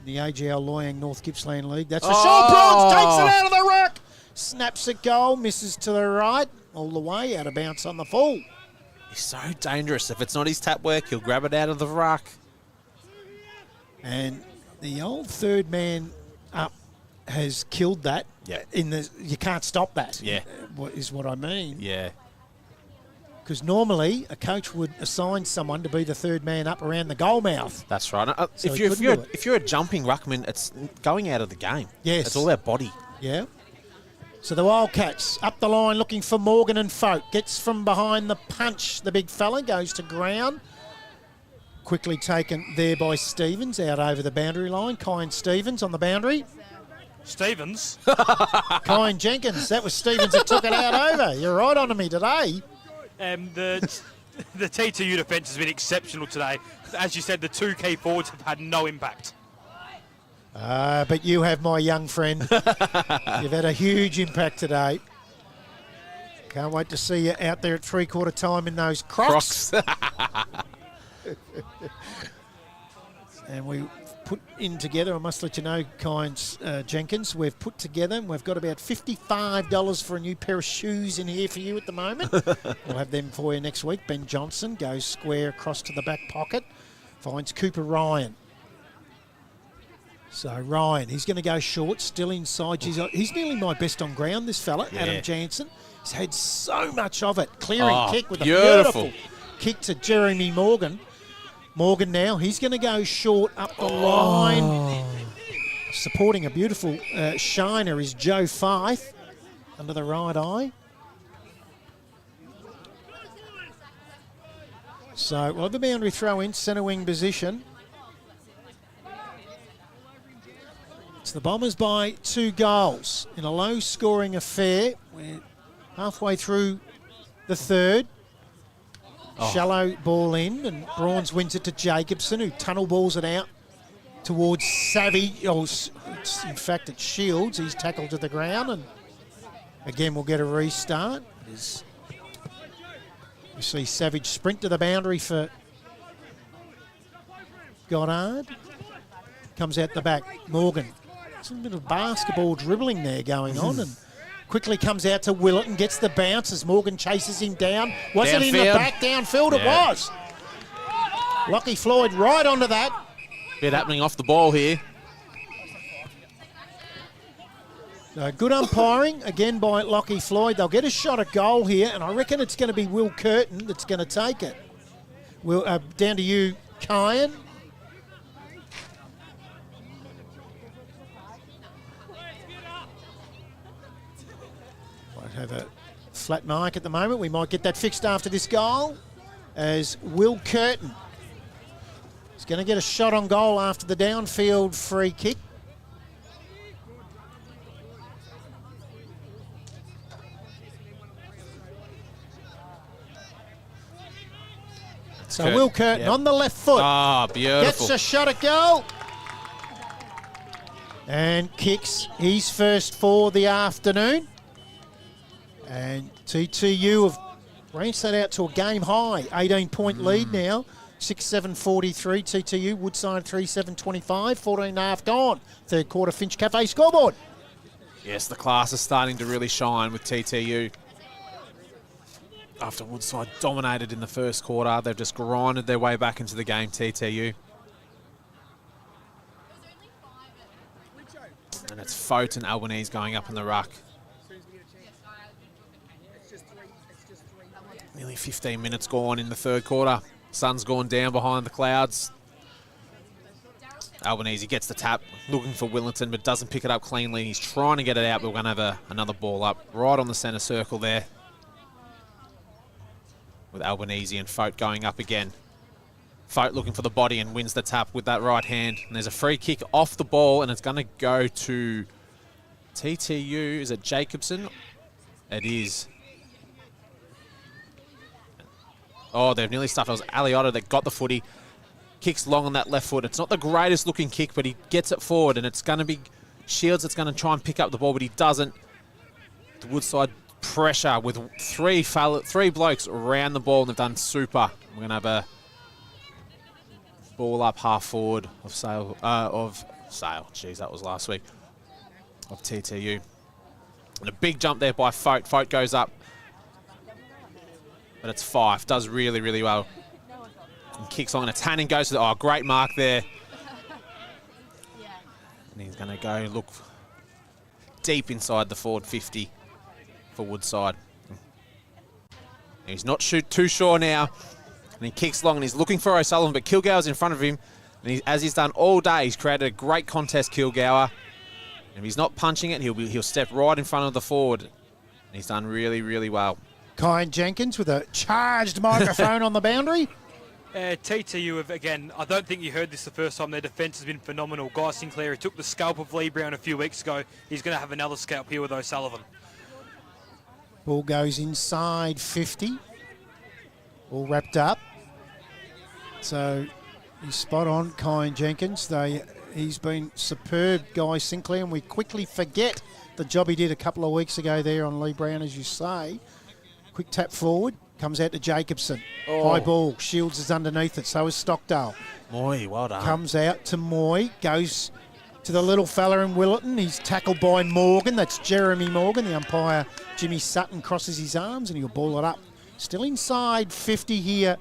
in the AGL Loyang North Gippsland League. That's for sure. Brawns takes it out of the ruck. Snaps a goal, misses to the right, all the way, out of bounce on the full. He's so dangerous. If it's not his tap work, he'll grab it out of the ruck. And the old third man up has killed that. Yeah. You can't stop that. Yeah. Is what I mean. Yeah. Because normally a coach would assign someone to be the third man up around the goal mouth. That's right. So If you're a jumping ruckman, it's going out of the game. Yes. It's all our body. Yeah. So the Wildcats up the line looking for Morgan and Folk. Gets from behind the punch. The big fella goes to ground. Quickly taken there by Stevens out over the boundary line. Kyan Stevens on the boundary. Stevens? Kyan Jenkins. That was Stevens that took it out over. You're right on to me today. The TTU defence has been exceptional today. As you said, the 2 key forwards have had no impact. But you have, my young friend. You've had a huge impact today. Can't wait to see you out there at three-quarter time in those Crocs. And we put in together, I must let you know, Jenkins, we've put together, we've got about $55 for a new pair of shoes in here for you at the moment. We'll have them for you next week. Ben Johnson goes square across to the back pocket, finds Cooper Ryan. So Ryan, he's going to go short, still inside. He's nearly my best on ground, this fella, Adam Jansen. He's had so much of it. Clearing kick with a beautiful kick to Jeremy Morgan. Morgan now, he's going to go short up the line. Supporting a beautiful shiner is Joe Fife under the right eye. So we'll have the boundary throw in, centre wing position. It's the Bombers by 2 goals in a low-scoring affair. We're halfway through the third. Oh. Shallow ball in, and Brawns wins it to Jacobson, who tunnel balls it out towards Savvy. Oh, in fact, it's Shields. He's tackled to the ground, and again, we'll get a restart. You see Savage sprint to the boundary for Goddard. Comes out the back. Morgan. There's a bit of basketball dribbling there going on, and quickly comes out to Willett and gets the bounce as Morgan chases him down. Was it in the back? Downfield it was. Lockie Floyd right onto that. Bit happening off the ball here. Good umpiring, again, by Lockie Floyd. They'll get a shot at goal here, and I reckon it's going to be Will Curtin that's going to take it. Down to you, Kyan. Might have a flat mic at the moment. We might get that fixed after this goal, as Will Curtin is going to get a shot on goal after the downfield free kick. So Will Curtin on the left foot. Ah, beautiful. Gets a shot at goal. And kicks his first for the afternoon. And TTU have ranced that out to a game high. 18-point lead now. 6-7-43 TTU. Woodside 3-7-25. 14.5 gone. Third quarter Finch Cafe scoreboard. Yes, the class is starting to really shine with TTU. After Woodside dominated in the first quarter, they've just grinded their way back into the game, TTU. And it's Fote and Albanese going up in the ruck. Nearly 15 minutes gone in the third quarter. Sun's gone down behind the clouds. Albanese gets the tap, looking for Willington, but doesn't pick it up cleanly. He's trying to get it out, but we're going to have another ball up right on the centre circle there, with Albanese and Fote going up again. Fote looking for the body and wins the tap with that right hand. And there's a free kick off the ball, and it's going to go to TTU. Is it Jacobson? It is. Oh, they've nearly stuffed. It was Aliotto that got the footy. Kicks long on that left foot. It's not the greatest looking kick, but he gets it forward, and it's going to be Shields that's going to try and pick up the ball, but he doesn't. The Woodside pressure with three blokes around the ball, and they've done super. We're going to have a ball up half forward of Sale. Jeez, that was last week. Of TTU. And a big jump there by Fote. Fote goes up. But it's Fife. Does really, really well. And kicks on. And it's Hannon goes to the... Oh, great mark there. And he's going to go look deep inside the forward 50 for Woodside. He's not too sure now. And he kicks long and he's looking for O'Sullivan, but Kilgour's in front of him. And as he's done all day, he's created a great contest, Kilgour. And if he's not punching it, he'll step right in front of the forward. And he's done really, really well. Kyan Jenkins with a charged microphone on the boundary. TTU have, again, I don't think you heard this the first time, their defence has been phenomenal. Guy Sinclair, who took the scalp of Lee Brown a few weeks ago, he's going to have another scalp here with O'Sullivan. Ball goes inside 50. All wrapped up. So he's spot on, Kyan Jenkins. He's been superb, Guy Sinclair, and we quickly forget the job he did a couple of weeks ago there on Lee Brown, as you say. Quick tap forward, comes out to Jacobson. Oh. High ball, Shields is underneath it, so is Stockdale. Moy, well done. Comes out to Moy, goes to the little fella in Willetton. He's tackled by Morgan. That's Jeremy Morgan. The umpire, Jimmy Sutton, crosses his arms and he'll ball it up. Still inside 50 here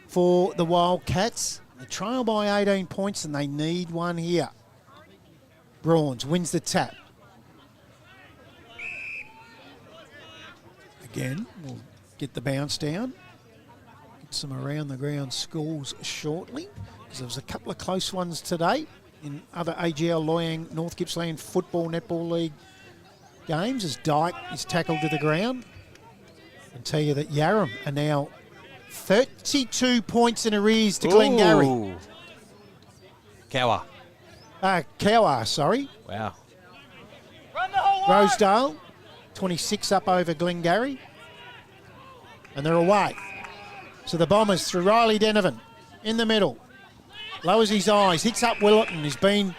for the Wildcats. They trail by 18 points and they need one here. Brawns wins the tap. Again, we'll get the bounce down. Get some around the ground scores shortly, because there was a couple of close ones today in other AGL Loyang North Gippsland Football Netball League games, as Dyke is tackled to the ground. And tell you that Yarram are now 32 points in arrears to Glengarry. Cower, sorry. Wow. Rosedale, 26 up over Glengarry. and they're away. So the Bombers through Riley Denovan in the middle. Lowers his eyes, hits up Willerton. He's been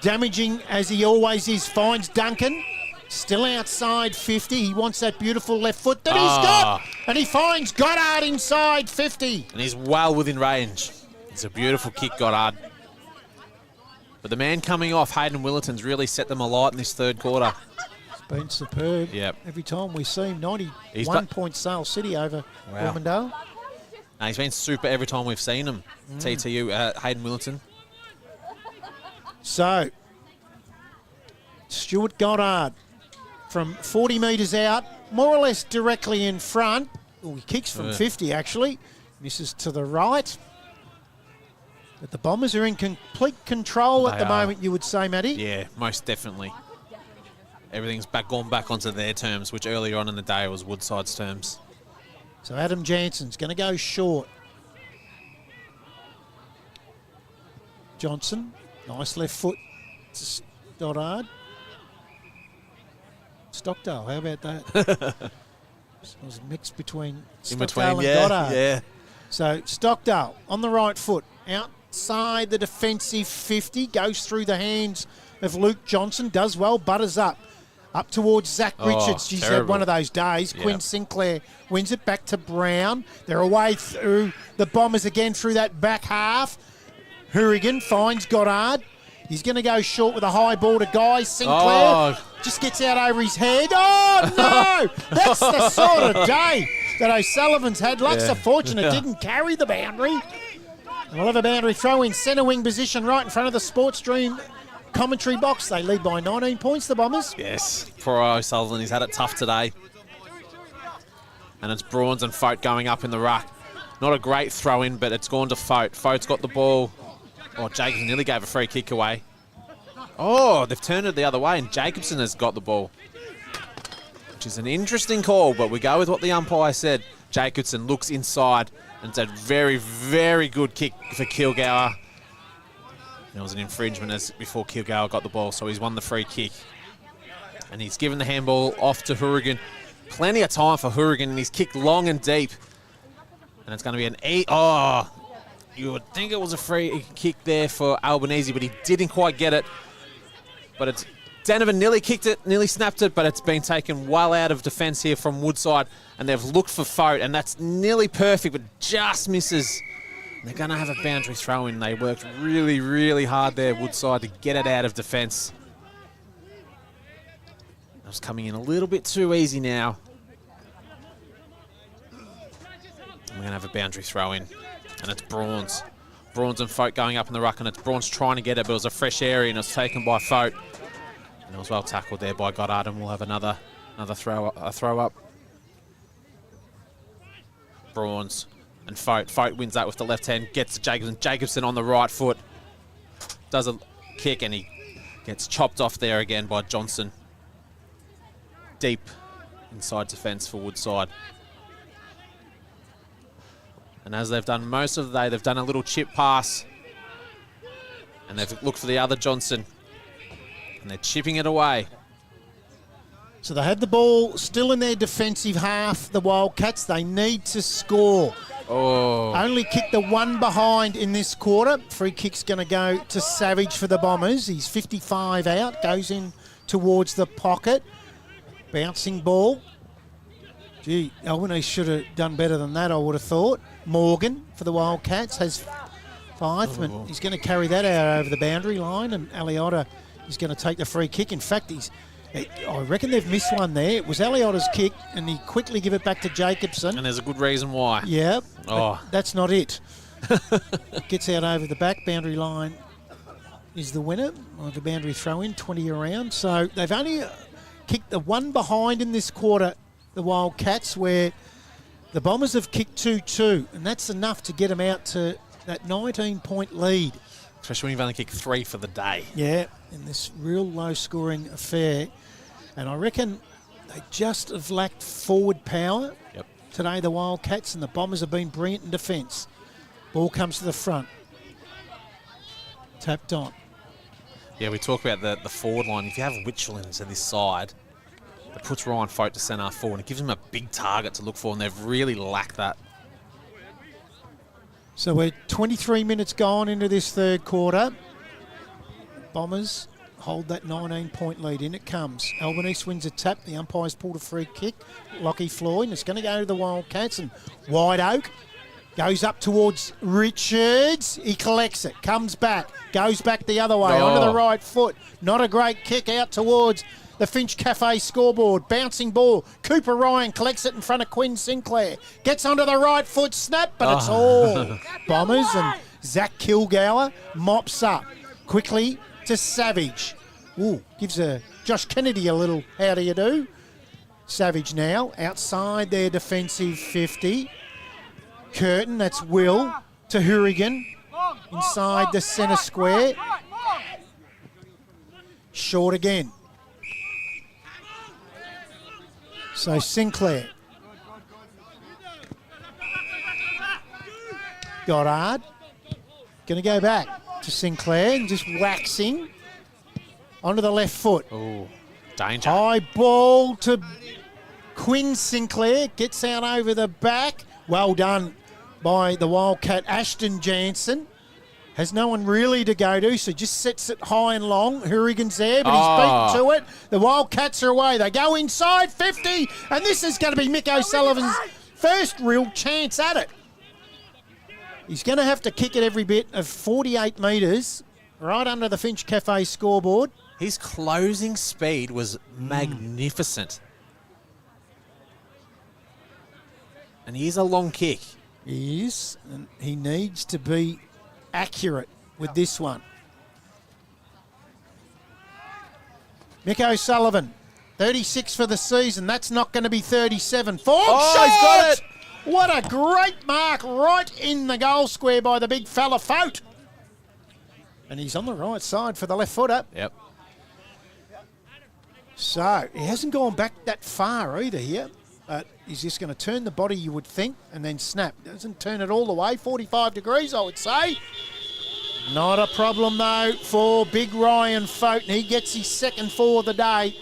damaging as he always is. Finds Duncan. Still outside 50. He wants that beautiful left foot that he's got. And he finds Goddard inside 50. And he's well within range. It's a beautiful kick, Goddard. But the man coming off, Hayden Willerton's really set them alight in this third quarter. It's been superb. Yep. Every time we see him, 91 point Sale City over Ormondale. No, he's been super every time we've seen him. TTU, Hayden Willerton. So, Stuart Goddard from 40 metres out, more or less directly in front. Oh, he kicks from 50, actually. Misses to the right. But the Bombers are in complete control at the moment, you would say, Matty. Yeah, most definitely. Everything's gone back onto their terms, which earlier on in the day was Woodside's terms. So Adam Jansen's going to go short. Johnson, nice left foot to Stoddard. Stockdale, how about that? It was a mix between Stockdale and Goddard. Yeah. So Stockdale on the right foot, outside the defensive 50, goes through the hands of Luke Johnson, does well, butters up towards Zach Richards. She's had one of those days. Quinn Sinclair wins it back to Brown. They're away through the Bombers again through that back half. Hourigan finds Goddard. He's going to go short with a high ball to Guy Sinclair. Just gets out over his head. Oh, no! That's the sort of day that O'Sullivan's had. Lux are fortunate didn't carry the boundary. And we'll have a boundary throw in centre wing position right in front of the Sports Stream commentary box. They lead by 19 points, the Bombers. Yes, poor O'Sullivan. He's had it tough today. And it's Brawns and Fote going up in the ruck. Not a great throw in, but it's gone to Fote. Fote's got the ball. Oh, Jacobson nearly gave a free kick away. Oh, they've turned it the other way, and Jacobson has got the ball. Which is an interesting call, but we go with what the umpire said. Jacobson looks inside, and it's a very, very good kick for Kilgour. There was an infringement before Kilgour got the ball, so he's won the free kick. And he's given the handball off to Hourigan. Plenty of time for Hourigan, and he's kicked long and deep. And it's going to be an you would think it was a free kick there for Albanese, but he didn't quite get it. But it's Denovan nearly kicked it, nearly snapped it, but it's been taken well out of defence here from Woodside, and they've looked for Fote, and that's nearly perfect, but just misses. And they're going to have a boundary throw in. They worked really, really hard there, Woodside, to get it out of defence. It was coming in a little bit too easy now. We're going to have a boundary throw in. And it's Brawns. Brawns and Fote going up in the ruck, and it's Brawns trying to get it, but it was a fresh area, and it was taken by Fote. And it was well tackled there by Goddard, and we'll have another throw up. Brawns and Fote. Fote wins that with the left hand, gets to Jacobson. Jacobson on the right foot. Does a kick, and he gets chopped off there again by Johnson. Deep inside defence for Woodside. And as they've done most of the day, they've done a little chip pass. And they've looked for the other Johnson. And they're chipping it away. So they had the ball still in their defensive half, the Wildcats. They need to score. Only kicked the one behind in this quarter. Free kick's going to go to Savage for the Bombers. He's 55 out, goes in towards the pocket. Bouncing ball. Gee, Albanese should have done better than that, I would have thought. Morgan for the Wildcats has 5, but he's going to carry that out over the boundary line, and Aliotta is going to take the free kick. In fact, I reckon they've missed one there. It was Aliotta's kick, and he quickly give it back to Jacobson. And there's a good reason why. Yeah, that's not it. Gets out over the back boundary line is the winner of the boundary throw-in, 20 around. So they've only kicked the one behind in this quarter, the Wildcats, where the Bombers have kicked 2-2, and that's enough to get them out to that 19-point lead. Especially when you've only kicked 3 for the day. Yeah, in this real low-scoring affair. And I reckon they just have lacked forward power today, the Wildcats, and the Bombers have been brilliant in defence. Ball comes to the front. Tapped on. Yeah, we talk about the forward line. If you have Witchlands to this side, It puts Ryan Folk to centre forward, and it gives him a big target to look for, and they've really lacked that. So we're 23 minutes gone into this third quarter. Bombers hold that 19-point lead. In it comes. Albanese wins a tap. The umpire's pulled a free kick. Lockie Floyd, and it's going to go to the Wildcats. And White Oak goes up towards Richards. He collects it. Comes back. Goes back the other way. Onto the right foot. Not a great kick out towards the Finch Cafe scoreboard. Bouncing ball. Cooper Ryan collects it in front of Quinn Sinclair. Gets onto the right foot. Snap, but it's all Bombers. And Zach Kilgour mops up quickly to Savage. Ooh, gives Josh Kennedy a little how do you do. Savage now outside their defensive 50. Curtin, that's Will to Hourigan inside the centre square. Short again. So Sinclair. Goddard. Going to go back to Sinclair and just waxing onto the left foot. Oh, danger. High ball to Quinn Sinclair. Gets out over the back. Well done by the Wildcat Ashton Jansen. Has no one really to go to, so just sets it high and long. Hourigan's there, but he's beaten to it. The Wildcats are away. They go inside 50, and this is going to be Mick O'Sullivan's first real chance at it. He's going to have to kick it every bit of 48 metres, right under the Finch Cafe scoreboard. His closing speed was magnificent. And here's a long kick. He is, and he needs to be accurate with this one. Mick O'Sullivan, 36 for the season. That's not going to be 37. Fork shot! He's got it! What a great mark right in the goal square by the big fella Fout. And he's on the right side for the left footer. Yep. So he hasn't gone back that far either here. But he's just going to turn the body, you would think, and then snap. Doesn't turn it all the way. 45 degrees, I would say. Not a problem, though, for big Ryan Foten. He gets his second for the day.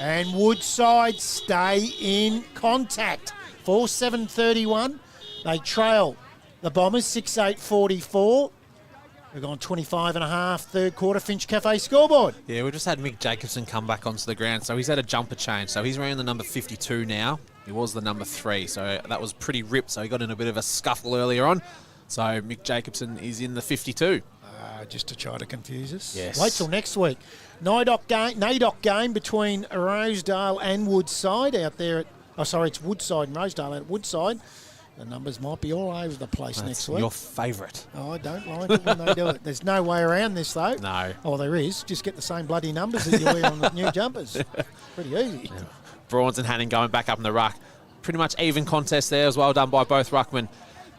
And Woodside stay in contact. 4-7-31. They trail the Bombers 6-8-44. We've gone 25 and a half, third quarter, Finch Cafe scoreboard. Yeah, we just had Mick Jacobson come back onto the ground, so he's had a jumper change. So he's wearing the number 52 now. He was the number 3, so that was pretty ripped, so he got in a bit of a scuffle earlier on. So Mick Jacobson is in the 52. Just to try to confuse us. Yes. Wait till next week. NAIDOC game between Rosedale and Woodside out there at... Oh, sorry, it's Woodside and Rosedale out at Woodside. The numbers might be all over the place next week. Your favourite. Oh, I don't like it when they do it. There's no way around this, though. No. Oh, there is. Just get the same bloody numbers that you wear on the new jumpers. Pretty easy. Yeah. Brawns and Hanning going back up in the ruck. Pretty much even contest there as well, done by both ruckmen.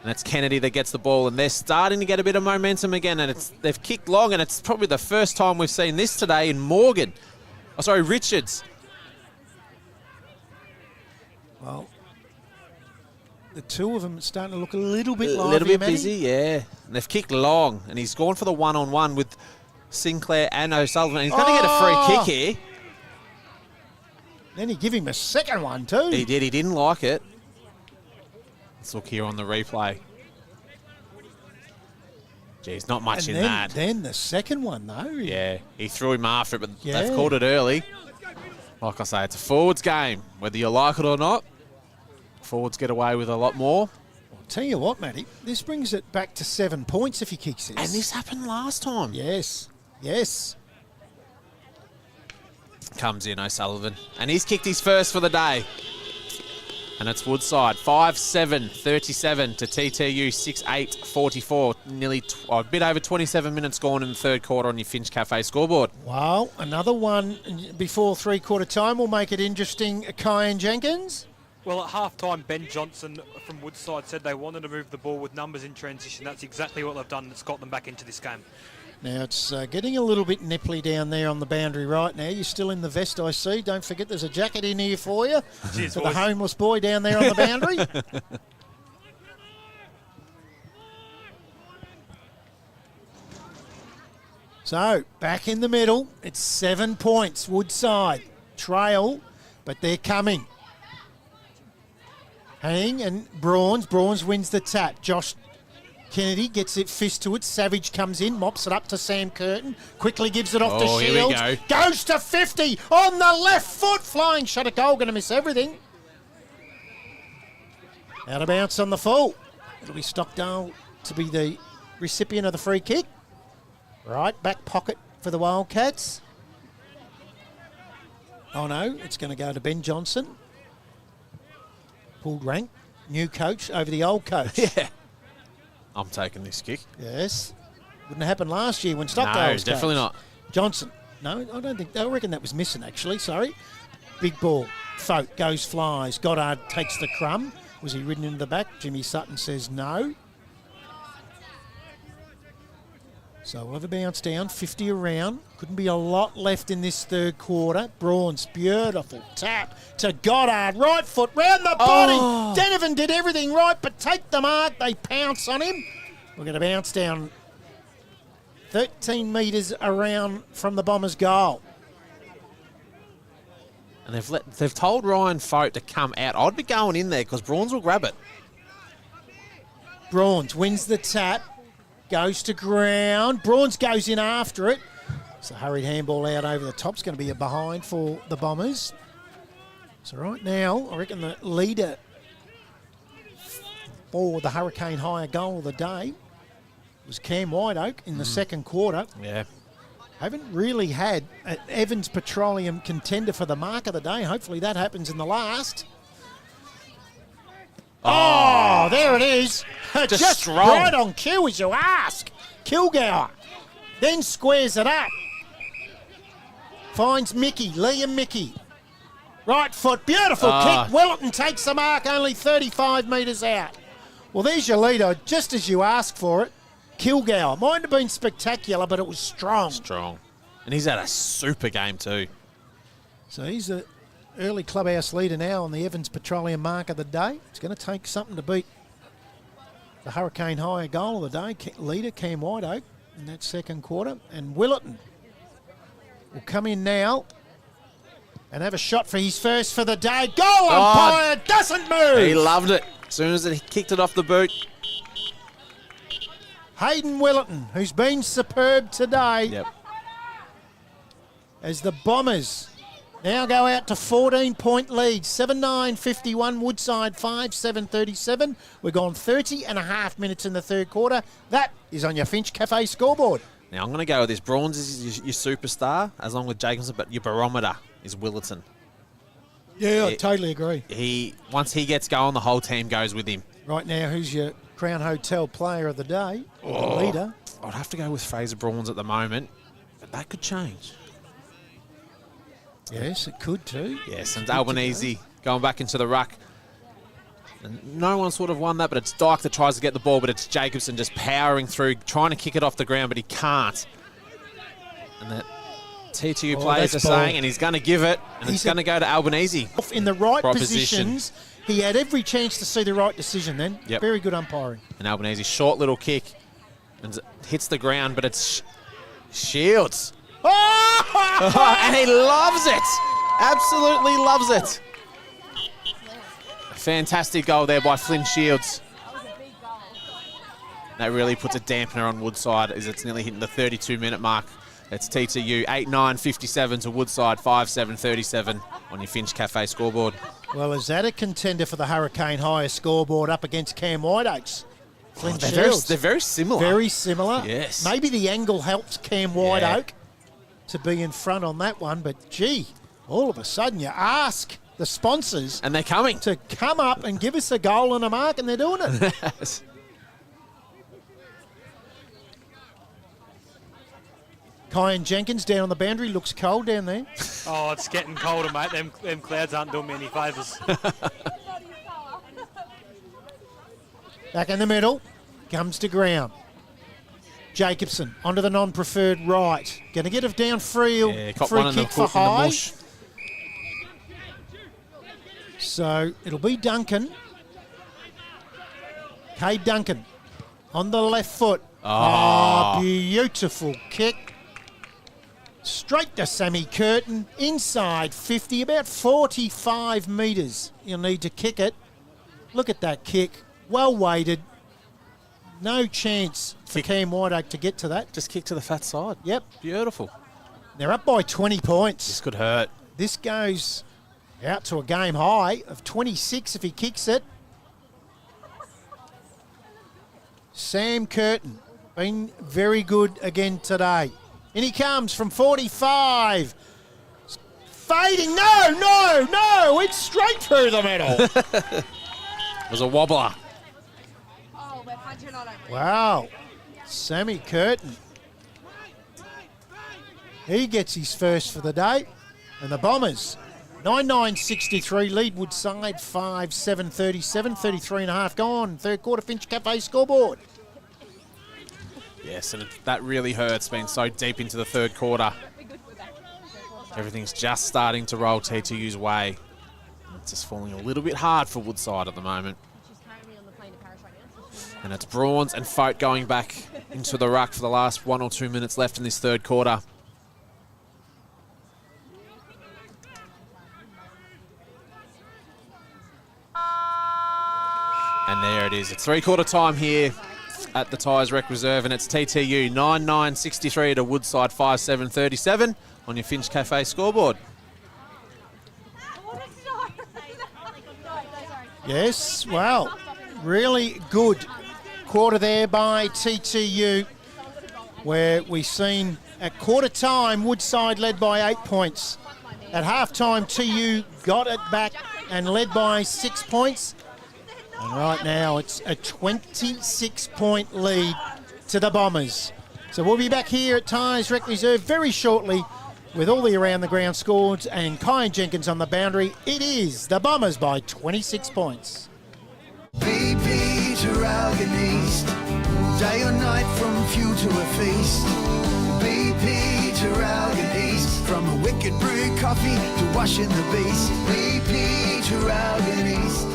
And it's Kennedy that gets the ball, and they're starting to get a bit of momentum again, and they've kicked long, and it's probably the first time we've seen this today in Morgan. Oh, sorry, Richards. Well, the two of them are starting to look a little bit lively, A little bit Matty. busy, yeah. And they've kicked long, and he's gone for the one-on-one with Sinclair and O'Sullivan. And he's going to get a free kick here. Then he give him a second one too. He did. He didn't like it. Let's look here on the replay. Geez, not much and in then, that. Then the second one though. Yeah, he threw him after it, but Yeah. they've called it early. Like I say, it's a forwards game. Whether you like it or not, forwards get away with a lot more. I'll tell you what, Matty, this brings it back to 7 points if he kicks this. And this happened last time. Yes, yes. Comes in O'Sullivan, and he's kicked his first for the day. And it's Woodside, 5-7-37 to TTU, 6-8-44. Nearly a bit over 27 minutes gone in the third quarter on your Finch Cafe scoreboard. Wow, another one before three-quarter time will make it interesting. Kyan Jenkins? Well, at half-time, Ben Johnson from Woodside said they wanted to move the ball with numbers in transition. That's exactly what they've done. It's got them back into this game. Now, it's getting a little bit nipply down there on the boundary right now. You're still in the vest, I see. Don't forget there's a jacket in here for you. Cheers, for boys. the homeless boy down there on the boundary. So, back in the middle. It's 7 points. Woodside trail but they're coming. Hang and Brawns. Brawns wins the tap. Josh Kennedy gets it fist to it. Savage comes in, mops it up to Sam Curtin. Quickly gives it off to Shields. Here we go. Goes to 50 on the left foot. Flying shot at goal. Going to miss everything. Out of bounce on the full. It'll be Stockdale to be the recipient of the free kick. Right, back pocket for the Wildcats. Oh no, it's going to go to Ben Johnson. Pulled rank. New coach over the old coach. Yeah. I'm taking this kick. Yes. Wouldn't happen last year when Stockdale was coach. Definitely not. Johnson. No, I don't think. I reckon that was missing, actually. Sorry. Big ball. Folk goes, flies. Goddard takes the crumb. Was he ridden into the back? Jimmy Sutton says no. So we'll have a bounce down. 50 around. Couldn't be a lot left in this third quarter. Brawns, beautiful tap to Goddard. Right foot round the body. Oh. Donovan did everything right, but take the mark. They pounce on him. We're going to bounce down 13 metres around from the Bombers' goal. And they've told Ryan Folk to come out. I'd be going in there because Brawns will grab it. Brawns wins the tap. Goes to ground. Brawns goes in after it. It's a hurried handball out over the top. It's going to be a behind for the Bombers. So right now, I reckon the leader for the Hurricane Hire goal of the day was Cam Whiteoak in the second quarter. Yeah. Haven't really had an Evans Petroleum contender for the mark of the day. Hopefully that happens in the last. Oh, there it is. Just strong. right on cue as you ask. Kilgour then squares it up. Finds Mickey, Liam Mickey. Right foot, beautiful kick. Willerton takes the mark, only 35 metres out. Well, there's your leader, just as you asked for it. Kilgour. Might have been spectacular, but it was strong. Strong. And he's had a super game too. So he's the early clubhouse leader now on the Evans Petroleum mark of the day. It's going to take something to beat the Hurricane Hire goal of the day. Leader Cam Whiteoak in that second quarter. And Willerton will come in now and have a shot for his first for the day. Goal umpire doesn't move. He loved it. As soon as he kicked it off the boot. Hayden Willerton, who's been superb today. Yep. As the Bombers now go out to 14-point lead. 7-9-51, Woodside 5-7-37. We've gone 30 and a half minutes in the third quarter. That is on your Finch Cafe scoreboard. Now, I'm going to go with this. Brawns is your superstar, as long with Jacobson, but your barometer is Willerton. Yeah, I totally agree. Once he gets going, the whole team goes with him. Right now, who's your Crown Hotel player of the day, or the leader? I'd have to go with Fraser Brawns at the moment, but that could change. Yes, it could too. Yes, and Albanese going back into the ruck. And no one sort of won that, but it's Dyke that tries to get the ball, but it's Jacobson just powering through, trying to kick it off the ground, but he can't. And the TTU players are saying, and he's going to give it, and it's going to go to Albanese. In the right positions, he had every chance to see the right decision then. Yep. Very good umpiring. And Albanese, short little kick, and hits the ground, but it's Shields. Oh! And he loves it. Absolutely loves it. A fantastic goal there by Flynn Shields. That really puts a dampener on Woodside as it's nearly hitting the 32-minute mark. It's TTU 8-9-57 to Woodside 5-7-37 on your Finch Cafe scoreboard. Well, is that a contender for the Hurricane Hire scoreboard up against Cam Whiteoaks? Flynn They're Shields. very similar. Very similar. Yes. Maybe the angle helps Cam Whiteoak to be in front on that one, but gee, all of a sudden you ask the sponsors and they're coming to come up and give us a goal and a mark, and they're doing it. Kyan Jenkins down on the boundary, looks cold down there. Oh, it's getting colder, mate. Them clouds aren't doing me any favours. Back in the middle, comes to ground. Jacobson onto the non-preferred right. Going to get it downfield. Yeah, caught free one in the kick for foot in the high. bush. So it'll be Duncan. Cade Duncan on the left foot. Oh, beautiful kick. Straight to Sammy Curtin, inside 50, about 45 metres. You'll need to kick it. Look at that kick. Well weighted. No chance for Cam Whiteoak to get to that. Just kick to the fat side. Yep. Beautiful. They're up by 20 points. This could hurt. This goes out to a game high of 26 if he kicks it. Sam Curtin, been very good again today. In he comes from 45. Fading, no, it's straight through the middle. It was a wobbler. Wow, Sammy Curtin. He gets his first for the day. And the Bombers, 9-9-63, lead Woodside, 5-7-37, 33.5 gone. Third quarter, Finch Cafe scoreboard. Yes, and that really hurts being so deep into the third quarter. Everything's just starting to roll TTU's way. It's just falling a little bit hard for Woodside at the moment. And it's Brawns and Fote going back into the ruck for the last 1 or 2 minutes left in this third quarter. And there it is. It's three-quarter time here at the Tyers Rec Reserve, and it's TTU 9-9-63 to Woodside 5-7-37 on your Finch Cafe scoreboard. Yes, well, really good quarter there by TTU, where we've seen at quarter time Woodside led by 8 points. At half time, TU got it back and led by 6 points. And right now it's a 26-point lead to the Bombers. So we'll be back here at Tyers Rec Reserve very shortly with all the around-the-ground scores and Kyan Jenkins on the boundary. It is the Bombers by 26 points. BP to Ralgan East, day or night from fuel to a feast. BP to Ralgan East, from a wicked brew coffee to washing the beast. BP to Ralgan East.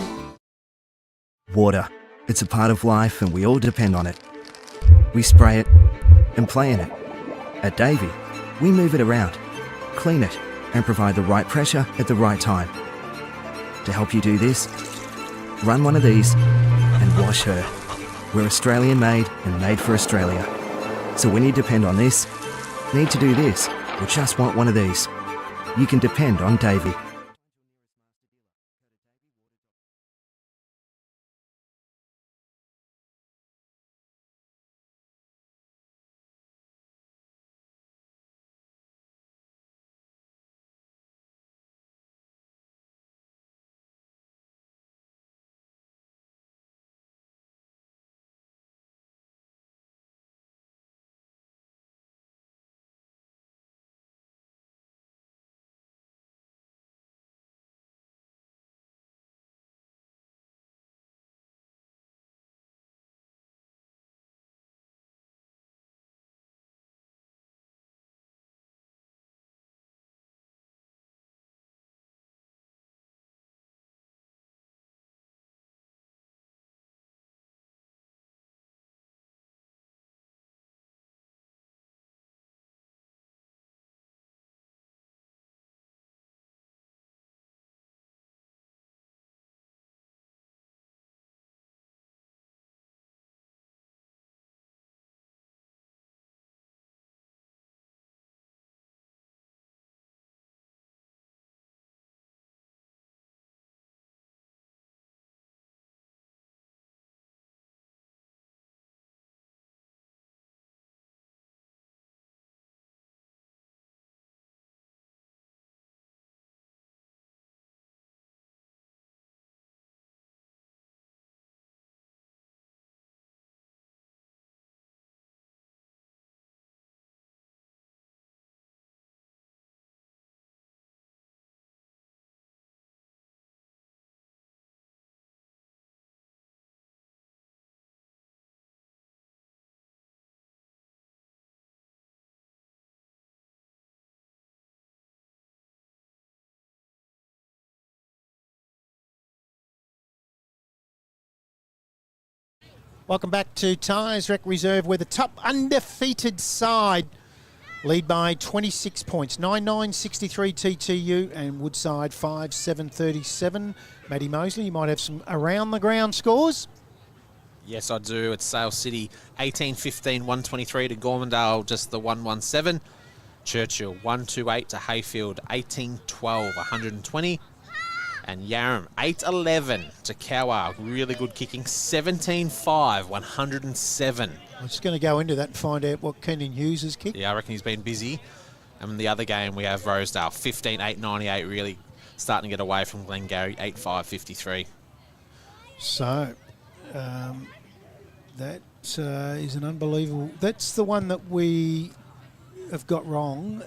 Water. It's a part of life and we all depend on it. We spray it and play in it. At Davey, we move it around, clean it and provide the right pressure at the right time. To help you do this, run one of these and wash her. We're Australian made and made for Australia. So when you depend on this, need to do this, or just want one of these, you can depend on Davey. Welcome back to Tyers Rec Reserve, where the top undefeated side lead by 26 points. 9-9-63 TTU and Woodside 5-7-37. Matty Mosley, you might have some around-the-ground scores. Yes, I do. It's Sale City 18-15, 123 to Gormandale, just the 117. Churchill 128 to Hayfield, 18-12, 120. And Yarram 8-11 to Cowar. Really good kicking, 17-5, 107. I'm just going to go into that and find out what Kenan Hughes has kicked. Yeah, I reckon he's been busy. And in the other game, we have Rosedale 15-8, 98, really starting to get away from Glengarry, 8-5, 53. So, that is an unbelievable... That's the one that we have got wrong,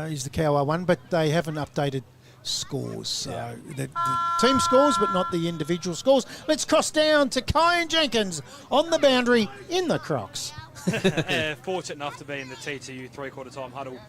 is the Cowar one, but they haven't updated scores. So, the team scores, but not the individual scores. Let's cross down to Kyan Jenkins on the boundary in the Crocs. Fortunate enough to be in the TTU three-quarter time huddle.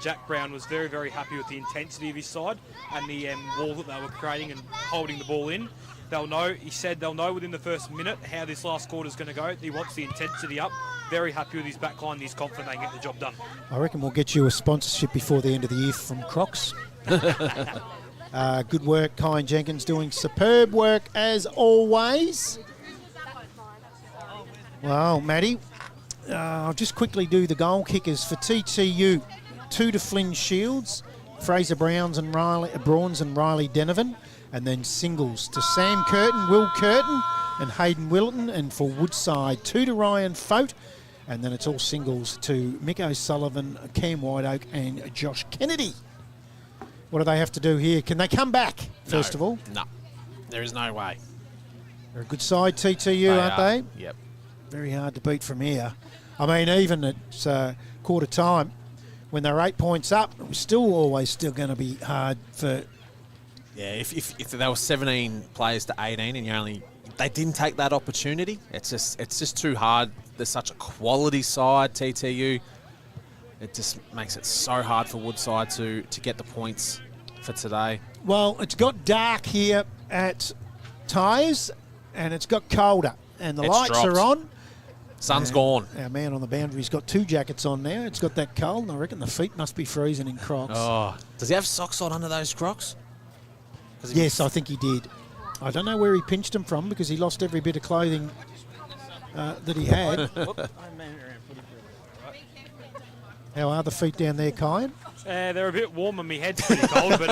Jack Brown was very, very happy with the intensity of his side and the wall that they were creating and holding the ball in. They'll know, he said they'll know within the first minute how this last quarter is going to go. He wants the intensity up. Very happy with his back line. He's confident they can get the job done. I reckon we'll get you a sponsorship before the end of the year from Crocs. Good work, Kyan Jenkins, doing superb work as always. Well, Matty, I'll just quickly do the goal kickers for TTU. 2 to Flynn Shields, Fraser Browns and Brawns and Riley Denovan. And then singles to Sam Curtin, Will Curtin and Hayden Wilton. And for Woodside, 2 to Ryan Fote. And then it's all singles to Mick O'Sullivan, Cam Whiteoak and Josh Kennedy. What do they have to do here? Can they come back, first of all? No, there is no way. They're a good side, TTU, aren't they? Yep. Very hard to beat from here. I mean, even at quarter time, when they're 8 points up, it was still going to be hard for... Yeah, if there were 17 players to 18 and they didn't take that opportunity, it's just too hard. There's such a quality side, TTU. It just makes it so hard for Woodside to get the points for today. Well, it's got dark here at Tyers, and it's got colder, and the lights dropped. are on. Sun's gone. Our man on the boundary's got 2 jackets on now. It's got that cold, and I reckon the feet must be freezing in Crocs. Oh, does he have socks on under those Crocs? Yes, I think he did. I don't know where he pinched them from because he lost every bit of clothing that he had. How are the feet down there, Kyan? They're a bit warm and my head's pretty cold, but...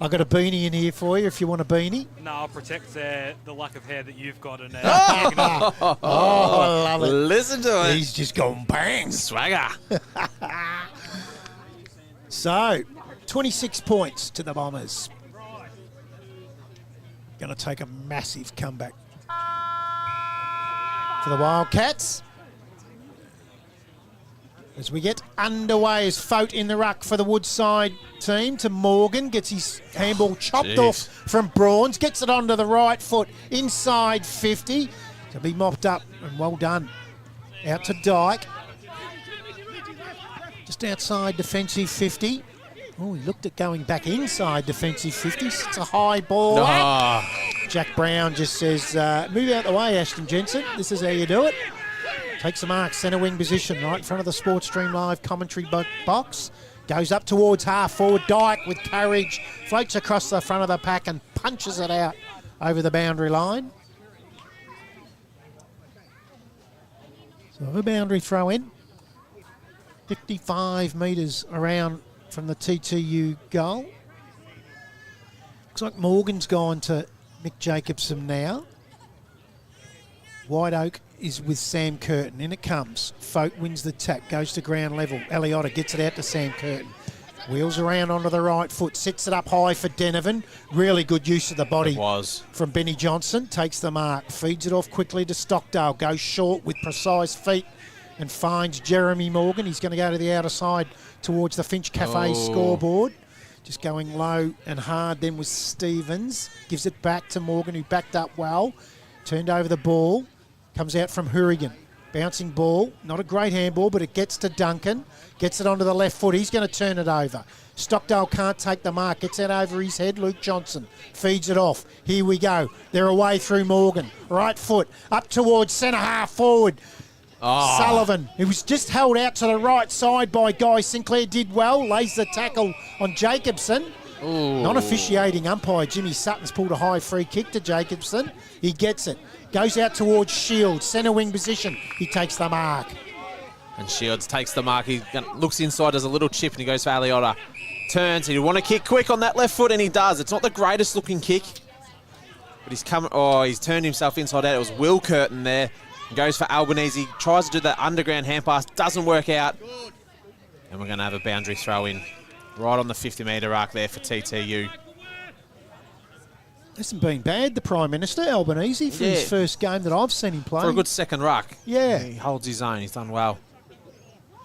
I've got a beanie in here for you if you want a beanie. No, I'll protect the lack of hair that you've got. And I love it. Listen to it. He's just gone bang. Swagger. So, 26 points to the Bombers. Going to take a massive comeback for the Wildcats. As we get underway, is Fote in the ruck for the Woodside team to Morgan. Gets his handball chopped off from Brawns. Gets it onto the right foot inside 50. To be mopped up and well done. Out to Dyke. Just outside defensive 50. Oh, he looked at going back inside defensive 50. It's a high ball. Oh. Jack Brown just says, move out the way, Ashton Jensen. This is how you do it. Takes the mark, centre wing position, right in front of the Sports Stream Live commentary box. Goes up towards half forward. Dyke with courage. Floats across the front of the pack and punches it out over the boundary line. So a boundary throw in. 55 metres around from the TTU goal. Looks like Morgan's gone to Mick Jacobson now. White Oak is with Sam Curtin. In it comes. Fote wins the tap, goes to ground level. Eliotta gets it out to Sam Curtin. Wheels around onto the right foot, sets it up high for Denovan. Really good use of the body from Benny Johnson. Takes the mark, feeds it off quickly to Stockdale. Goes short with precise feet and finds Jeremy Morgan. He's going to go to the outer side towards the Finch Cafe scoreboard. Just going low and hard then with Stevens. Gives it back to Morgan, who backed up well. Turned over the ball. Comes out from Hurrigan. Bouncing ball. Not a great handball, but it gets to Duncan. Gets it onto the left foot. He's going to turn it over. Stockdale can't take the mark. Gets it over his head. Luke Johnson feeds it off. Here we go. They're away through Morgan. Right foot. Up towards centre half forward. Sullivan, who was just held out to the right side by Guy Sinclair, did well. Lays the tackle on Jacobson. Ooh. Non-officiating umpire Jimmy Sutton's pulled a high free kick to Jacobson. He gets it. Goes out towards Shields, centre wing position. He takes the mark. And Shields takes the mark. He looks inside, does a little chip, and he goes for Aliotta. Turns. He'd want to kick quick on that left foot, and he does. It's not the greatest looking kick, but he's come. Oh, he's turned himself inside out. It was Will Curtin there. He goes for Albanese. Tries to do that underground hand pass. Doesn't work out. And we're going to have a boundary throw in right on the 50-metre arc there for TTU. Hasn't been bad, the Prime Minister, Albanese, for his first game that I've seen him play. For a good second ruck. Yeah. He holds his own. He's done well.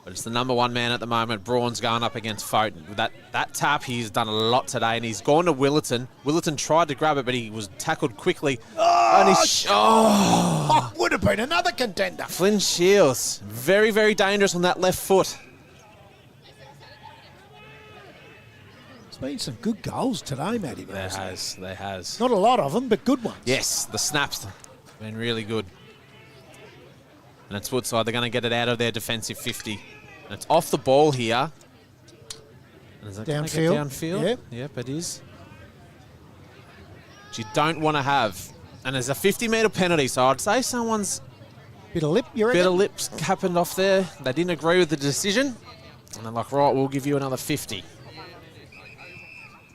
But it's the number one man at the moment. Braun's going up against Fote. With that tap, he's done a lot today, and he's gone to Willerton. Willerton tried to grab it, but he was tackled quickly. Would have been another contender. Flynn Shields, very, very dangerous on that left foot. There's been some good goals today, Matty. There has. Not a lot of them, but good ones. Yes, the snaps have been really good. And it's Woodside. They're going to get it out of their defensive 50. And it's off the ball here. And is that gonna get downfield? Yep. Yep, it is. Which you don't want to have. And there's a 50-metre penalty, so I'd say someone's Bit of lip, you reckon? bit of lips happened off there. They didn't agree with the decision. And they're like, right, we'll give you another 50.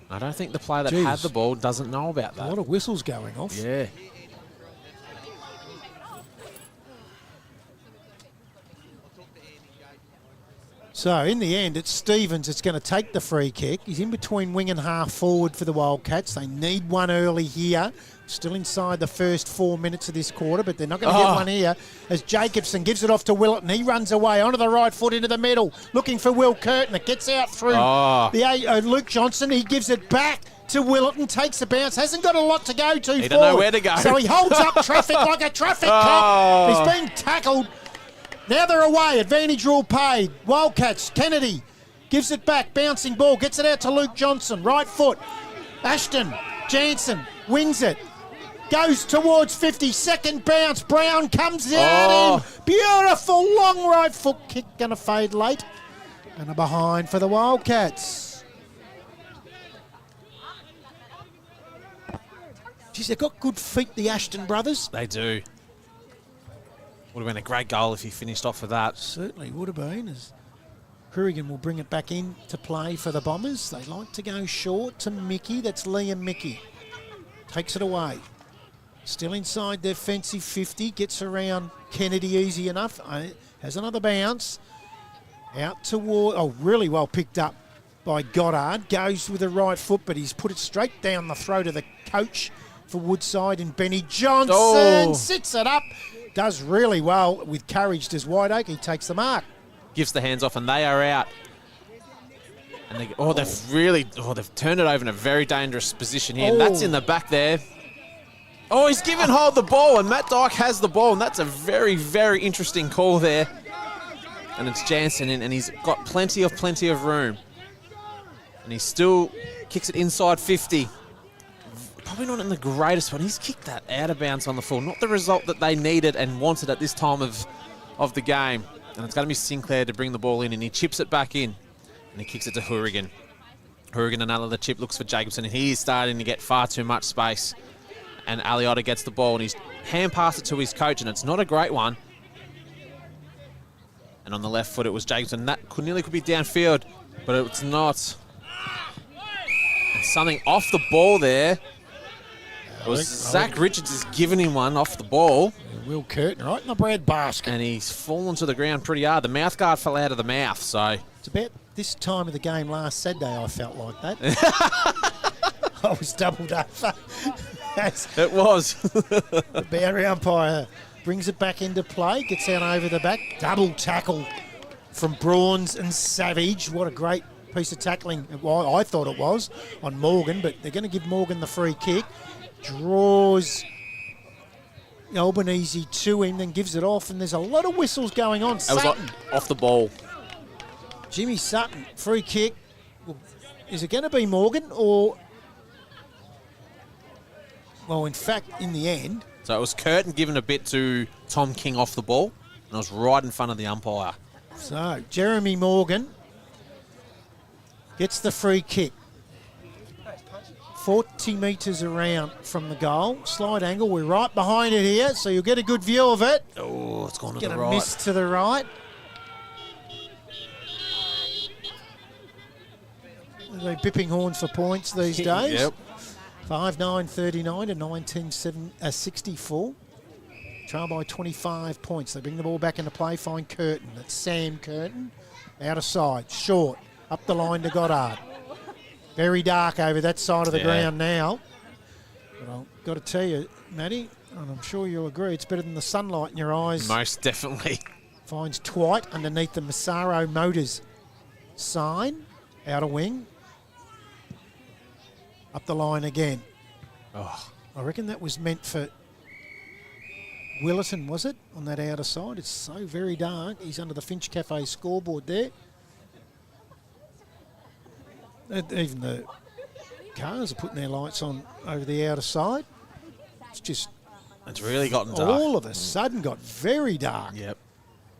I don't think the player that had the ball doesn't know about that. A lot of whistles going off. Yeah. So, in the end, it's Stevens that's going to take the free kick. He's in between wing and half forward for the Wildcats. They need one early here. Still inside the first 4 minutes of this quarter, but they're not going to get one here as Jacobson gives it off to Willerton. He runs away onto the right foot into the middle, looking for Will Curtin. It gets out through Luke Johnson. He gives it back to Willerton, takes a bounce, hasn't got a lot to go to. He don't know where to go. So he holds up traffic like a traffic cop. He's being tackled. Now they're away. Advantage rule paid. Wildcats. Kennedy gives it back. Bouncing ball. Gets it out to Luke Johnson. Right foot. Ashton. Jansen wings it. Goes towards 50. Second bounce. Brown comes out in. Beautiful long right foot kick. Going to fade late. And a behind for the Wildcats. Geez, they've got good feet, the Ashton brothers. They do. Would have been a great goal if he finished off with that. Certainly would have been. As Hourigan will bring it back in to play for the Bombers. They like to go short to Mickey. That's Liam Mickey. Takes it away. Still inside their defensive 50. Gets around Kennedy easy enough. Has another bounce. Out toward... Oh, really well picked up by Goddard. Goes with the right foot, but he's put it straight down the throat of the coach for Woodside, and Benny Johnson sits it up. Does really well with courage. Does Whiteoak. He takes the mark. Gives the hands off, and they are out. And they've turned it over in a very dangerous position here. And that's in the back there. Oh, he's given hold the ball, and Matt Dyke has the ball, and that's a very, very interesting call there. And it's Jansen in, and he's got plenty of room. And he still kicks it inside 50. Probably not in the greatest one. He's kicked that out of bounds on the full. Not the result that they needed and wanted at this time of the game. And it's going to be Sinclair to bring the ball in, and he chips it back in. And he kicks it to Hourigan. Hourigan, another chip, looks for Jacobson, and he is starting to get far too much space. And Aliotta gets the ball, and he's hand passed it to his coach, and it's not a great one. And on the left foot, it was Jacobson. That nearly could be downfield, but it's not. And something off the ball there. It was Zach Richards is giving him one off the ball. Will Curtin right in the bread basket. And he's fallen to the ground pretty hard. The mouth guard fell out of the mouth, so... It's about this time of the game last Saturday I felt like that. I was doubled over. It was. The boundary umpire brings it back into play, gets out over the back. Double tackle from Brawns and Savage. What a great piece of tackling. Well, I thought it was on Morgan, but they're going to give Morgan the free kick. Draws Albanese to him, then gives it off, and there's a lot of whistles going on. That was off the ball. Jimmy Sutton, free kick. Well, is it going to be Morgan or... Well, in fact, in the end... So it was Curtin giving a bit to Tom King off the ball. And it was right in front of the umpire. So, Jeremy Morgan gets the free kick. 40 metres around from the goal. Slide angle. We're right behind it here, so you'll get a good view of it. Oh, it's gone to Get the a right. miss to the right. They're bipping horns for points these days. Yep. 5-9-39 to 19-64. Trail by 25 points. They bring the ball back into play, find Curtin. That's Sam Curtin. Out of side, short, up the line to Goddard. Very dark over that side of the ground now. But I've got to tell you, Matty, and I'm sure you'll agree, it's better than the sunlight in your eyes. Most definitely. Finds Twite underneath the Massaro Motors sign. Outer wing. Up the line again. Oh, I reckon that was meant for Willerton, was it? On that outer side. It's so very dark. He's under the Finch Cafe scoreboard there. Even the cars are putting their lights on over the outer side. It's just it's really gotten dark. all of a sudden got very dark. Yep.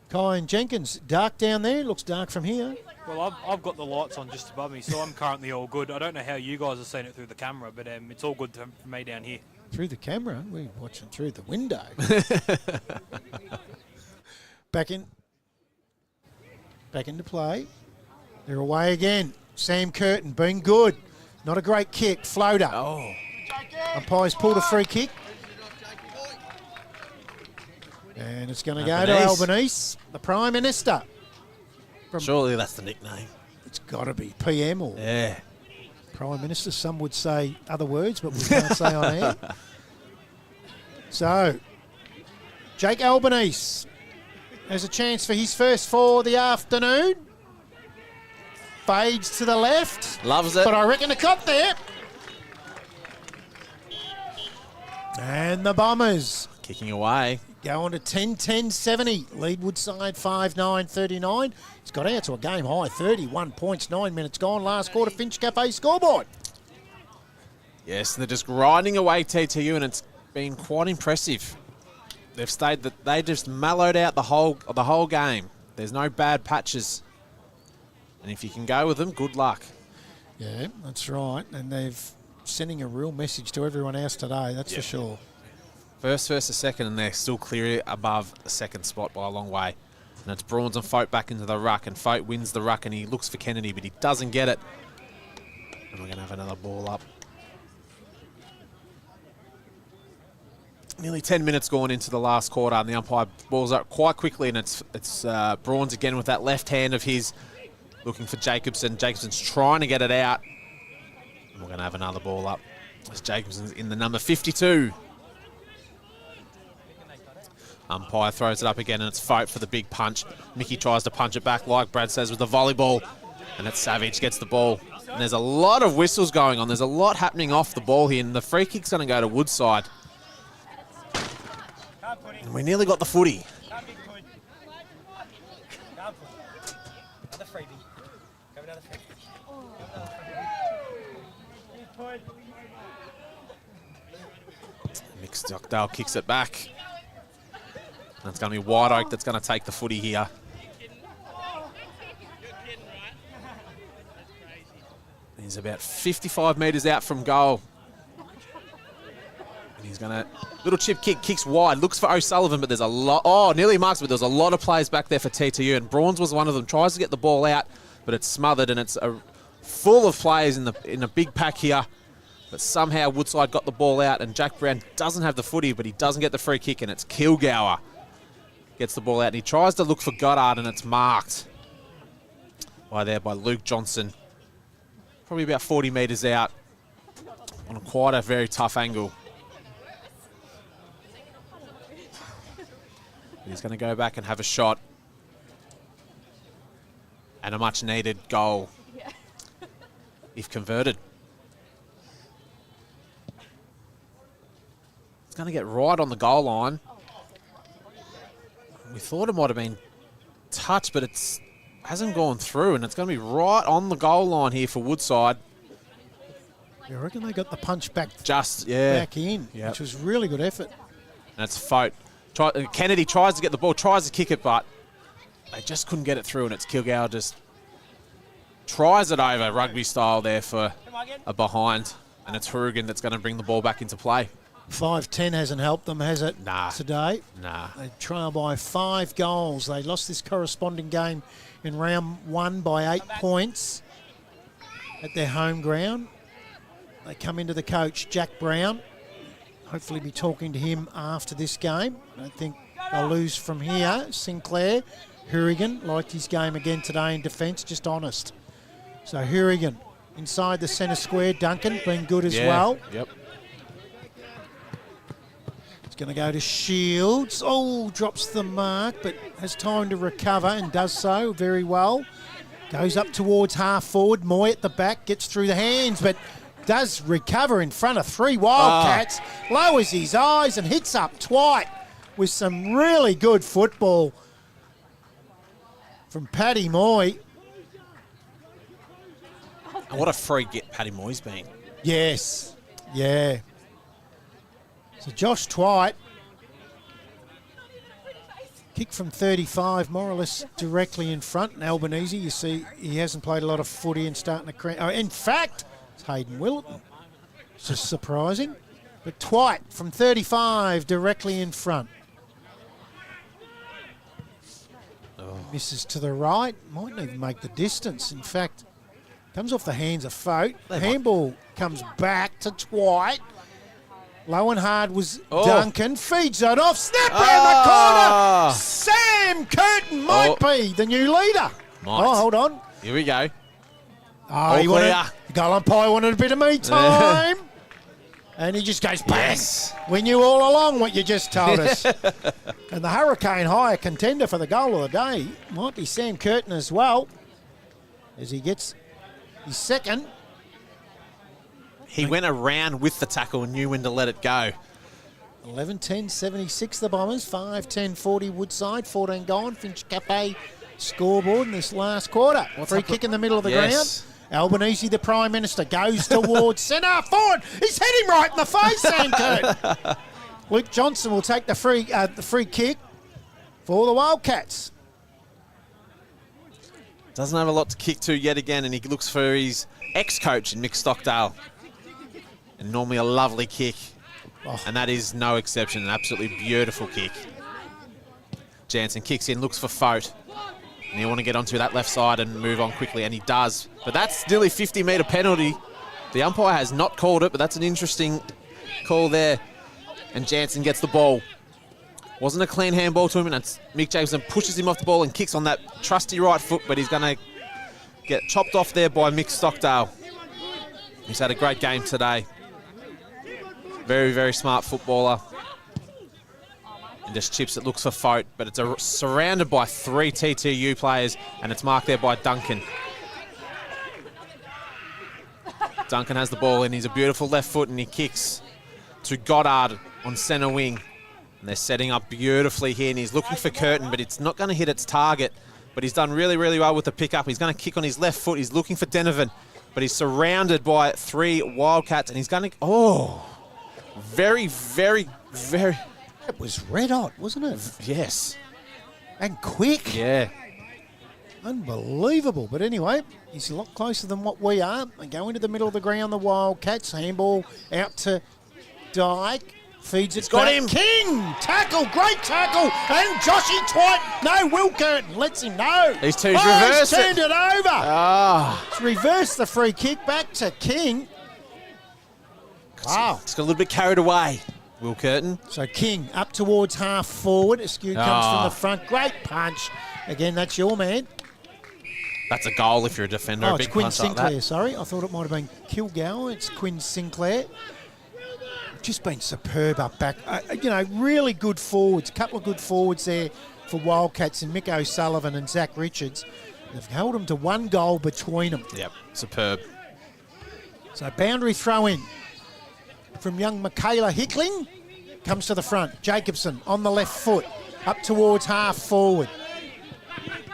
Kyan Jenkins, dark down there. Looks dark from here. Well, I've got the lights on just above me, so I'm currently all good. I don't know how you guys have seen it through the camera, but it's all good for me down here. Through the camera? We're watching through the window. Back into play. They're away again. Sam Curtin being good. Not a great kick. Floater. Oh. Umpires pulled a free kick. And it's going to go to Albanese. Albanese, the Prime Minister. Surely that's the nickname. It's got to be PM or Yeah. Prime Minister. Some would say other words, but we can't say on air. So, Jake Albanese has a chance for his first for the afternoon. Fades to the left. Loves it. But I reckon a cop there. And the Bombers Kicking away. go on to 10-10-70. Lead Woodside 5-9-39. It's got out to a game high 31 points, 9 minutes gone. Last quarter, Finch Cafe scoreboard. Yes, they're just grinding away TTU, and it's been quite impressive. They've stayed that they just mellowed out the whole game. There's no bad patches, and if you can go with them, good luck. Yeah, that's right. And they've sending a real message to everyone else today, that's for sure. First to second, and they're still clear above the second spot by a long way. And it's Brawns and Folk back into the ruck, and Folk wins the ruck, and he looks for Kennedy, but he doesn't get it. And we're going to have another ball up. Nearly 10 minutes gone into the last quarter, and the umpire balls up quite quickly, and it's Brawns again with that left hand of his, looking for Jacobson. Jacobson's trying to get it out. And we're going to have another ball up. As Jacobson's in the number 52. Umpire throws it up again, and it's Folk for the big punch. Mickey tries to punch it back, like Brad says, with the volleyball. And it's Savage gets the ball. And there's a lot of whistles going on. There's a lot happening off the ball here, and the free kick's going to go to Woodside. And we nearly got the footy. Mick Stockdale kicks it back. And it's going to be White Oak that's going to take the footy here. He's about 55 metres out from goal. And he's going to... Little chip kick, kicks wide, looks for O'Sullivan, but there's a lot... Oh, nearly marks, but there's a lot of players back there for TTU, and Brawns was one of them. Tries to get the ball out, but it's smothered, and it's full of players in a big pack here. But somehow Woodside got the ball out, and Jack Brown doesn't have the footy, but he doesn't get the free kick, and it's Kilgour. Gets the ball out, and he tries to look for Goddard, and it's marked by Luke Johnson. Probably about 40 metres out on quite a very tough angle. He's going to go back and have a shot. And a much needed goal if converted. It's going to get right on the goal line. We thought it might have been touched, but it hasn't gone through, and it's going to be right on the goal line here for Woodside. I reckon they got the punch back Just, yeah. back in, Yep. which was really good effort. And it's Folk Kennedy tries to get the ball, tries to kick it, but they just couldn't get it through, and it's Kilgour just tries it over rugby style there for a behind, and it's Hourigan that's going to bring the ball back into play. 5-10 hasn't helped them, has it? Nah. Today? Nah. They trail by 5 goals. They lost this corresponding game in round 1 by 8 points at their home ground. They come into the coach, Jack Brown. Hopefully be talking to him after this game. I don't think they'll lose from here. Sinclair, Hourigan liked his game again today in defence, just honest. So Hourigan inside the centre square. Duncan been good as well. Yep. It's going to go to Shields. Oh, drops the mark, but has time to recover and does so very well. Goes up towards half forward. Moy at the back, gets through the hands, but does recover in front of 3 Wildcats. Lowers his eyes and hits up Twite with some really good football from Paddy Moy. And what a free get Paddy Moy's been. Yes, yeah. So Josh Twite, kick from 35, more or less directly in front. And Albanese, you see, he hasn't played a lot of footy and starting to cramp. Oh, in fact, it's Hayden Wilton. It's just surprising. But Twite from 35, directly in front. Misses to the right, mightn't even make the distance. In fact, comes off the hands of Fote. The handball comes back to Twite. Low and hard was Duncan. Feeds it off. Snap round the corner. Sam Curtin might be the new leader. Might. Oh, hold on. Here we go. Oh, the goal umpire wanted a bit of me time. And he just goes, bang. Yes. We knew all along what you just told us. And the Hurricane higher contender for the goal of the day might be Sam Curtin as well, as he gets his second. He went around with the tackle and knew when to let it go. 11-10-76 the Bombers, 5-10-40 Woodside, 14 gone. Finch Cafe scoreboard in this last quarter. Free kick in the middle of the ground. Albanese, the Prime Minister, goes towards centre forward. He's hit him right in the face, Sam Curtin. Luke Johnson will take the free kick for the Wildcats. Doesn't have a lot to kick to yet again, and he looks for his ex-coach in Mick Stockdale. And normally a lovely kick. And that is no exception, an absolutely beautiful kick. Jansen kicks in, looks for Fote. And you want to get onto that left side and move on quickly, and he does. But that's nearly 50-metre penalty. The umpire has not called it, but that's an interesting call there. And Jansen gets the ball. Wasn't a clean handball to him, and it's Mick Jacobson pushes him off the ball and kicks on that trusty right foot, but he's going to get chopped off there by Mick Stockdale. He's had a great game today. Very, very smart footballer. And just chips it, looks for Fote, but it's surrounded by 3 TTU players, and it's marked there by Duncan. Duncan has the ball, and he's a beautiful left foot, and he kicks to Goddard on centre wing. And they're setting up beautifully here, and he's looking for Curtin, but it's not going to hit its target. But he's done really, really well with the pick-up. He's going to kick on his left foot. He's looking for Denovan, but he's surrounded by 3 Wildcats, and he's going to... Oh, very, very, very... It was red hot, wasn't it? Yes. And quick. Yeah. Unbelievable. But anyway, he's a lot closer than what we are. They go into the middle of the ground, the Wildcats. Handball out to Dyke. Feeds it got back. him. King. Tackle. Great tackle. And Joshy Twite. No, Will Curtin lets him know. These two's reversed He's turned it over. Ah. It's reversed the free kick back to King. Wow. It's got a little bit carried away, Will Curtin. So King up towards half forward. Askew comes from the front. Great punch. Again, that's your man. That's a goal if you're a defender. Oh, a it's big Quinn punch like Sinclair, that. sorry. I thought it might have been Kilgour. It's Quinn Sinclair. Just been superb up back. Really good forwards. A couple of good forwards there for Wildcats and Mick O'Sullivan and Zach Richards. They've held them to 1 goal between them. Yep, superb. So boundary throw in from young Michaela Hickling. Comes to the front. Jacobson on the left foot. Up towards half forward.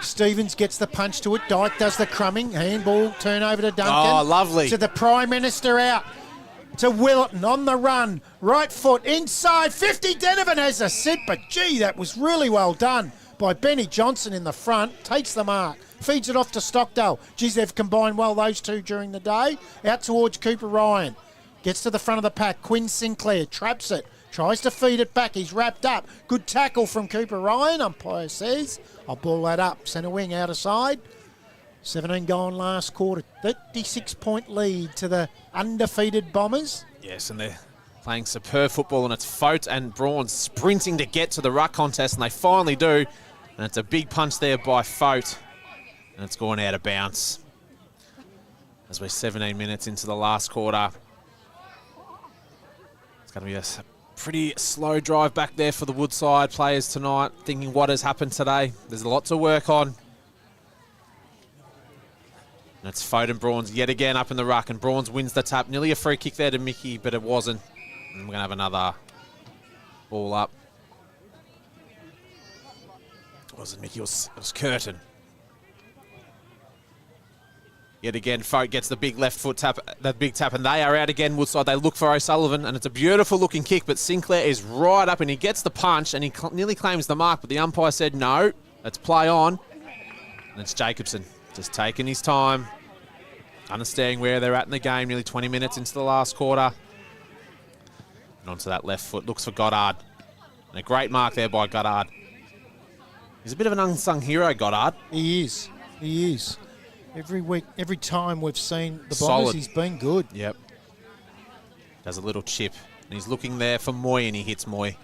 Stevens gets the punch to it. Dyke does the crumbing. Handball turn over to Duncan. Oh, lovely. To the Prime Minister out. to Willetton on the run. Right foot inside. 50. Denovan has a sit, but gee, that was really well done by Benny Johnson in the front. Takes the mark. Feeds it off to Stockdale. Geez, they've combined well, those two, during the day. Out towards Cooper Ryan. Gets to the front of the pack. Quinn Sinclair traps it. Tries to feed it back. He's wrapped up. Good tackle from Cooper Ryan. Umpire says, I'll ball that up. Centre wing out of side. 17 gone last quarter. 36-point lead to the undefeated Bombers. Yes, and they're playing superb football, and it's Fote and Braun sprinting to get to the ruck contest, and they finally do. And it's a big punch there by Fote, and it's gone out of bounds. As we're 17 minutes into the last quarter. It's going to be a pretty slow drive back there for the Woodside players tonight, thinking what has happened today. There's a lot to work on. And it's Fote and Brawns yet again up in the ruck, and Brawns wins the tap. Nearly a free kick there to Mickey, but it wasn't. And we're going to have another ball up. It wasn't Mickey, it was Curtin. Yet again, Fote gets the big left foot tap, the big tap, and they are out again, Woodside. They look for O'Sullivan, and it's a beautiful looking kick, but Sinclair is right up, and he gets the punch, and he nearly claims the mark, but the umpire said no, let's play on. And it's Jacobson, just taking his time, understanding where they're at in the game, nearly 20 minutes into the last quarter. And onto that left foot, looks for Goddard. And a great mark there by Goddard. He's a bit of an unsung hero, Goddard. He is. He is. Every week, every time we've seen the Bombers, Solid. he's been good. Yep. Does a little chip. And he's looking there for Moy, and he hits Moy.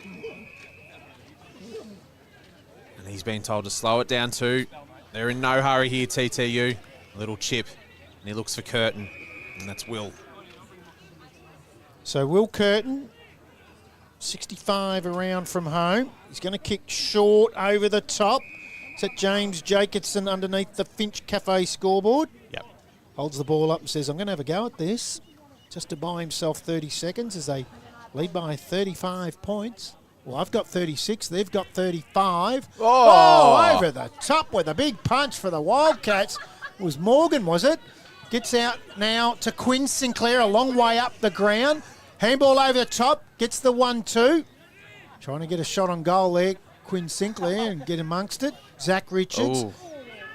And he's been told to slow it down too. They're in no hurry here, TTU. A little chip. And he looks for Curtin. And that's Will. So Will Curtin, 65 around from home. He's going to kick short over the top. Is that James Jacobson underneath the Finch Cafe scoreboard? Yep. Holds the ball up and says, I'm going to have a go at this. Just to buy himself 30 seconds as they lead by 35 points. Well, I've got 36. They've got 35. Oh, over the top with a big punch for the Wildcats. It was Morgan, was it? Gets out now to Quinn Sinclair, a long way up the ground. Handball over the top. Gets the 1-2. Trying to get a shot on goal there. Quinn Sinclair and get amongst it. Zach Richards,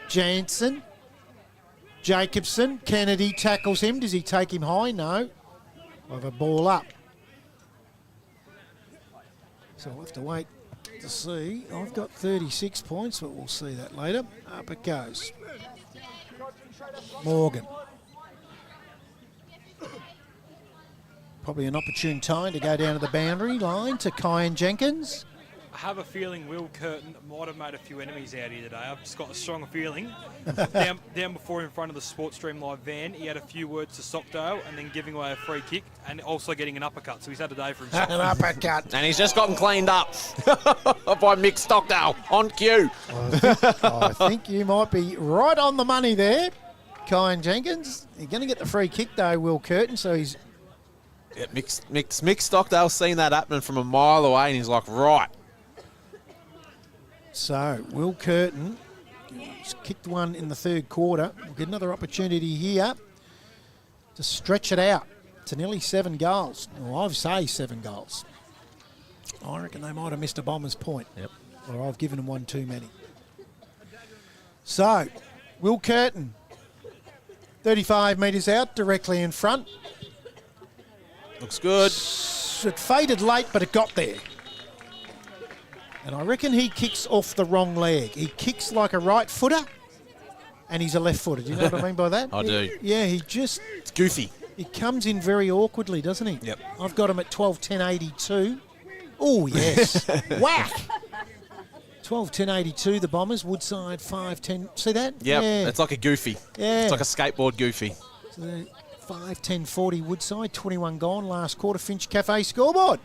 Jansen, Jacobson. Kennedy tackles him. Does he take him high? No. We'll have a ball up. So we'll have to wait to see. I've got 36 points, but we'll see that later. Up it goes. Morgan. Probably an opportune time to go down to the boundary line to Kyan Jenkins. I have a feeling Will Curtin might have made a few enemies out here today. I've just got a strong feeling. down before in front of the Sports Stream Live van, he had a few words to Stockdale and then giving away a free kick and also getting an uppercut. So he's had a day for himself. An uppercut. And he's just gotten cleaned up by Mick Stockdale on cue. I think you might be right on the money there, Kyan Jenkins. You're going to get the free kick though, Will Curtin, so he's... Yeah, Mick Stockdale's seen that happening from a mile away, and he's like, right. So, Will Curtin kicked one in the third quarter. We'll get another opportunity here to stretch it out to nearly 7 goals. Well, I've say 7 goals. I reckon they might have missed a Bombers point. Yep. Or I've given them one too many. So, Will Curtin, 35 metres out, directly in front. Looks good. It faded late, but it got there. And I reckon he kicks off the wrong leg. He kicks like a right footer, and he's a left footer. Do you know what I mean by that? I do. Yeah, he just... It's goofy. He comes in very awkwardly, doesn't he? Yep. I've got him at 12-10-82. Oh, yes. Whack! 12-10-82, the Bombers. Woodside 5-10. See that? Yep. Yeah. It's like a goofy. Yeah. It's like a skateboard goofy. So 5-10-40 Woodside. 21 gone last quarter. Finch Cafe scoreboard.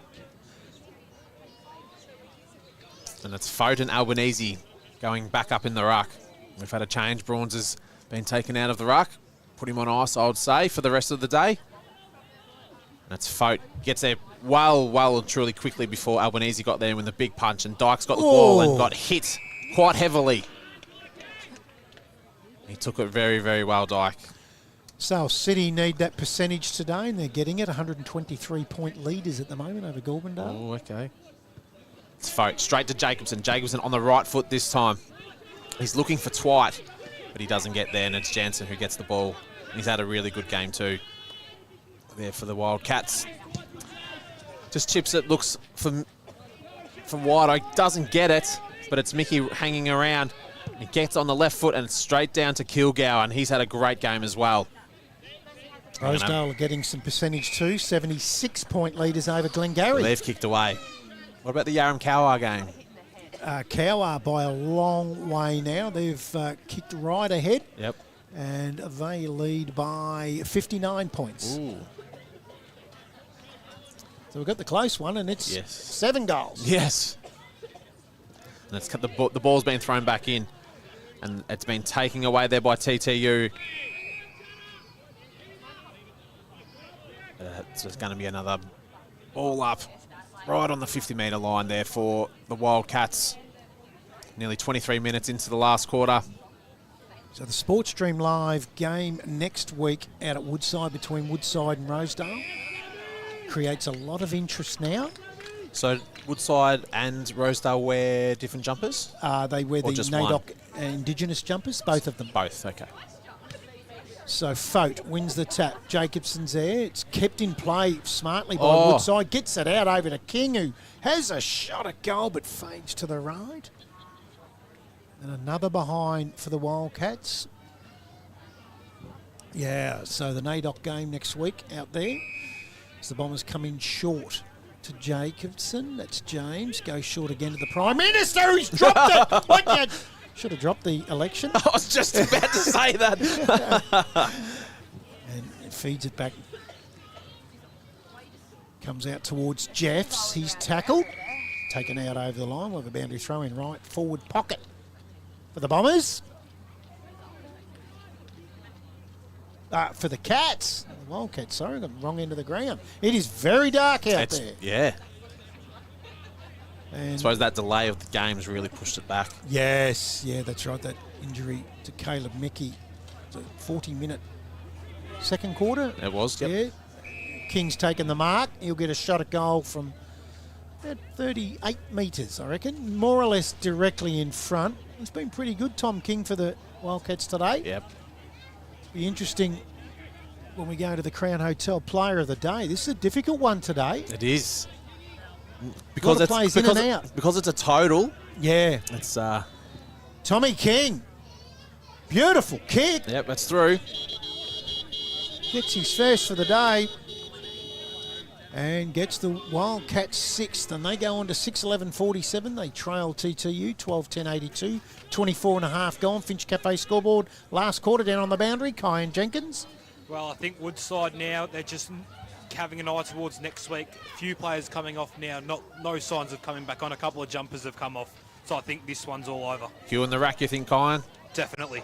And it's Fote and Albanese going back up in the ruck. We've had a change. Brawns has been taken out of the ruck. Put him on ice, I would say, for the rest of the day. And it's Fote. Gets there well and truly quickly before Albanese got there with the big punch. And Dykes got the ball and got hit quite heavily. He took it very, very well, Dyke. Sale City need that percentage today, and they're getting it. 123-point leaders at the moment over Gorbendale. Oh, okay. It's Foat straight to Jacobson. Jacobson on the right foot this time. He's looking for Twite, but he doesn't get there, and it's Jansen who gets the ball. He's had a really good game too there for the Wildcats. Just chips it, looks for White. Doesn't get it, but it's Mickey hanging around. He gets on the left foot, and it's straight down to Kilgour, and he's had a great game as well. Rosedale are getting some percentage too. 76-point leaders over Glengarry. They've kicked away. What about the Yarram Cowar game? Cowar by a long way now. They've kicked right ahead. Yep. And they lead by 59 points. Ooh. So we've got the close one, and it's 7 goals. Yes. And it's the ball's been thrown back in, and it's been taken away there by TTU. So it's going to be another ball up right on the 50-metre line there for the Wildcats. Nearly 23 minutes into the last quarter. So the Sports Stream Live game next week out at Woodside between Woodside and Rosedale creates a lot of interest now. So Woodside and Rosedale wear different jumpers? They wear Or the just NAIDOC one? Indigenous jumpers, both of them. Both, okay. So Foat wins the tap. Jacobson's there. It's kept in play smartly by Woodside. Gets it out over to King, who has a shot at goal but fades to the right. And another behind for the Wildcats. Yeah, so the NAIDOC game next week out there. As the Bombers come in short to Jacobson. That's James. Goes short again to the Prime Minister. He's dropped it. What you... Should have dropped the election. I was just about to say that. And it feeds it back. Comes out towards Jeffs. He's tackled. Taken out over the line. We'll have a boundary throw in right forward pocket for the Bombers. For the Cats. The Wildcats, sorry, got the wrong end of the ground. It is very dark out there. Yeah. And I suppose that delay of the game's really pushed it back. Yes, yeah, that's right. That injury to Caleb Mickey. It's a 40-minute second quarter. It was, yep. Yeah. King's taken the mark. He'll get a shot at goal from about 38 metres, I reckon. More or less directly in front. It's been pretty good, Tom King, for the Wildcats today. Yep. Be interesting when we go to the Crown Hotel Player of the Day. This is a difficult one today. It is. Because it's players in and out. Because it's a total. Yeah. It's Tommy King. Beautiful kick. Yep, that's through. Gets his first for the day. And gets the Wildcats sixth. And they go on to 6-11-47. They trail TTU 12-10-82. 24 and a half gone. Finch Cafe scoreboard. Last quarter down on the boundary. Kyan Jenkins. Well, I think Woodside now, they're just having an eye towards next week. A few players coming off now. No signs of coming back on. A couple of jumpers have come off. So I think this one's all over. Hugh in the rack, you think, Kyan? Definitely.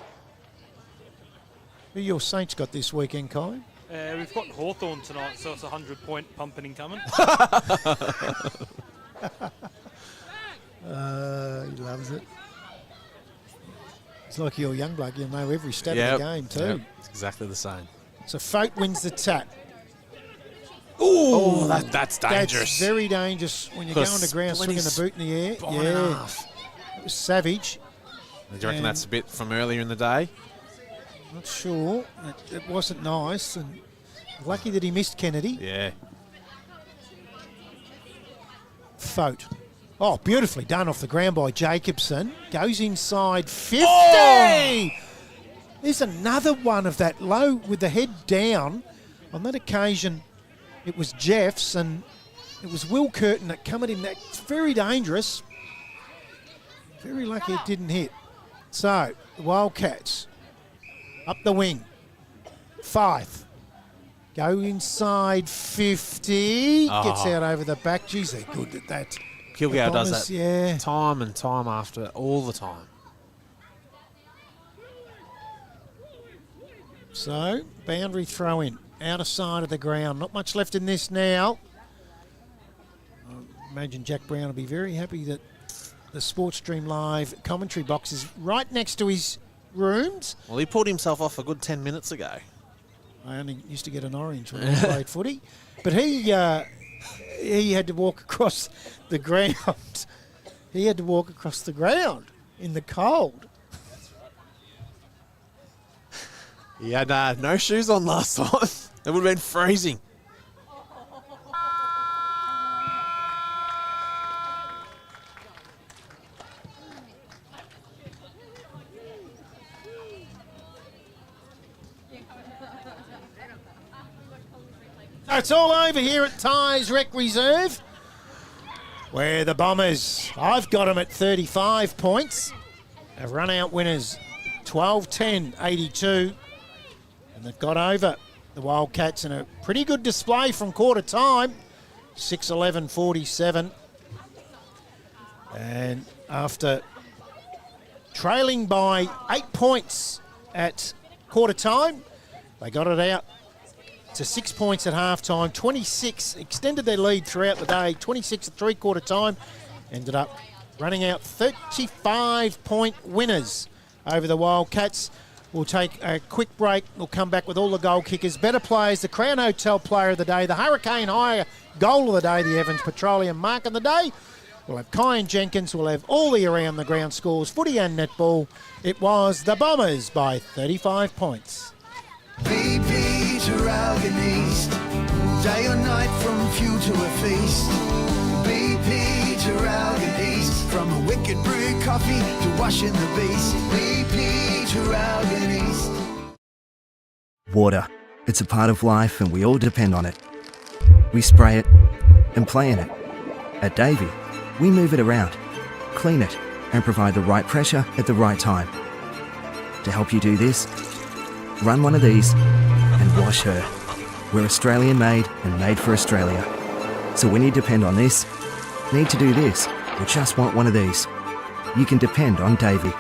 Who your Saints got this weekend, Kyan? We've got Hawthorn tonight, so it's a 100-point pumping incoming. He loves it. It's like you're a young bloke. You'll know every stat of the game too. Yep. It's exactly the same. So Foat wins the tap. Ooh, that's dangerous. That's very dangerous when you're going to ground, swinging the boot in the air. Yeah, it was savage. Do you reckon that's a bit from earlier in the day? Not sure. It wasn't nice, and lucky that he missed Kennedy. Yeah. Foat. Oh, beautifully done off the ground by Jacobson. Goes inside 50. Oh! There's another one of that low with the head down. On that occasion, it was Jeffs, and it was Will Curtin that come at him. That's very dangerous. Very lucky it didn't hit. So, the Wildcats up the wing. Fife. Go inside 50. Gets out over the back. Geez, they're good at that. Kilgour does that yeah. time and time after, all the time. So, boundary throw in. Outer side of the ground. Not much left in this now. I imagine Jack Brown will be very happy that the Sports Stream Live commentary box is right next to his rooms. Well, he pulled himself off a good 10 minutes ago. I only used to get an orange when I played footy. But he had to walk across the ground. He had to walk across the ground in the cold. He had no shoes on last time. It would have been freezing. So it's all over here at Tyers Rec Reserve, where the Bombers, I've got them at 35 points, have run out winners 12-10-82, and they've got over the Wildcats in a pretty good display from quarter time, 6-11-47. And after trailing by 8 points at quarter time, they got it out to 6 points at half-time, 26, extended their lead throughout the day, 26 at three-quarter time, ended up running out 35-point winners over the Wildcats. We'll take a quick break. We'll come back with all the goal kickers, better players, the Crown Hotel player of the day, the Hurricane Hire goal of the day, the Evans Petroleum mark of the day. We'll have Kyan Jenkins. We'll have all the around-the-ground scores, footy and netball. It was the Bombers by 35 points. BP to Ralgan East, day or night from fuel to a feast. BP to Ralgan East, from a wicked brew coffee to washing the beast. BP to Ralgan East. Water. It's a part of life and we all depend on it. We spray it and play in it. At Davey, we move it around, clean it and provide the right pressure at the right time. To help you do this, run one of these and wash her. We're Australian made and made for Australia. So when you depend on this, need to do this, or just want one of these, you can depend on Davey.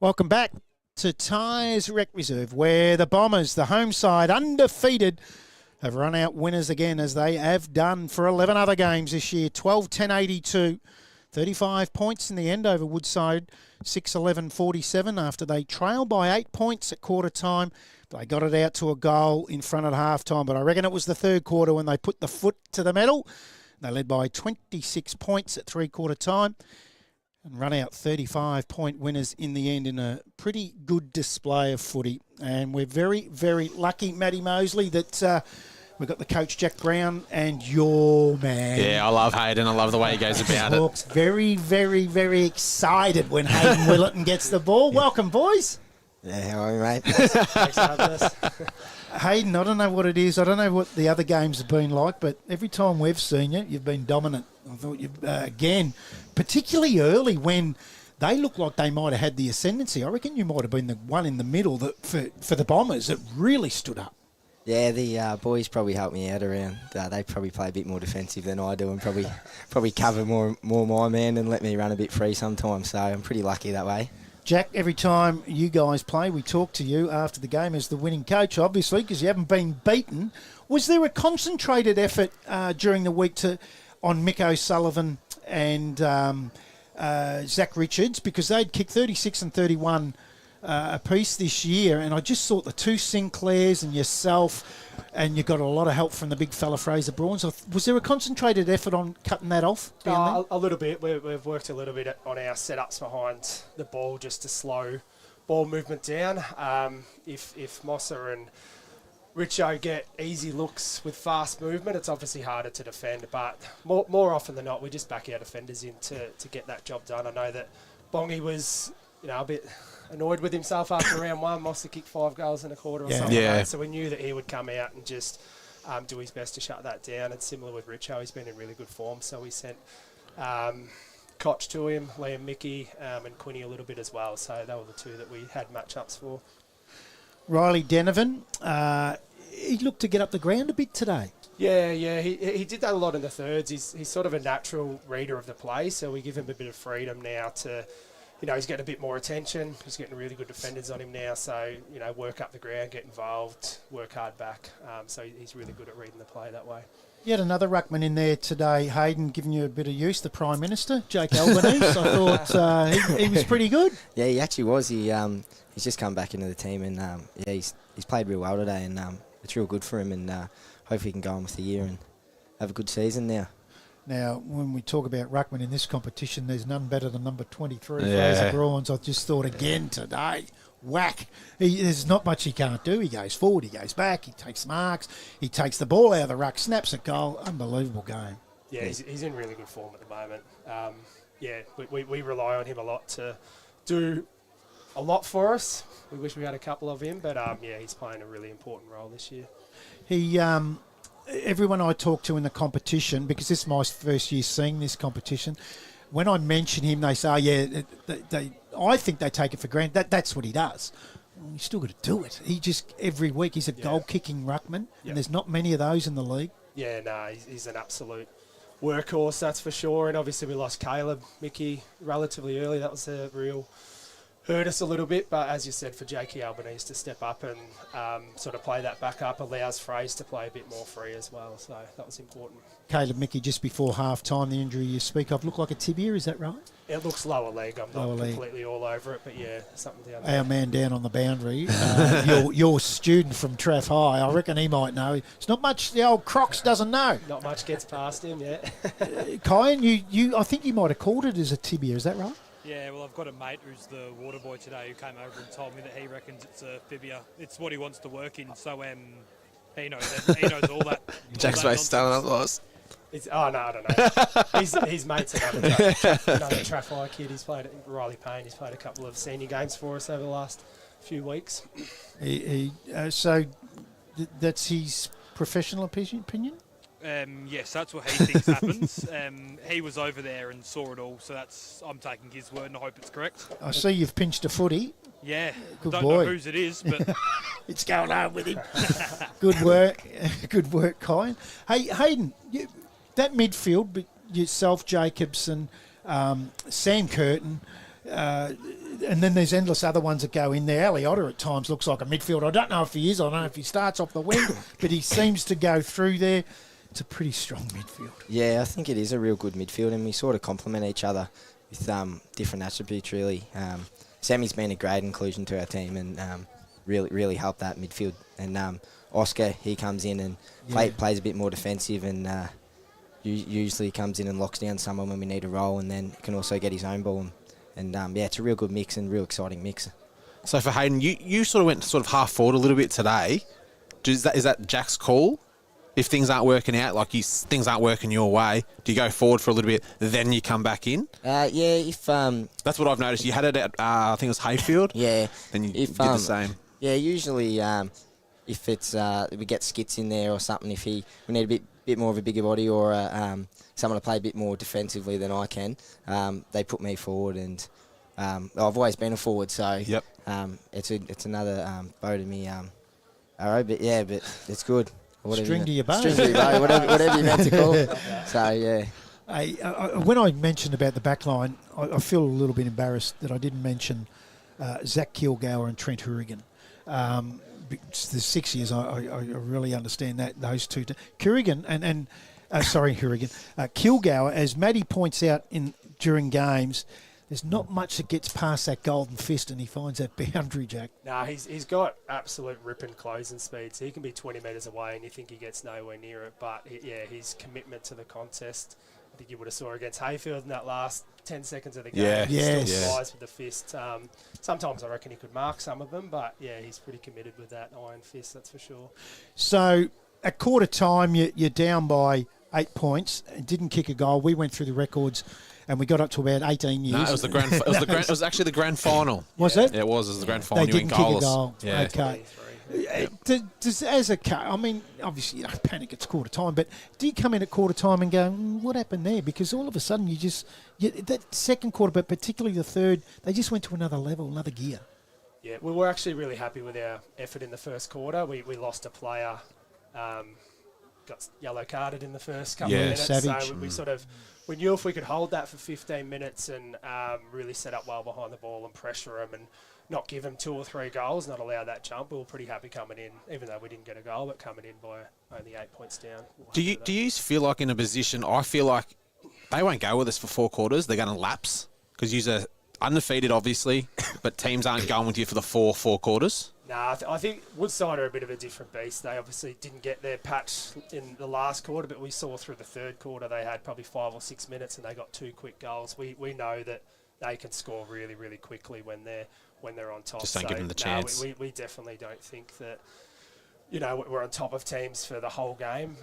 Welcome back to Tyers Rec Reserve, where the Bombers, the home side, undefeated, have run out winners again, as they have done for 11 other games this year. 12-10-82, 35 points in the end over Woodside, 6-11-47 after they trailed by 8 points at quarter time. They got it out to a goal in front at half time, but I reckon it was the third quarter when they put the foot to the metal. They led by 26 points at three-quarter time and run out 35-point winners in the end in a pretty good display of footy. And we're very, very lucky, Matty Mosley, that we've got the coach, Jack Brown, and your man. Yeah, I love Hayden. I love the way he goes about it. Looks very, very, very excited when Hayden Willetton gets the ball. Welcome, boys. Yeah, how are you, mate? Thanks for having us. Hayden, I don't know what it is. I don't know what the other games have been like, but every time we've seen you, you've been dominant. I thought you, again, particularly early when they looked like they might have had the ascendancy. I reckon you might have been the one in the middle that for the Bombers that really stood up. Yeah, the boys probably helped me out around. They probably play a bit more defensive than I do and probably cover more my man and let me run a bit free sometimes. So I'm pretty lucky that way. Jack, every time you guys play, we talk to you after the game as the winning coach, obviously, because you haven't been beaten. Was there a concentrated effort during the week on Mick O'Sullivan and Zach Richards, because they'd kicked 36 and 31 apiece this year, and I just thought the two Sinclairs and yourself, and you got a lot of help from the big fella Fraser Brawns. Was there a concentrated effort on cutting that off? A little bit. We've worked a little bit on our setups behind the ball just to slow ball movement down. If Mosser and Richo get easy looks with fast movement, it's obviously harder to defend, but more often than not, we just back our defenders in to get that job done. I know that Bongi was a bit annoyed with himself after round one. Mosser kicked 5 goals in a quarter or something like that, so we knew that he would come out and just do his best to shut that down. And similar with Richo, he's been in really good form, so we sent Koch to him, Liam Mickey, and Quinny a little bit as well. So they were the two that we had matchups for. Riley Denovan, he looked to get up the ground a bit today. Yeah, he did that a lot in the thirds. He's sort of a natural reader of the play, so we give him a bit of freedom now to, he's getting a bit more attention. He's getting really good defenders on him now, so, work up the ground, get involved, work hard back. So he's really good at reading the play that way. You had another ruckman in there today, Hayden, giving you a bit of use, the Prime Minister, Jake Albanese. I thought he was pretty good. Yeah, he actually was. He's just come back into the team, and he's played real well today, and it's real good for him, and hope he can go on with the year and have a good season now. Now, when we talk about ruckman in this competition, there's none better than number 23, Fraser Brawns. I just thought again today, whack. There's not much he can't do. He goes forward, he goes back, he takes marks, he takes the ball out of the ruck, snaps a goal. Unbelievable game. Yeah, he's in really good form at the moment. We rely on him a lot to do a lot for us. We wish we had a couple of him, but he's playing a really important role this year. He, everyone I talk to in the competition, because this is my first year seeing this competition, when I mention him, they say, I think they take it for granted. That's what he does. Well, he's still got to do it. He just, every week, he's a goal-kicking ruckman, and there's not many of those in the league. Yeah, no, he's an absolute workhorse, that's for sure. And obviously we lost Caleb, Mickey, relatively early. That was a real hurt us a little bit, but as you said, for Jakey Albanese to step up and sort of play that back up allows Fraser to play a bit more free as well, so that was important. Caleb Mickey, just before half-time, the injury you speak of looked like a tibia, is that right? It looks lower leg. I'm not completely all over it, but something down there. Our man down on the boundary, your student from Traff High, I reckon he might know. It's not much the old Crocs doesn't know. Not much gets past him, Kyan, you I think you might have called it as a tibia, is that right? Yeah, well, I've got a mate who's the water boy today who came over and told me that he reckons it's a fibia. It's what he wants to work in, so he knows that. He knows all that. Jack's face telling us lost. I don't know. His mate's another Traff High kid. He's played Riley Payne. He's played a couple of senior games for us over the last few weeks. So that's his professional opinion? Yes, that's what he thinks happens. He was over there and saw it all, so I'm taking his word and I hope it's correct. I see you've pinched a footy. Yeah, good don't boy. know whose it is, but it's going home with him. Good work, Kyan. Hey, Hayden, that midfield, yourself, Jacobson, Sam Curtin, And then there's endless other ones that go in there. Ali Otter at times looks like a midfielder. I don't know if he is. I don't know if he starts off the wing, but he seems to go through there. It's a pretty strong midfield. Yeah, I think it is a real good midfield, and we sort of complement each other with different attributes, really. Sammy's been a great inclusion to our team and really helped that midfield. And Oscar, he comes in and plays a bit more defensive and usually comes in and locks down someone when we need a roll, and then can also get his own ball. And it's a real good mix and real exciting mix. So for Hayden, you sort of went sort of half forward a little bit today. Is that Jack's call? If things aren't working out, things aren't working your way, do you go forward for a little bit, then you come back in? If that's what I've noticed. You had it at I think it was Hayfield. Yeah. Then you did the same. Yeah, usually if it's we get skits in there or something, if we need a bit more of a bigger body or someone to play a bit more defensively than I can, they put me forward, and I've always been a forward, so it's another bow to me arrow, but it's good. String to your bow. String to your bow, whatever you meant to call it. So, yeah. When I mentioned about the back line, I feel a little bit embarrassed that I didn't mention Zach Kilgour and Trent Hourigan. The 6 years, I really understand that, those two. Hourigan Kilgour, as Matty points out during games, there's not much that gets past that golden fist, and he finds that boundary, Jack. Nah, he's got absolute rip and closing speed, so he can be 20 metres away and you think he gets nowhere near it. But, his commitment to the contest, I think you would have saw against Hayfield in that last 10 seconds of the game. He still flies with the fist. Sometimes I reckon he could mark some of them, but, he's pretty committed with that iron fist, that's for sure. So, at quarter time, you're down by 8 points and didn't kick a goal. We went through the records and we got up to about 18 years. No, it was it was actually the grand final. Was it? Yeah, it was the grand final. They didn't kick a goal. Yeah. Okay. Obviously you don't panic, it's quarter time, but do you come in at quarter time and go, what happened there? Because all of a sudden that second quarter, but particularly the third, they just went to another level, another gear. Yeah, we were actually really happy with our effort in the first quarter. We lost a player, got yellow carded in the first couple of minutes. Savage. So we knew if we could hold that for 15 minutes and really set up well behind the ball and pressure them and not give them 2 or 3 goals, not allow that jump, we were pretty happy coming in, even though we didn't get a goal, but coming in by only 8 points down. Do you feel like in a position, I feel like they won't go with us for 4 quarters, they're going to lapse? Because you're undefeated, obviously, but teams aren't going with you for the four quarters? Nah, I think Woodside are a bit of a different beast. They obviously didn't get their patch in the last quarter, but we saw through the third quarter they had probably 5 or 6 minutes and they got 2 quick goals. We know that they can score really, really quickly when they're on top. Just don't give them the chance. We definitely don't think that, we're on top of teams for the whole game.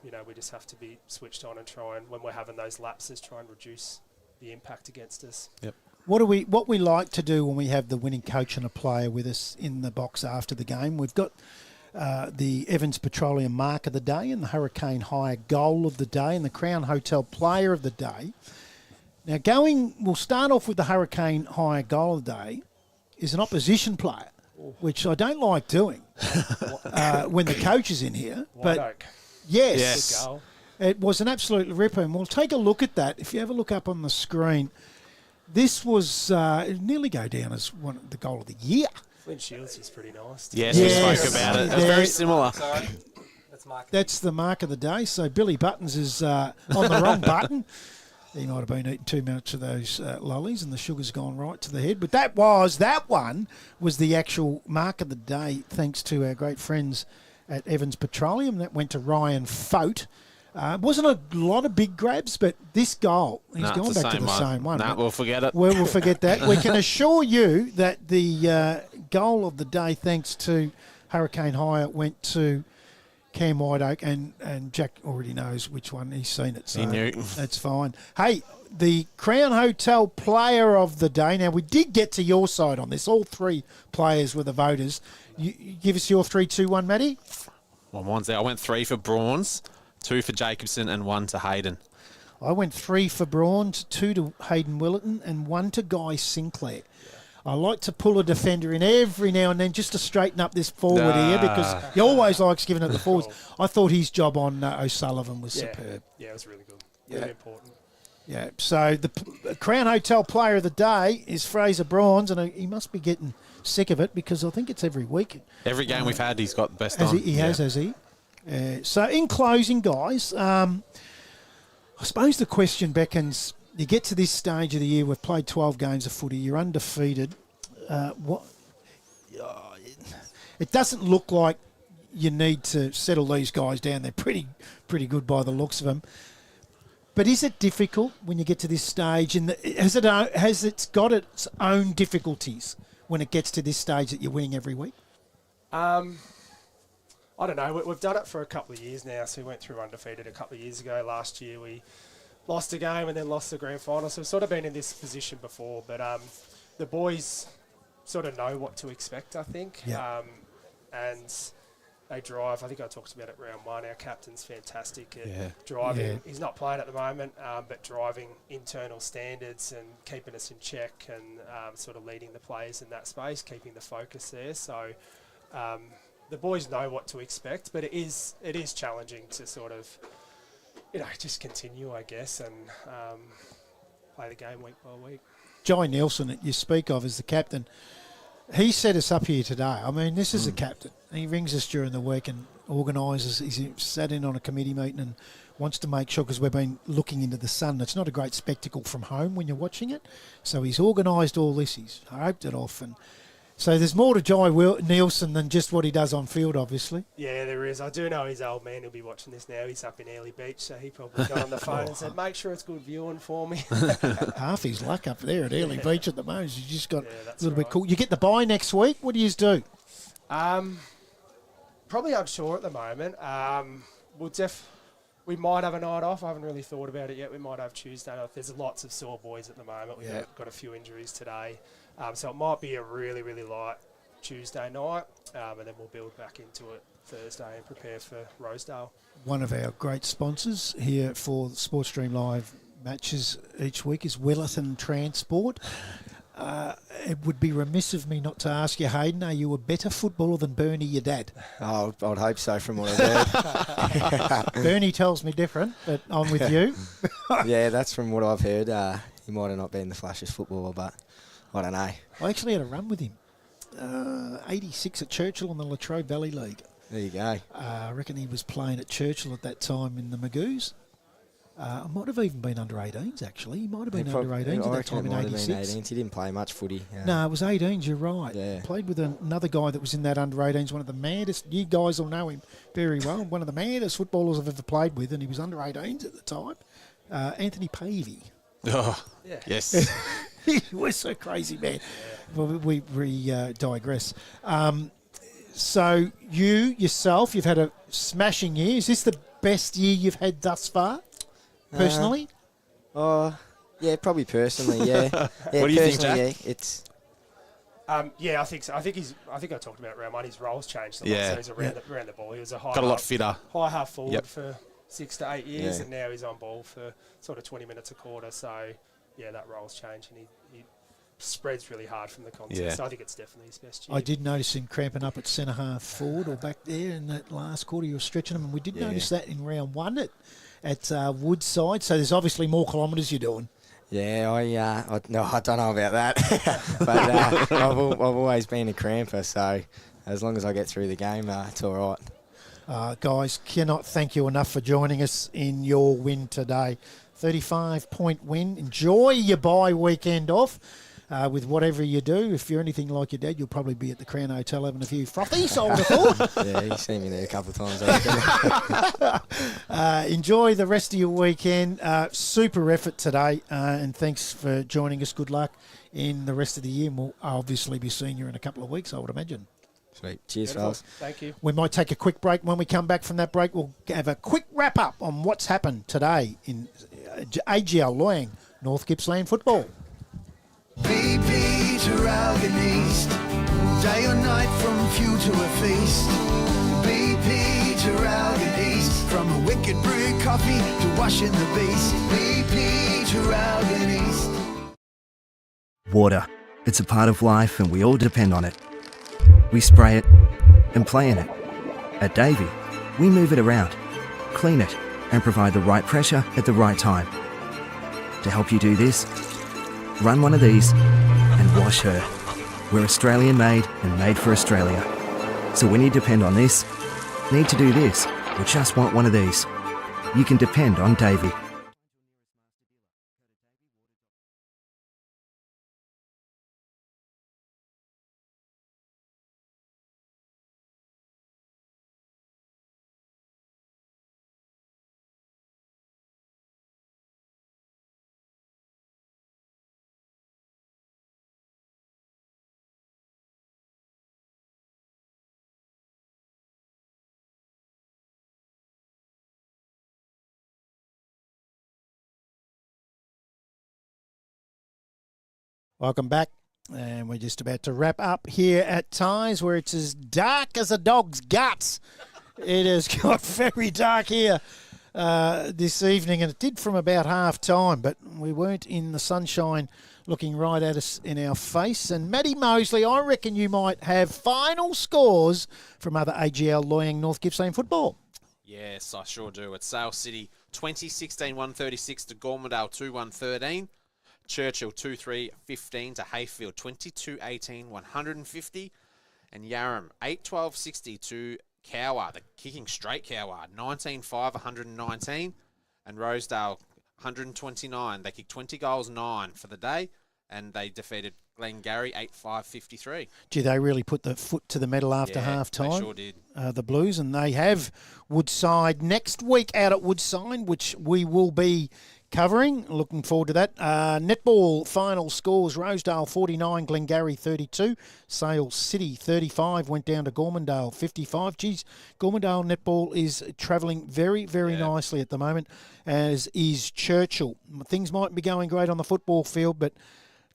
We just have to be switched on and try and, when we're having those lapses, try and reduce the impact against us. Yep. What we like to do when we have the winning coach and a player with us in the box after the game, we've got the Evans Petroleum Mark of the Day and the Hurricane Hire Goal of the Day and the Crown Hotel Player of the Day. Now, we'll start off with the Hurricane Hire Goal of the Day is an opposition player, which I don't like doing when the coach is in here. White Oak. Yes. Good goal. It was an absolute ripper, and we'll take a look at that. If you have a look up on the screen, this was it nearly go down as the goal of the year. Flynn Shields is pretty nice. Yes, we spoke about it. It was very similar. Sorry. That's the mark of the day. So Billy Buttons is on the wrong button. He might have been eating too much of those lollies and the sugar's gone right to the head. But that one was the actual mark of the day, thanks to our great friends at Evans Petroleum. That went to Ryan Fote. Wasn't a lot of big grabs, but this goal, he's gone back to the same one. No, we'll forget it. We'll forget that. We can assure you that the goal of the day, thanks to Hurricane Hire, went to Cam White Oak, and Jack already knows which one. He's seen it, so he knew. That's fine. Hey, the Crown Hotel Player of the Day. Now, we did get to your side on this. All 3 players were the voters. You give us your 3, 2, 1, Matty. Well, mine's there. I went 3 for Brawns, 2 for Jacobson, and 1 to Hayden. I went 3 for Brawns, 2 to Hayden Willerton, and 1 to Guy Sinclair. I like to pull a defender in every now and then just to straighten up this forward here, because he always likes giving it the forwards. I thought his job on O'Sullivan was superb. Yeah, it was really good. Really important. Yeah, so the Crown Hotel Player of the Day is Fraser Bronze, and he must be getting sick of it because I think it's every week. Every game we've had, he's got the best on. He has, has he? So in closing, guys, I suppose the question beckons, you get to this stage of the year, we've played 12 games of footy, you're undefeated. It doesn't look like you need to settle these guys down. They're pretty good by the looks of them. But is it difficult when you get to this stage? And has it got its own difficulties when it gets to this stage that you're winning every week? I don't know. We've done it for a couple of years now. So we went through undefeated a couple of years ago. Last year we lost a game and then lost the grand final. So we've sort of been in this position before. But the boys sort of know what to expect, I think. Yeah. And they drive. I think I talked about it round one. Our captain's fantastic at driving. Yeah. He's not playing at the moment, but driving internal standards and keeping us in check and sort of leading the players in that space, keeping the focus there. So the boys know what to expect, but it is challenging to sort of, just continue, I guess, and play the game week by week. Jai Nelson, that you speak of as the captain, he set us up here today. I mean, this is a captain. He rings us during the week and organises. He's sat in on a committee meeting and wants to make sure, because we've been looking into the sun. It's not a great spectacle from home when you're watching it. So he's organised all this. He's roped it off. And so there's more to Jai Nielsen than just what he does on field, obviously. Yeah, there is. I do know his old man will be watching this now. He's up in Early Beach, so he probably got on the phone and said, make sure it's good viewing for me. Half his luck up there at Early Beach at the moment. You just got a little right. bit cool. You get the bye next week. What do you do? Probably unsure at the moment. We might have a night off. I haven't really thought about it yet. We might have Tuesday off. There's lots of sore boys at the moment. We've got a few injuries today. So it might be a really, really light Tuesday night, and then we'll build back into it Thursday and prepare for Rosedale. One of our great sponsors here for SportsStream Live matches each week is Willerton Transport. It would be remiss of me not to ask you, Hayden, are you a better footballer than Bernie, your dad? Oh, I'd hope so from what I've heard. Bernie tells me different, but I'm with you. Yeah, that's from what I've heard. He might have not been the flashiest footballer, but I don't know. I actually had a run with him. 86 at Churchill in the Latrobe Valley League. There you go. I reckon he was playing at Churchill at that time in the Magoos. I might have even been under 18s, actually. He might have been under 18s at that time in 86. He didn't play much footy. No, it was 18s, you're right. Yeah. Played with another guy that was in that under 18s, one of the maddest, you guys will know him very well, one of the maddest footballers I've ever played with, and he was under 18s at the time. Anthony Pavey. Oh, Yeah. yes. We're so crazy, man. Well, we digress. So you, yourself, you've had a smashing year. Is this the best year you've had thus far, personally? Yeah, probably personally, yeah. What do you think, Jack? Yeah, it's... Yeah, I think so. I think I talked about it round one. His role's changed a lot. Yeah. So he's around the ball. He was a Got a lot fitter. high half forward Yep. for 6 to 8 years, Yeah. and now he's on ball for sort of 20 minutes a quarter. So yeah, that role's changed, and he spreads really hard from the context. Yeah. So I think it's definitely his best year. I did notice him cramping up at centre half forward or back there in that last quarter. You were stretching him, and we did notice that in round one at Woodside. So there's obviously more kilometres you're doing. Yeah, I don't know about that. But I've always been a cramper, so as long as I get through the game, it's all right. Guys, cannot thank you enough for joining us in your win today. 35-point win. Enjoy your bye weekend off. With whatever you do, if you're anything like your dad, you'll probably be at the Crown Hotel having a few frothies, I would have thought. Yeah, you've seen me there a couple of times. I reckon. Enjoy the rest of your weekend. Super effort today, and thanks for joining us. Good luck in the rest of the year, and we'll obviously be seeing you in a couple of weeks, I would imagine. Sweet. Cheers, fellas. Thank you. We might take a quick break. When we come back from that break, we'll have a quick wrap-up on what's happened today in AGL Loyang, North Gippsland football. BP to Ralgan East, day or night from few to a feast. BP to Ralgan East, from a wicked brew coffee to washing the beast. BP to Ralgan East. Water. It's a part of life and we all depend on it. We spray it and play in it. At Davey, we move it around, clean it and provide the right pressure at the right time. to help you do this? Run one of these and wash her. We're Australian made and made for Australia. So when you depend on this, need to do this, or just want one of these, you can depend on Davey. Welcome back. And we're just about to wrap up here at Tyers, where it's as dark as a dog's guts. It has got very dark here this evening, and it did from about half time, but we weren't in the sunshine looking right at us in our face. And Matty Mosley, I reckon you might have final scores from other AGL Loyang North Gippsland football. Yes, I sure do. At Sale City, 2016 136 to Gormandale 2-1-13. Churchill 2-3-15 to Hayfield 22-18 150. And Yarram 8-12-60 to Cowar, the kicking straight Cowar, 19-5 119. And Rosedale 129. They kicked 20 goals, 9 for the day. And they defeated Glengarry 8-5-53. Gee, they really put the foot to the metal after half time. They sure did. The Blues, and they have Woodside next week out at Woodside, which we will be covering. Looking forward to that. Netball final scores: Rosedale 49, Glengarry 32, Sale City 35, went down to Gormandale 55. Geez, Gormandale netball is travelling very, very nicely at the moment, as is Churchill. Things might be going great on the football field, but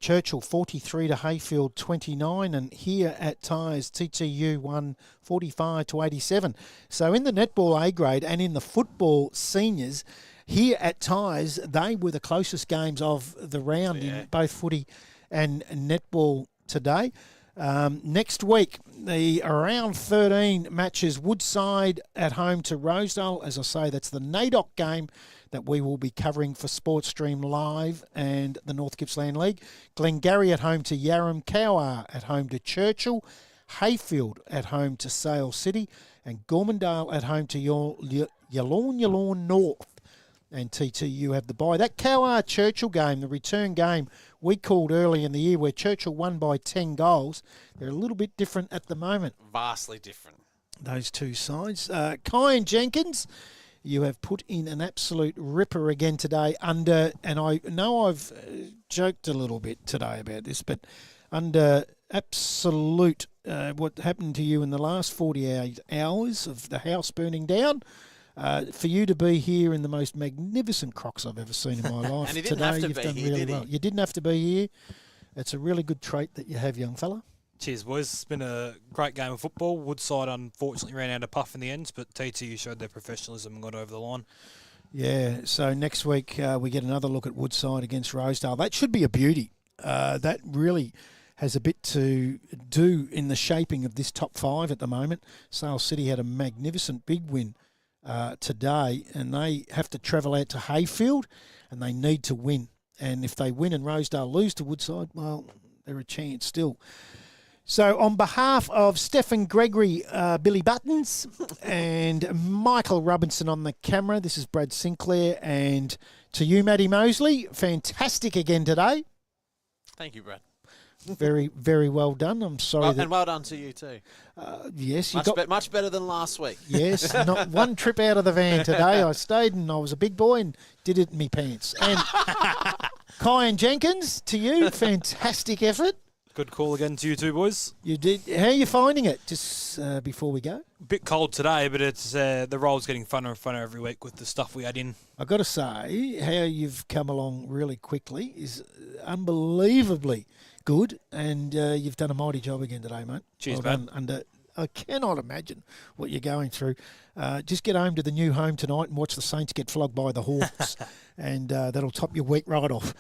Churchill 43 to Hayfield 29, and here at Tyers, TTU won 45 to 87. So in the netball A grade and in the football seniors, here at Tyers, they were the closest games of the round in both footy and netball today. Next week, the around 13 matches: Woodside at home to Rosedale. As I say, that's the NAIDOC game that we will be covering for Sportstream Live and the North Gippsland League. Glengarry at home to Yarram, Cowar at home to Churchill, Hayfield at home to Sale City, and Gormandale at home to Yallourn North. And TTU have the bye. That Cowar-Churchill game, the return game we called early in the year, where Churchill won by 10 goals, they're a little bit different at the moment. Vastly different. Those two sides. Kyan Jenkins, you have put in an absolute ripper again today under, and I know I've joked a little bit today about this, but under absolute, what happened to you in the last 48 hours of the house burning down, for you to be here in the most magnificent Crocs I've ever seen in my life. And he didn't today, have to you've be done here, really did he? well. You didn't have to be here. It's a really good trait that you have, young fella. Cheers, boys. It's been a great game of football. Woodside unfortunately ran out of puff in the ends, but TTU showed their professionalism and got over the line. Yeah, so next week we get another look at Woodside against Rosedale. That should be a beauty. That really has a bit to do in the shaping of this top five at the moment. Sale City had a magnificent big win today, and they have to travel out to Hayfield, and they need to win. And if they win and Rosedale lose to Woodside, well, they're a chance still. So on behalf of Stephen Gregory, Billy Buttons, and Michael Robinson on the camera, this is Brad Sinclair, and to you, Matty Mosley, fantastic again today. Thank you, Brad. Very, very well done. I'm sorry and well done to you too. Yes, you much better than last week. Yes, not one trip out of the van today. I stayed and I was a big boy and did it in me pants. And Kyan Jenkins, to you, fantastic effort. Good call again to you two, boys. You did. How are you finding it? Just before we go. A bit cold today, but it's the role's getting funner and funner every week with the stuff we add in. I've got to say, how you've come along really quickly is unbelievably good, and you've done a mighty job again today, mate. Cheers, well mate. Done. I cannot imagine what you're going through. Just get home to the new home tonight and watch the Saints get flogged by the Hawks, and that'll top your week right off.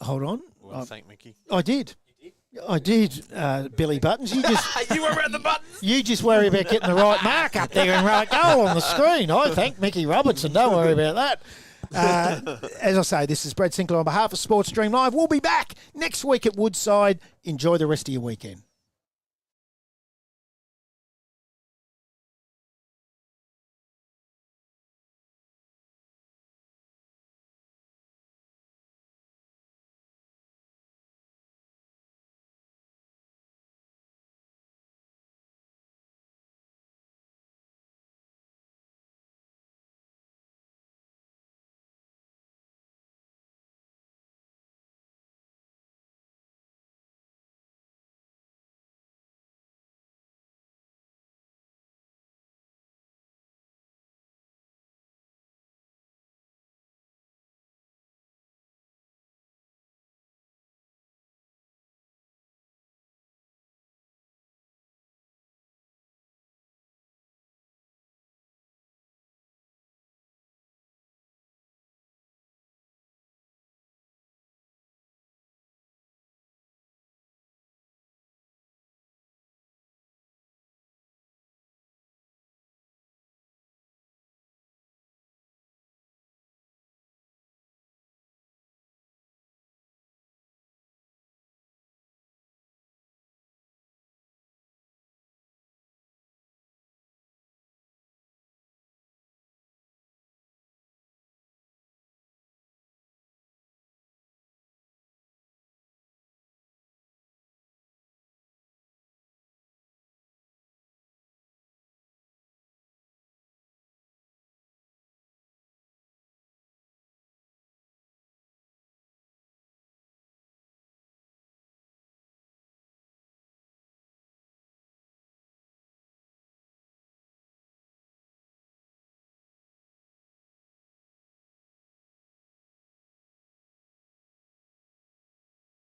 Hold on. Well, thank Mickey. I did. I did, Billy Buttons. You just you were around the buttons. You just worry about getting the right mark up there and right goal on the screen. I thank Mickey Robertson. Don't worry about that. As I say, this is Brad Sinclair on behalf of Sports Stream Live. We'll be back next week at Woodside. Enjoy the rest of your weekend.